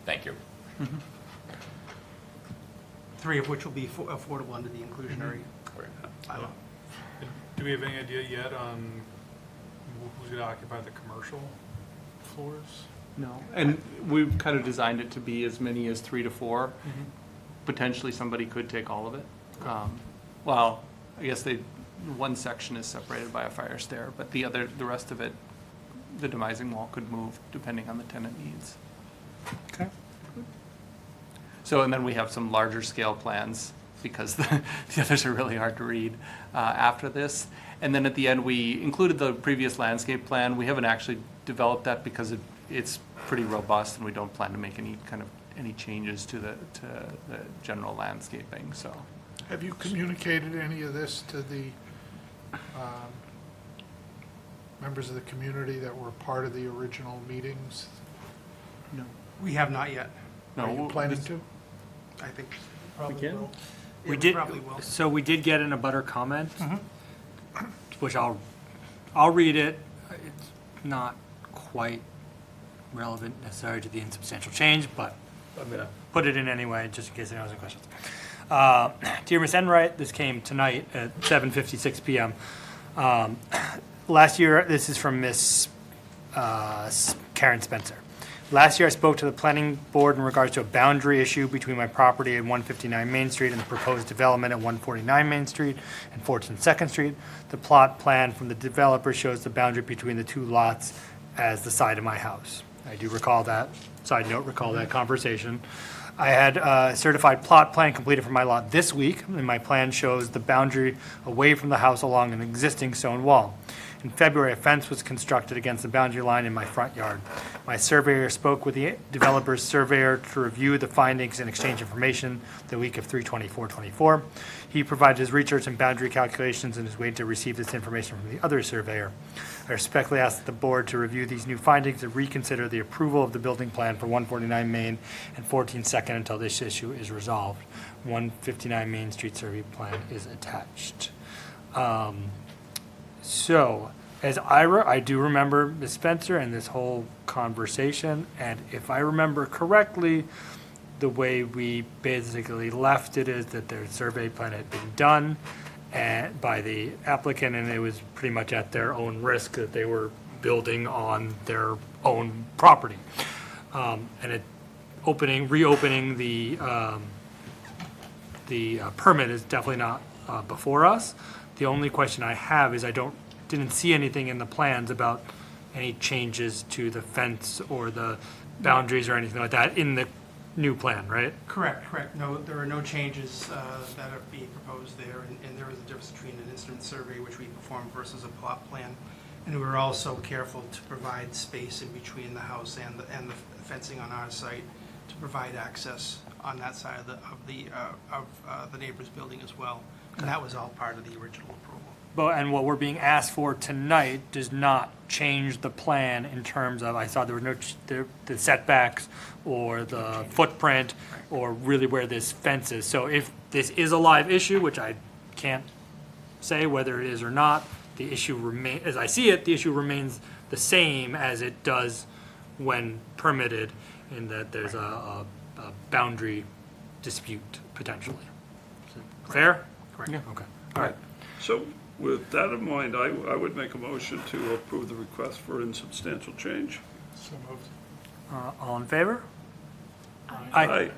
Thank you. 3 of which will be affordable under the inclusionary bylaw. Do we have any idea yet on who's going to occupy the commercial floors? No, and we've kind of designed it to be as many as 3 to 4. Potentially somebody could take all of it. Well, I guess one section is separated by a fire stair, but the rest of it, the demising wall could move depending on the tenant needs. Okay. So, and then we have some larger scale plans because the others are really hard to read after this. And then at the end, we included the previous landscape plan. We haven't actually developed that because it's pretty robust and we don't plan to make any changes to the general landscaping, so. Have you communicated any of this to the members of the community that were part of the original meetings? No. We have not yet. No. Are you planning to? I think probably will. We Yeah, did. probably will. So we did get an abutter comment, which I'll read it. It's not quite relevant necessarily to the insubstantial change, but I'm going to put it in anyway, just in case anyone has any questions. Dear Ms. Enright, this came tonight at 7:56 PM. Last year, this is from Miss Karen Spencer. Last year, I spoke to the planning board in regards to a boundary issue between my property at 159 Main Street and the proposed development at 149 Main Street and 14 Second Street. The plot plan from the developer shows the boundary between the two lots as the side of my house. I do recall that, side note, recall that conversation. I had a certified plot plan completed for my lot this week, and my plan shows the boundary away from the house along an existing stone wall. In February, a fence was constructed against the boundary line in my front yard. My surveyor spoke with the developer's surveyor to review the findings and exchange information the week of 3/24/24. He provided his research and boundary calculations and is waiting to receive this information from the other surveyor. I respectfully ask the board to review these new findings and reconsider the approval of the building plan for 149 Main and 14 Second until this issue is resolved. 159 Main Street survey plan is attached. So, as I do remember Ms. Spencer and this whole conversation, and if I remember correctly, the way we basically left it is that their survey plan had been done by the applicant, and it was pretty much at their own risk that they were building on their own property. And reopening the permit is definitely not before us. The only question I have is didn't see anything in the plans about any changes to the fence or the boundaries or anything like that in the new plan, right? Correct. No, there are no changes that are being proposed there, and there is a difference between an instrument survey, which we performed, versus a plot plan. And we were also careful to provide space in between the house and the fencing on our site to provide access on that side of the neighbor's building as well. And that was all part of the original approval. And what we're being asked for tonight does not change the plan in terms of, I saw there were no, the setbacks or the footprint or really where this fence is. So if this is a live issue, which I can't say whether it is or not, the issue remains, as I see it, the issue remains the same as it does when permitted, in that there's a boundary dispute potentially. Fair? Correct. Yeah, okay, all right. So with that in mind, I would make a motion to approve the request for insubstantial change. So moved. All in favor? Aye.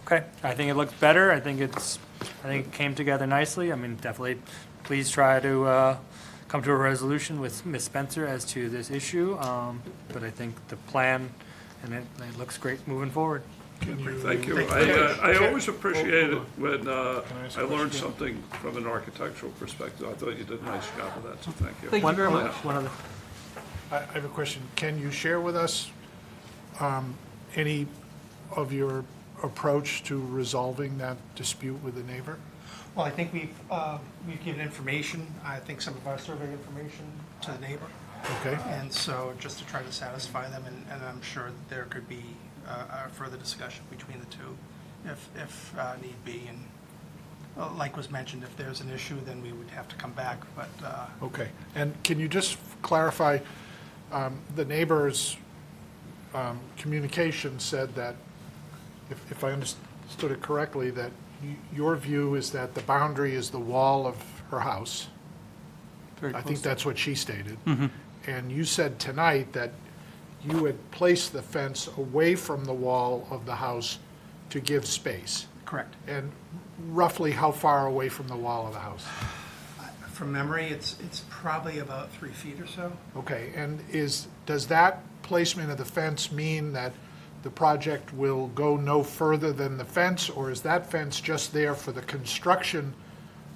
Okay, I think it looks better. I think it came together nicely. I mean, definitely, please try to come to a resolution with Ms. Spencer as to this issue. But I think the plan, and it looks great moving forward. Thank you. I always appreciate it when I learn something from an architectural perspective. I thought you did a nice job of that, so thank you. Thank you very much. I have a question. Can you share with us any of your approach to resolving that dispute with the neighbor? Well, I think we've given information, I think some of our survey information to the neighbor. Okay. And so just to try to satisfy them, and I'm sure that there could be a further discussion between the two if need be. And like was mentioned, if there's an issue, then we would have to come back, but. Okay. And can you just clarify, the neighbor's communication said that, if I understood it correctly, that your view is that the boundary is the wall of her house. I think that's what she stated. Mhm. And you said tonight that you had placed the fence away from the wall of the house to give space. Correct. And roughly how far away from the wall of the house? From memory, it's probably about 3 feet or so. Okay, and does that placement of the fence mean that the project will go no further than the fence, or is that fence just there for the construction,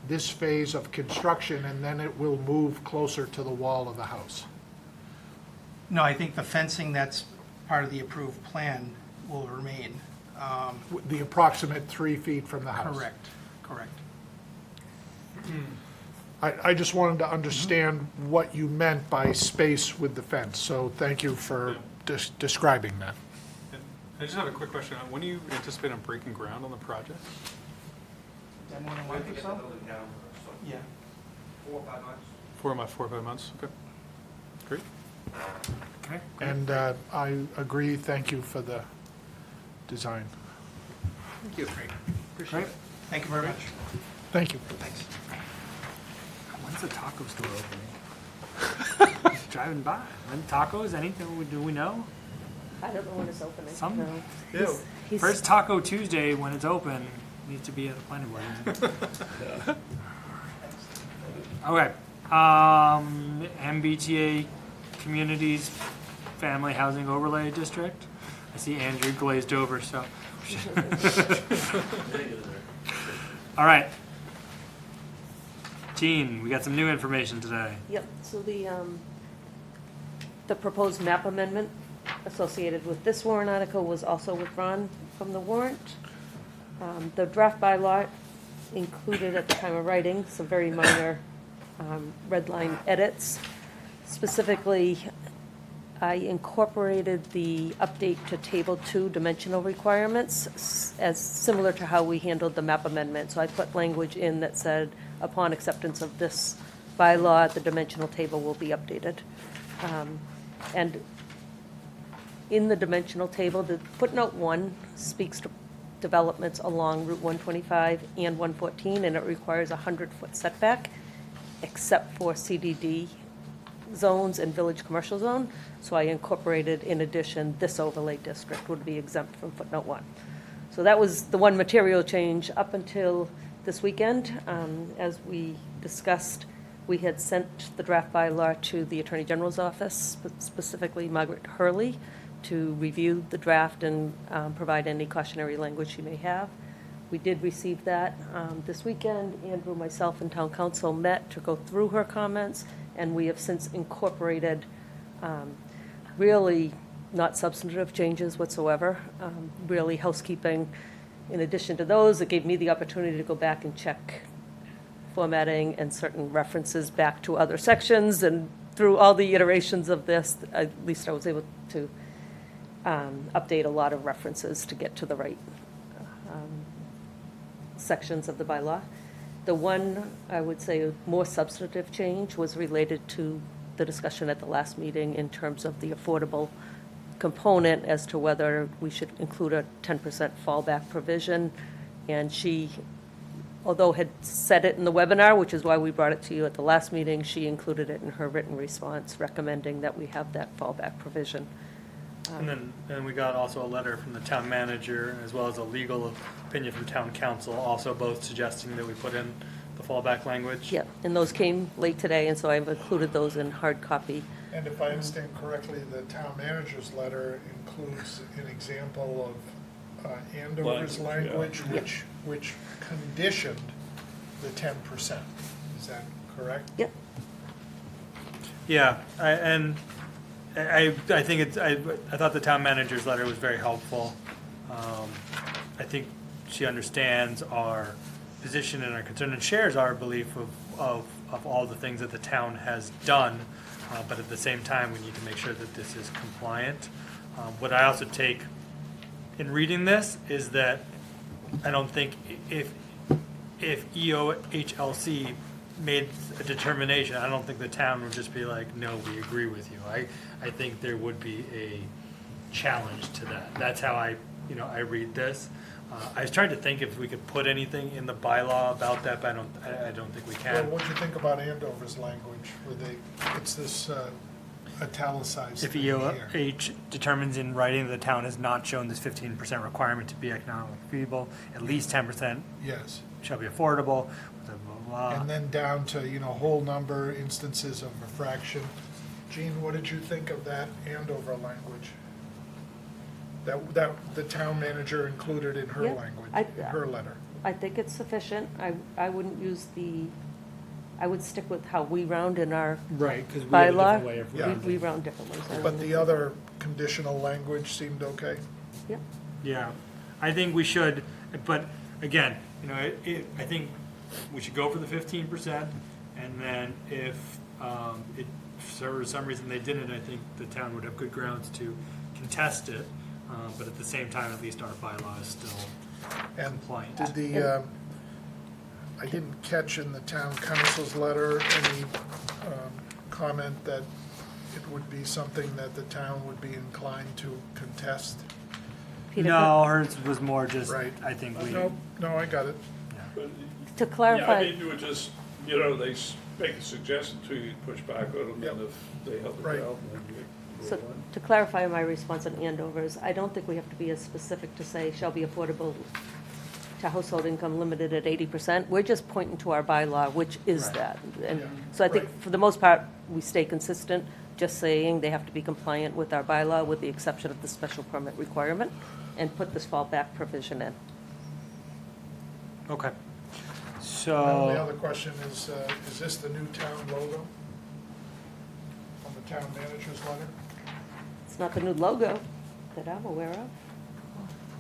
this phase of construction, and then it will move closer to the wall of the house? No, I think the fencing that's part of the approved plan will remain. The approximate 3 feet from the house? Correct. I just wanted to understand what you meant by space with the fence, so thank you for describing that. I just have a quick question. When do you anticipate on breaking ground on the project? More than 1 month or so? Yeah. 4 or 5 months? Okay. Great. Okay. And I agree, thank you for the design. Thank you. Appreciate it. Thank you very much. Thank you. Thanks. When's the taco store opening? Just driving by. When tacos, anything, do we know? I don't know when it's opening. Some, No. He's- First Taco Tuesday, when it's open, needs to be at the planning board. Isn't it? Okay, MBTA Communities Family Housing Overlay District. I see Andrew glazed over, so. All right. Gene, we got some new information today. Yep, so the proposed map amendment associated with this warrant article was also withdrawn from the warrant. The draft bylaw included at the time of writing some very minor red line edits. Specifically, I incorporated the update to Table 2 dimensional requirements as similar to how we handled the map amendment. So I put language in that said, upon acceptance of this bylaw, the dimensional table will be updated. And in the dimensional table, the footnote 1 speaks to developments along Route 125 and 114, and it requires a 100-foot setback, except for CDD zones and village commercial zone. So I incorporated, in addition, this overlay district would be exempt from footnote 1. So that was the one material change up until this weekend. As we discussed, we had sent the draft bylaw to the Attorney General's office, specifically Margaret Hurley, to review the draft and provide any cautionary language she may have. We did receive that this weekend. Andrew, myself, and Town Council met to go through her comments, and we have since incorporated really not substantive changes whatsoever, really housekeeping. In addition to those, it gave me the opportunity to go back and check formatting and certain references back to other sections, and through all the iterations of this, at least I was able to update a lot of references to get to the right sections of the bylaw. The one, I would say, more substantive change was related to the discussion at the last meeting in terms of the affordable component as to whether we should include a 10% fallback provision. And she, although had said it in the webinar, which is why we brought it to you at the last meeting, she included it in her written response recommending that we have that fallback provision. And then we got also a letter from the town manager, as well as a legal opinion from town council, also both suggesting that we put in the fallback language. Yeah, and those came late today, and so I've included those in hard copy. And if I understand correctly, the town manager's letter includes an example of Andover's language, which conditioned the 10%. Is that correct? Yep. Yeah, I think it's, I thought the town manager's letter was very helpful. I think she understands our position and our concern and shares our belief of all the things that the town has done, but at the same time, we need to make sure that this is compliant. What I also take in reading this is that I don't think if EOHLC made a determination, I don't think the town would just be like, no, we agree with you. I think there would be a challenge to that. That's how I read this. I was trying to think if we could put anything in the bylaw about that, but I don't think we Well, can. what do you think about Andover's language, where it's this italicized If thing here? EOH determines in writing that the town has not shown this 15% requirement to be economically feasible, at least 10% Yes. shall be affordable, blah, blah, blah. And then down to, whole number instances of refraction. Gene, what did you think of that Andover language? That the town manager included in her Yeah, language, I- in her letter? I think it's sufficient. I wouldn't use I would stick with how we round in our Right, 'cause we have a bylaw. different way of rounding. We round differently. so I But wouldn't- the other conditional language seemed okay? Yep. Yeah, I think we should, but again, I think we should go for the 15%, and then if for some reason they didn't, I think the town would have good grounds to contest it, but at the same time, at least our bylaw is still compliant. Did I didn't catch in the town council's letter any comment that it would be something that the town would be inclined to contest? Peter, No, hers was more just, Right. I think we. No, I got it. Yeah. But, To yeah, clarify. I mean, you would just, you know, they make a suggestion to you, push back on them, and if they held it Right. down, then you So roll on. to clarify my response on Andover is, I don't think we have to be as specific to say shall be affordable to household income limited at 80%. We're just pointing to our bylaw, which is Right. that. And Yeah. so I think Right. for the most part, we stay consistent, just saying they have to be compliant with our bylaw with the exception of the special permit requirement, and put this fallback provision in. Okay. The So, only other question is this the new town logo on the town manager's letter? It's not the new logo that I'm aware of.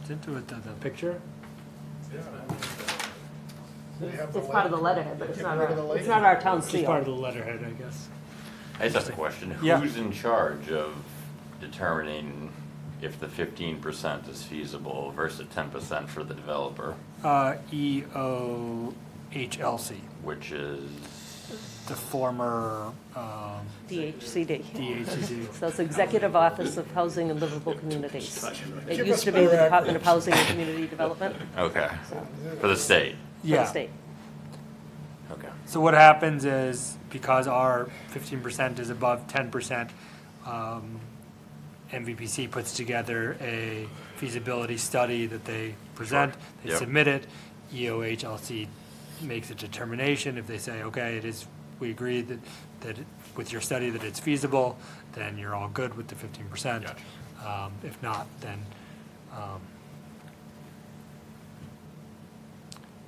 it's into it, the picture? Yeah. They have It's part of the letterhead, but it's Get not rid of the our, it's lady. not our town It's part of seal. the letterhead, I guess. I just have a question. Yeah. Who's in charge of determining if the 15% is feasible versus 10% for the developer, EOHLC, which is, the former, DHCD. DHCD. So it's Executive Office of Housing and Livable Communities. It Give used us to be the more Department of acronyms. Housing and Community Development okay, for the state? for Yeah. the state. Okay. So what happens is, because our 15% is above 10%, MVPC puts together a feasibility study that they present, they Yep. submit it, EOHLC makes a determination. If they say, okay, it is, we agree that with your study that it's feasible, then you're all good with the 15%. If not, then,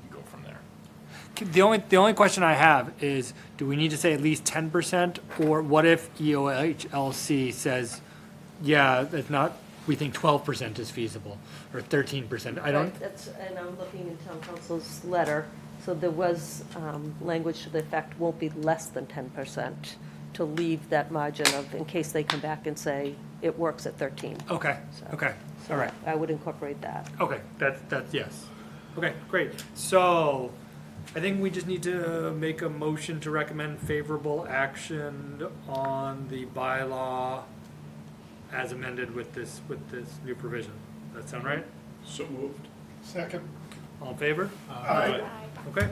You go from there. the only question I have is, do we need to say at least 10%? Or what if EOHLC says, yeah, that's not, we think 12% is feasible, or 13%? I don't, Right, that's, and I'm looking in town council's letter, so there was language to the effect won't be less than 10%, to leave that margin of, in case they come back and say it works at 13. okay, So- okay, So all right. I would incorporate that. Okay, that's, yes. Okay, great. So, I think we just need to make a motion to recommend favorable action on the bylaw as amended with this new provision. Does that sound right? So moved. Second. All in favor? Aye. Okay.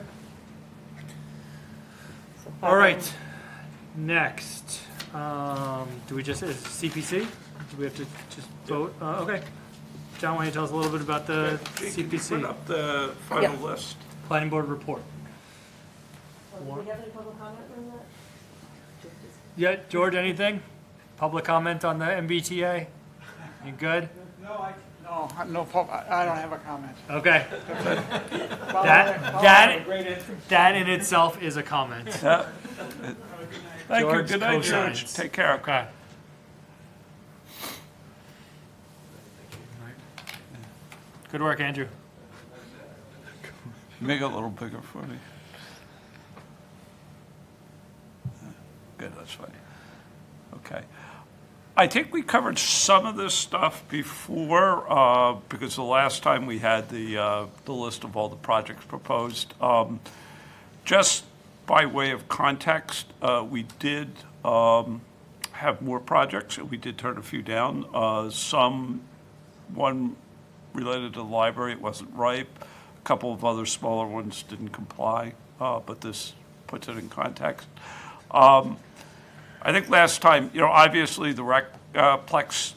So All right. Next, do we just, is CPC? Do we have to just vote? Okay. John, why don't you tell us a little bit about the Jake, can you CPC? put up the final list? Planning board report. Do we have any public comment on that? Yeah, George, anything? Public comment on the MBTA? You good? No, I don't have a comment. Okay. Follow That great interest. that in itself is a comment. Thank you. George Good night, George. co-signs. Take care. Okay. Good work, Andrew. Make it a little bigger for me. Good, that's fine. Okay. I think we covered some of this stuff before, because the last time we had the list of all the projects proposed. Just by way of context, we did have more projects, and we did turn a few down. One related to the library, it wasn't ripe. A couple of other smaller ones didn't comply, but this puts it in context. I think last time, obviously the Recplex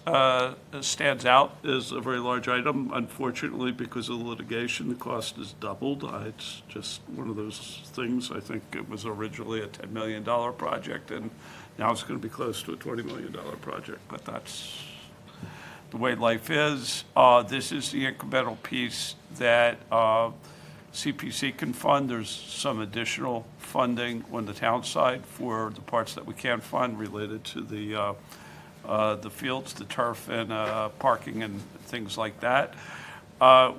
stands out as a very large item. Unfortunately, because of the litigation, the cost has doubled. It's just one of those things. I think it was originally a $10 million project, and now it's going to be close to a $20 million project, but that's the way life is. This is the incremental piece that CPC can fund. There's some additional funding on the town side for the parts that we can't fund related to the fields, the turf, and parking and things like that.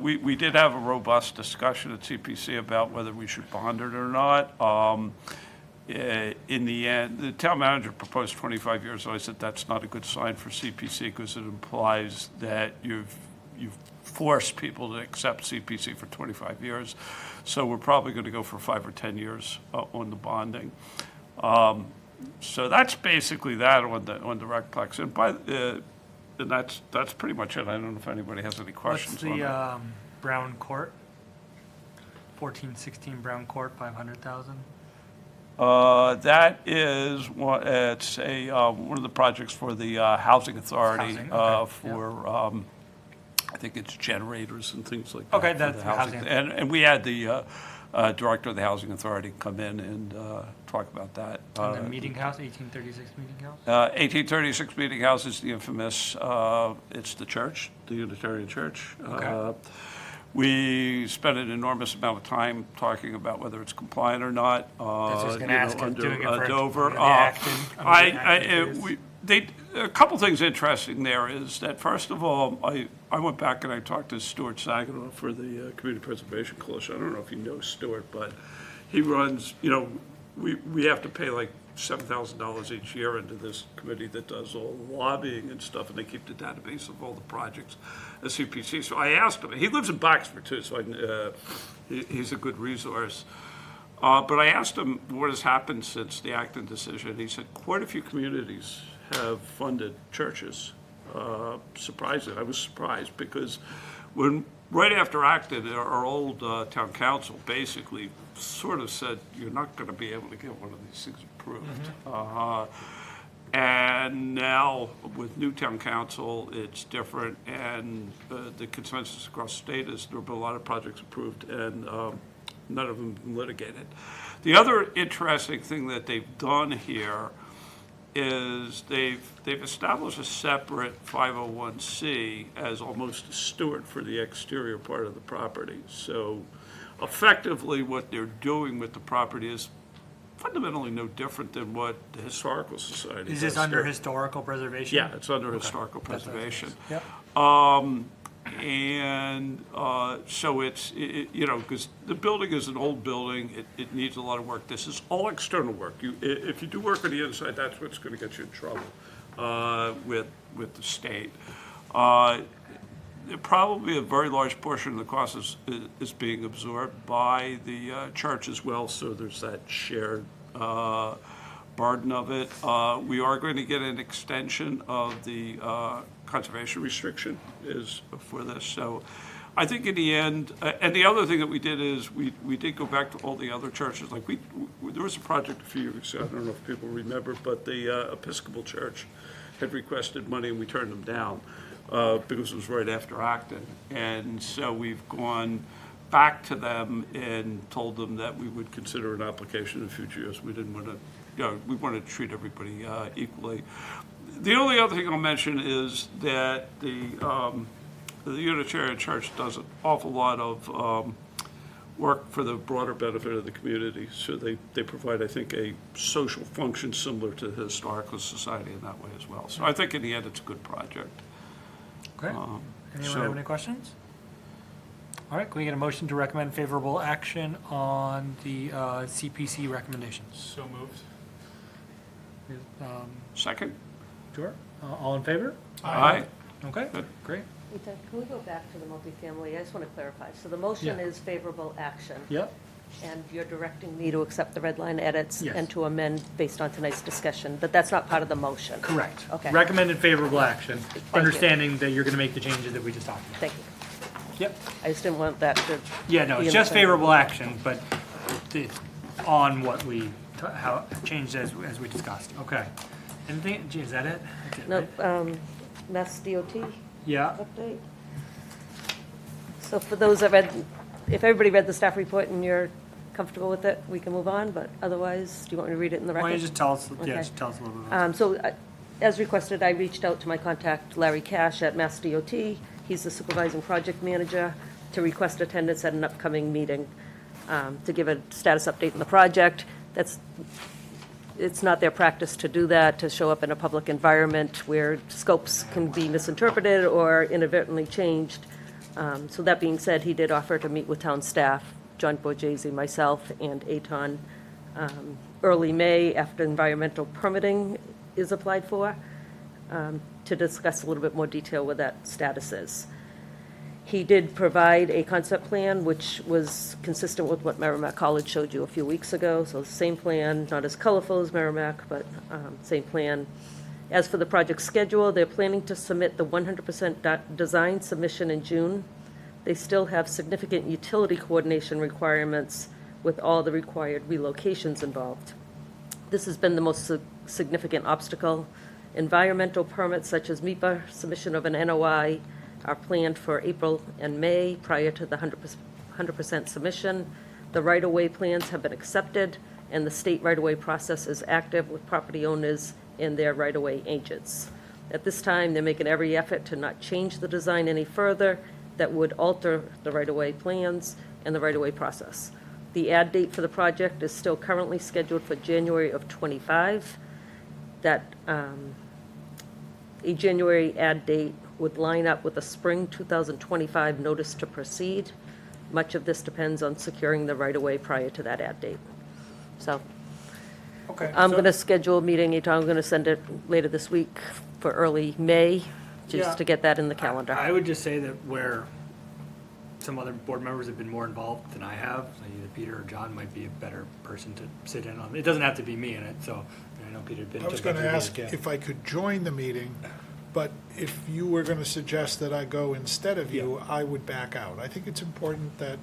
We did have a robust discussion at CPC about whether we should bond it or not. In the end, the town manager proposed 25 years, so I said that's not a good sign for CPC because it implies that you've forced people to accept CPC for 25 years. So we're probably going to go for 5 or 10 years on the bonding. So that's basically that on the Recplex. And that's pretty much it. I don't know if anybody has any questions What's on the that. Brown Court? 1416 Brown Court, 500,000. That is, it's one of the projects for the Housing Authority Housing, okay, for, I think it's generators and things like that. Okay, for that's the housing. And we had the Director of the Housing Authority come in and talk about that. And the Meeting House, 1836 Meeting House? 1836 Meeting House is the infamous, it's the church, the Unitarian Church. Okay. We spent an enormous amount of time talking about whether it's compliant or not. That's what I was gonna ask, under doing it for Dover. under the Acton- under the Acton phase. A couple things interesting there is that, first of all, I went back and I talked to Stuart Saginaw for the Community Preservation Coalition. I don't know if you know Stuart, but he runs, we have to pay like $7,000 each year into this committee that does all the lobbying and stuff, and they keep the database of all the projects at CPC. So I asked him, he lives in Boxford too, so he's a good resource. But I asked him what has happened since the Acton decision. He said quite a few communities have funded churches. Surprising, I was surprised because right after Acton, our old town council basically sort of said, you're not going to be able to get one of these things approved. And now with new town council, it's different, and the consensus across the state is there have been a lot of projects approved and none of them litigated. The other interesting thing that they've done here is they've established a separate 501c as almost a steward for the exterior part of the property. So effectively what they're doing with the property is fundamentally no different than what the Historical Society does. Is this under historical preservation? Yeah, it's under historical preservation. Yep. So it's, because the building is an old building, it needs a lot of work. This is all external work. If you do work on the inside, that's what's going to get you in trouble with the state. Probably a very large portion of the cost is being absorbed by the church as well, so there's that shared burden of it. We are going to get an extension of the conservation restriction is for this. So I think in the end, and the other thing that we did is we did go back to all the other churches. Like there was a project a few years ago, I don't know if people remember, but the Episcopal Church had requested money and we turned them down because it was right after Acton. And so we've gone back to them and told them that we would consider an application in future years. We didn't want to, we wanted to treat everybody equally. The only other thing I'll mention is that the Unitarian Church does an awful lot of work for the broader benefit of the community. So they provide, I think, a social function similar to the Historical Society in that way as well. So I think in the end, it's a good project. Okay. Anyone have any questions? All right, can we get a motion to recommend favorable action on the CPC recommendations? So moved. Second. Sure. All in favor? Aye. Okay, great. Ethan, can we go back to the multifamily? I just want to clarify. So the motion Yeah. is favorable action. Yep. And you're directing me to accept the red line edits Yes. and to amend based on tonight's discussion, but that's not part of the motion. Correct. Okay. Recommended favorable action, you. understanding that you're going to make the changes that we just talked about. Thank you. Yep. I just didn't want that to. Yeah, no, be it's in the just same- favorable action, but it's on what we, how changed as we discussed. Okay. Anything, gee, is that it? That's it, No, right? Mass DOT Yeah. update. So for those that read, if everybody read the staff report and you're comfortable with it, we can move on, but otherwise, do you want me to read it in the record? Why don't you just tell us, yeah, Okay. just tell us a little bit about it. As requested, I reached out to my contact, Larry Cash at Mass DOT. He's the supervising project manager, to request attendance at an upcoming meeting to give a status update on the project. It's not their practice to do that, to show up in a public environment where scopes can be misinterpreted or inadvertently changed. So that being said, he did offer to meet with town staff, John Borghese, myself, and Aton, early May after environmental permitting is applied for, to discuss a little bit more detail what that status is. He did provide a concept plan, which was consistent with what Merrimack College showed you a few weeks ago. So the same plan, not as colorful as Merrimack, but same plan. As for the project schedule, they're planning to submit the 100% design submission in June. They still have significant utility coordination requirements with all the required relocations involved. This has been the most significant obstacle. Environmental permits such as MIPA, submission of an NOI, are planned for April and May prior to the 100% submission. The right-of-way plans have been accepted, and the state right-of-way process is active with property owners and their right-of-way agents. At this time, they're making every effort to not change the design any further that would alter the right-of-way plans and the right-of-way process. The add date for the project is still currently scheduled for January of '25. That a January add date would line up with a spring 2025 notice to proceed. Much of this depends on securing the right-of-way prior to that add date. So Okay. I'm so- going to schedule a meeting, I'm going to send it later this week for early May, Yeah. just to get that in the calendar. I would just say that where some other board members have been more involved than I have, so either Peter or John might be a better person to sit in on. It doesn't have to be me in it, so I know Peter's been. I was to going to every ask meeting, yeah. if I could join the meeting, but if you were going to suggest that I go instead of you, I would back out. I think it's important that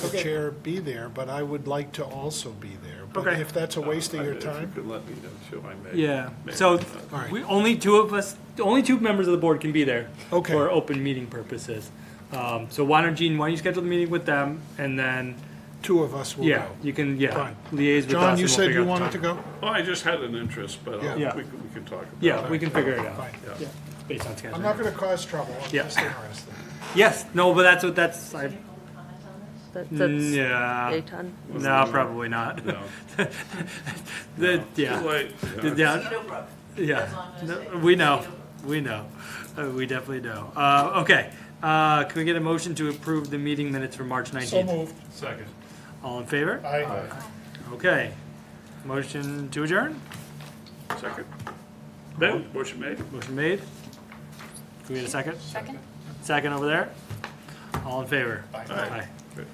the Okay. chair be there, but I would like to also be there. But Okay. if that's a waste of your If time. you could let me know too, I may. Yeah, may so not. we, only two members of the board can be there. Okay. For open meeting purposes. So why don't, Gene, why don't you schedule the meeting with them, and then, Two of us will yeah, go. you can, Fine. liaise with us. John, and you we'll said figure you out the wanted to time. go? Oh, I just had an interest, but Yeah. we can talk about it. Yeah, we can figure it out. Fine. Yeah, based on schedule. I'm not going to cause trouble. I'm Yeah. just interested. Yes, no, but that's, I, That's yeah. Dayton? No, probably not. No. The, yeah. Too late. The- Yeah. Yeah, No, we know, we definitely know. Okay, can we get a motion to approve the meeting minutes for March 19th? So moved. Second. All in favor? Aye. Okay, motion to adjourn? Second. No, motion made. Motion made. Can we get a second? Second? Second over there? All in favor? Aye. Good.